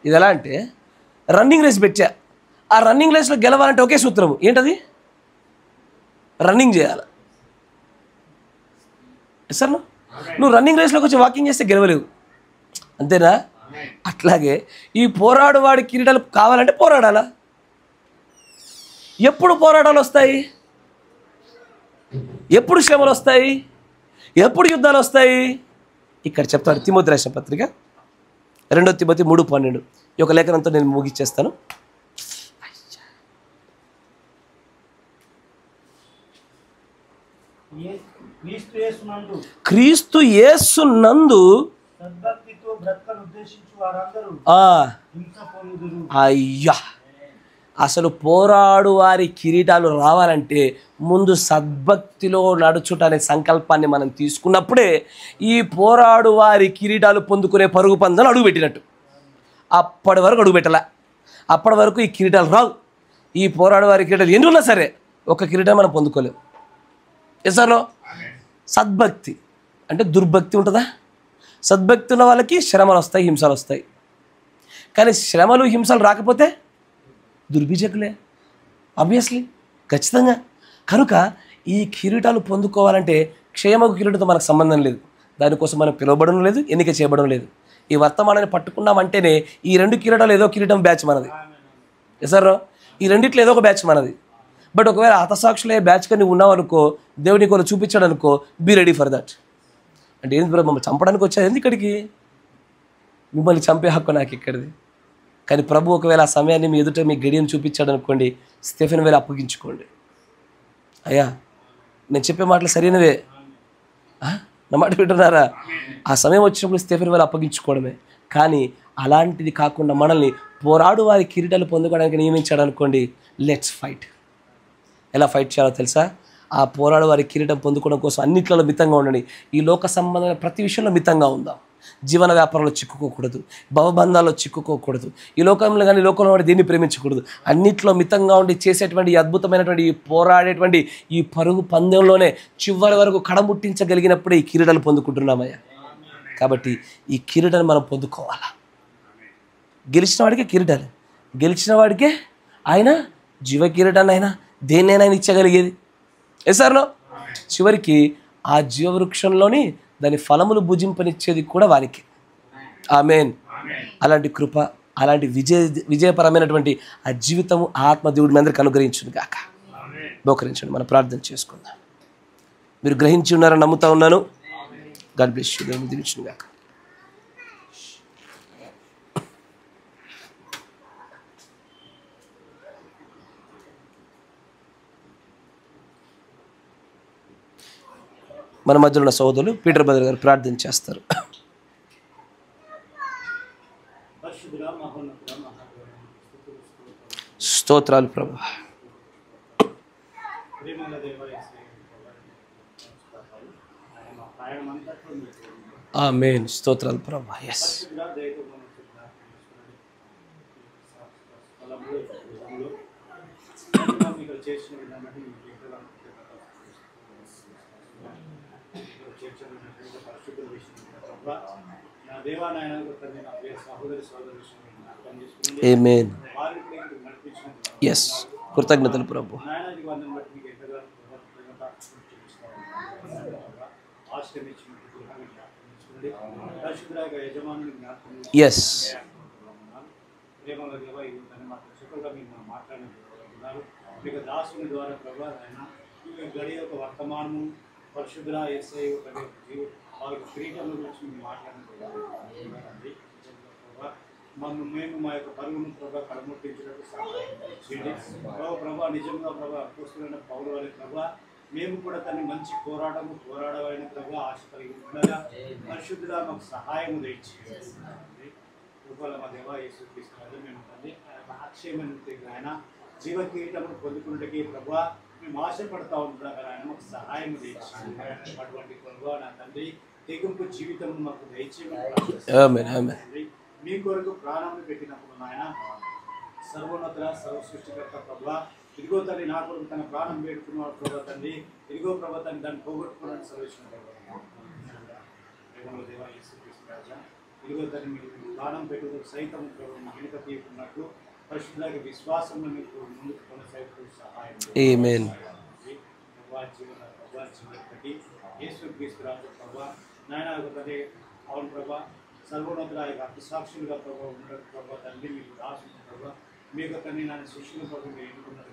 ఇది ఎలా అంటే, రన్నింగ్ రేస్ పెట్టా, ఆ రన్నింగ్ రేస్లో గెలవాలంటే ఒకే సూత్రము. ఏంటది? రన్నింగ్ చేయాలి. సార్ నువ్వు రన్నింగ్ రేస్లోకి వచ్చి వాకింగ్ చేస్తే గెలవలేవు, అంతేనా? అట్లాగే ఈ పోరాడు వాడి కిరీటాలు కావాలంటే పోరాడాలా. ఎప్పుడు పోరాటాలు వస్తాయి? ఎప్పుడు శ్రమలు వస్తాయి? ఎప్పుడు యుద్ధాలు వస్తాయి? ఇక్కడ చెప్తాడు తిమోతి రాసిన పత్రిక 2 తిమోతి 3:12. ఈ యొక్క లేఖనంతో నేను ముగిచ్చేస్తాను. క్రీస్తు యేసునందు అయ్యా, అసలు పోరాడు వారి కిరీటాలు రావాలంటే ముందు సద్భక్తిలో నడుచుట అనే సంకల్పాన్ని మనం తీసుకున్నప్పుడే ఈ పోరాడు వారి కిరీటాలు పొందుకునే పరుగు పందాలు అడుగుపెట్టినట్టు. అప్పటి వరకు అడుగుపెట్టాల, అప్పటి వరకు ఈ కిరీటాలు రావు. ఈ పోరాడు వారి కిరీటాలు ఎన్ని ఉన్నా సరే ఒక కిరీటం మనం పొందుకోలేము. ఎసానో? సద్భక్తి అంటే దుర్భక్తి ఉంటుందా? సద్భక్తి ఉన్న వాళ్ళకి శ్రమలు వస్తాయి, హింసలు వస్తాయి. కానీ శ్రమలు హింసలు రాకపోతే దుర్భిజకులే, ఆబ్వియస్లీ, ఖచ్చితంగా. కనుక ఈ కిరీటాలు పొందుకోవాలంటే క్షేమకు కిరీటంతో మనకు సంబంధం లేదు. దానికోసం మనం పిలువబడడం లేదు, ఎన్నిక చేయబడడం లేదు. ఈ వర్తమానాన్ని పట్టుకున్నామంటేనే ఈ 2 కిరీటాలు ఏదో కిరీటం బ్యాచ్ మనది. సార్ ఈ రెండిట్లో ఏదో ఒక బ్యాచ్ మనది. బట్ ఒకవేళ హతసాక్షులే బ్యాచ్ కానీ ఉన్నావు అనుకో, దేవుడిని కొన్ని చూపించాడు అనుకో, బీ రెడీ ఫర్ దట్. అంటే ఏంటి బ్రో, మమ్మల్ని చంపడానికి వచ్చారు ఏంది ఇక్కడికి? మిమ్మల్ని చంపే హక్కు నాకు ఇక్కడిది. కానీ ప్రభు ఒకవేళ ఆ సమయాన్ని మీ ఎదుట మీ గడియను చూపించాడు అనుకోండి, స్టెఫెన్ వేళ అప్పగించుకోండి. అయ్యా నేను చెప్పే మాటలు సరైనవే, నా మాట వింటున్నారా? ఆ సమయం వచ్చినప్పుడు స్టెఫెను వల్ల అప్పగించుకోవడమే. కానీ అలాంటిది కాకుండా మనల్ని పోరాడు వారి కిరీటాలు పొందుకోవడానికి నియమించాడు అనుకోండి, లెట్స్ ఫైట్. ఎలా ఫైట్ చేయాలో తెలుసా? ఆ పోరాడు వారి కిరీటం పొందుకోవడం కోసం అన్నిట్లలో మితంగా ఉండండి. ఈ లోక సంబంధమైన ప్రతి విషయంలో మితంగా ఉందాం. జీవన వ్యాపారంలో చిక్కుకోకూడదు, భవబంధాల్లో చిక్కుకోకూడదు, ఈ లోకంలో కానీ లోకంలో వాడి దీన్ని ప్రేమించకూడదు. అన్నిట్లో మితంగా ఉండి చేసేటువంటి ఈ అద్భుతమైనటువంటి ఈ పోరాడేటువంటి ఈ పరుగు పందెంలోనే చివరి వరకు కడముట్టించగలిగినప్పుడే ఈ కిరీటాలు పొందుకుంటున్నామయ్యా. కాబట్టి ఈ కిరీటాన్ని మనం పొందుకోవాలా. గెలిచిన వాడికే కిరీటాలు, గెలిచిన వాడికే ఆయన జీవ కిరీటాన్ని ఆయన దేన్నైనా ఆయన ఇచ్చగలిగేది. ఎసార్లో చివరికి ఆ జీవవృక్షంలోని దాని ఫలములు భుజింపనిచ్చేది కూడా వారికి. ఆమేన్. అలాంటి కృప, అలాంటి విజయపరమైనటువంటి ఆ జీవితము ఆత్మ దేవుడి మీ అందరికీ అనుగ్రహించును గాక. బోకరించండి, మనం ప్రార్థన చేసుకుందాం. మీరు గ్రహించి ఉన్నారని నమ్ముతా ఉన్నాను. God bless you. దేవుని దీవించును గాక. మన మధ్యలో ఉన్న సోదరులు పీటర్ బ్రదర్ గారు ప్రార్థన చేస్తారు. స్తోత్రాలు ప్రభు. ఆమేన్. స్తోత్రాలు ప్రభు. ఎస్ ఆమేన్. ఎస్ కృతజ్ఞతలు ప్రభు. ఎస్ దాసుని ద్వారా ప్రభా గడి యొక్క వర్తమానము పరిశుద్ధ యేసయ్య వారి కిరీటం గురించి మేము మాట్లాడుతున్నాం. మేము మా యొక్క పరుగును ప్రభా కడముట్టించినట్టు సహాయం చేయండి ప్రభా. నిజంగా ప్రభా అపోస్తలుడైన పౌలు వారి ప్రభా మేము కూడా తను మంచి పోరాడమైన ప్రభా ఆశ కలిగి ఉండగా పరిశుద్ధుడా మాకు సహాయం తెచ్చేయండి. కృపల మా దేవా యేసుక్రీస్తు మేము తండ్రి అక్షయమైన ఆయన జీవ కిరీటమును పొందుకున్నట్టుకి ప్రభా మేము ఆశపడతా ఉంటాం కదా, ఆయన మాకు సహాయం తెచ్చేయండి. అటువంటి ప్రభా నా తండ్రి తెగింపు జీవితం మాకు దయచేయండి. మీ కొరకు ప్రాణాన్ని పెట్టినప్పుడు నాయన సర్వోన్నత సర్వ సృష్టికర్త ప్రభా ఇదిగో తల్లి నా కొరకు తన ప్రాణం పెట్టుకున్నాడు ప్రభా తండ్రి. ఇదిగో ప్రభా తల్లి దాన్ని పోగొట్టుకున్నాడు సర్వేశ్వర దేవా యేసుక్రీస్తు రాజా. ఇదిగో తల్లి మీరు ప్రాణం పెట్టుకు సైతం ప్రభు వెనుక తీయకున్నట్లు పరిశుద్ధులకి విశ్వాసంలో మీకు ముందుకు కొనసాగుతూ సహాయం యేసుక్రీస్తు రాజు ప్రభా నాయన తండ్రి. అవును ప్రభా సర్వోన్నతుల యొక్క అతిసాక్షులుగా ప్రభావ ఉండదు ప్రభావ తండ్రి. మీకు రాసిన ప్రభావ మీ యొక్క తండ్రి నాన్న శిష్యుల ప్రభు మీరు ఎన్నుకున్నారు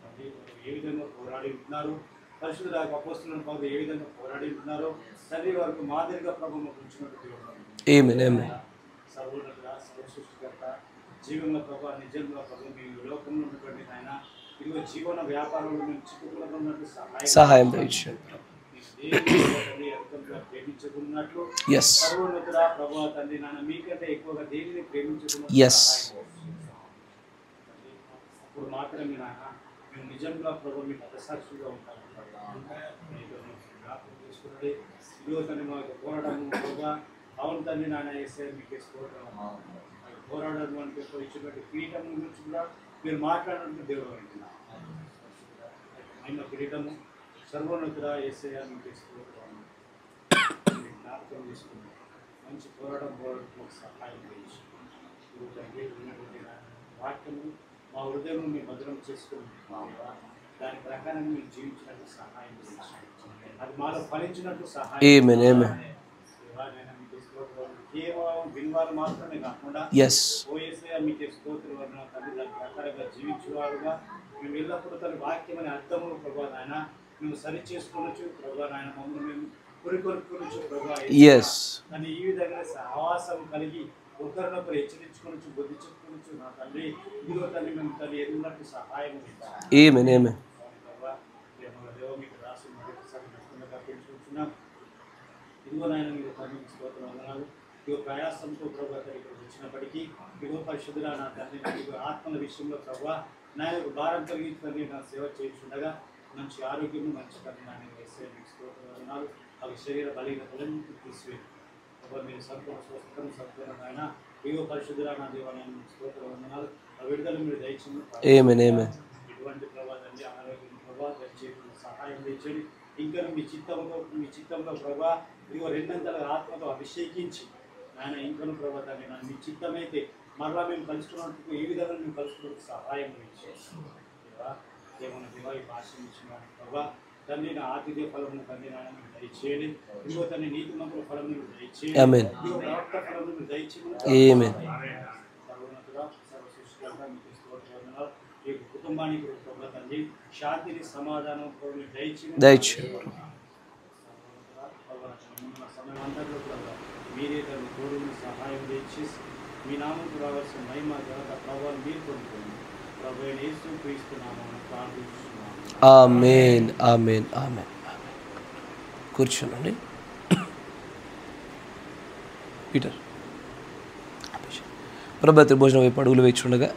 తండ్రి. ఏ విధంగా పోరాడి ఉంటున్నారు పరిశుద్ధుల యొక్క అపోస్తలుల ప్రభు ఏ విధంగా పోరాడి ఉంటున్నారో తండ్రి వారికి మాదిరిగా ప్రభు ఉంచినట్టు సర్వోన్నతుల సర్వ సృష్టికర్త జీవంలో ప్రభావ నిజంగా ప్రభు మీ లోకంలో ఉన్నటువంటి ఆయన ఇదిగో జీవన వ్యాపారంలో మేము చిక్కుకులో ఉన్నట్టు సహాయం ప్రేమించుకున్నట్లు సర్వోన్నతుడా ప్రభువా తండ్రి నాన్న మీకంటే ఎక్కువగా దేనిని ప్రేమించుకున్నట్లు అప్పుడు మాత్రమే నాన్న మేము నిజంగా ప్రభు మీకు అతసాక్షిగా ఉంటాము. ఇదిగో తండ్రి మా యొక్క పోరాటము ప్రభా అవును తండ్రి నాన్న వేసే మీకు పోరాడడం అంటే ఇచ్చినటువంటి కిరీటం గురించి కూడా మీరు మాట్లాడినట్టు దేవుడు అంటున్నారు. ఆయన కిరీటము సర్వోన్నతుడా యేసయ్య మీకు జ్ఞాపకం చేసుకుని మంచి పోరాటం సహాయం చేసి ఉన్నటువంటి వాక్యము మా హృదయం మీ భద్రం చేసుకుని దాని ప్రకారం మీరు జీవించినట్టు సహాయం చేసి అది మాలో ఫలించినట్టు సహాయం కేవలం వినివారు మాత్రమే కాకుండా ఓయేసయ్య మీకు స్తోత్రం తండ్రి దాని ప్రకారంగా జీవించేవారుగా మేము ఎల్లప్పుడూ తన వాక్యం అనే అర్థములు ప్రభా నాయన మేము సరి చేసుకోవచ్చు ప్రభా నాయన మమ్మల్ని మేము కొనుక్కోవచ్చు ప్రభా కానీ ఈ విధంగా సహవాసం కలిగి ఒకరినొకరు హెచ్చరించుకోవచ్చు బుద్ధి చెప్పుకోవచ్చు నా తండ్రి ఇదిగో తల్లి మేము తల్లి ఎదుగున్నట్టు సహాయం దేవ మీకు రాసి మరొకసారి నష్టంగా పెంచుకుంటున్నాం. ఇదిగో నాయన మీరు తండ్రి స్తోత్రం వందనాలు. ఇదిగో ప్రయాసంతో ప్రభు ఇక్కడ వచ్చినప్పటికీ ఇదిగో పరిశుద్ధుల నా తండ్రి ఇదిగో ఆత్మల విషయంలో ప్రభు నా యొక్క భారం కలిగి తండ్రి నా సేవ చేయించుండగా మంచి ఆరోగ్యం మంచి తండ్రి నాయన వేసే మీకు స్తోత్రం వందనాలు. అవి శరీర బలహీనతలను తీసివేయండి ప్రభు. మీరు సంపూర్ణ స్వస్థతను సంపూర్ణ ఆయన ఇదిగో పరిశుద్ధుల నా దేవాలయం స్తోత్రం వందనాలు. ఆ విడుదల మీరు దయచేయండి. ఇటువంటి ప్రభావ తండ్రి అనారోగ్యం ప్రభావ దయచేయండి, సహాయం తెచ్చండి. ఇంకా మీ చిత్తంలో ప్రభా ఇదిగో రెండంతల ఆత్మతో అభిషేకించి ఆయన ఇంకను ప్రభా తండ్రి నన్ను మీ చిత్తమైతే మరలా మేము కలుసుకున్నట్టుకు ఏ విధంగా మేము కలుసుకున్నట్టు సహాయం ఏమన్నా దేవా ఈ భాష ఇచ్చిన ప్రభా తండ్రి నా ఆతిథ్య ఫలమును తండ్రి నాయన మీరు దయచేయండి. ఇదిగో తండ్రి నీతిమంతుల ఫలమును మీరు దయచేయండి. ఇదిగో ప్రవక్త ఫలమును మీరు దయచేయండి. సర్వోన్నతుడా సర్వసృష్టిగా మీకు స్తోత్రాలు. ఈ కుటుంబానికి ప్రభా తండ్రి శాంతిని సమాధానం దయచేయండి. సమయం అందరిలో ప్రభావ మీరే తన తోడుని సహాయం దయచేసి మీ నామంకు రావాల్సిన మహిమ ఘనత ప్రభావం మీరు పొందుకోండి. ప్రభు యేసు క్రీస్తు నామమున ప్రార్థిస్తున్నాము. ఆమేన్ ఆమేన్ ఆమేన్. కూర్చోండి పీటర్. ప్రభు భోజనం వైపు అడుగులు వేచి ఉండగా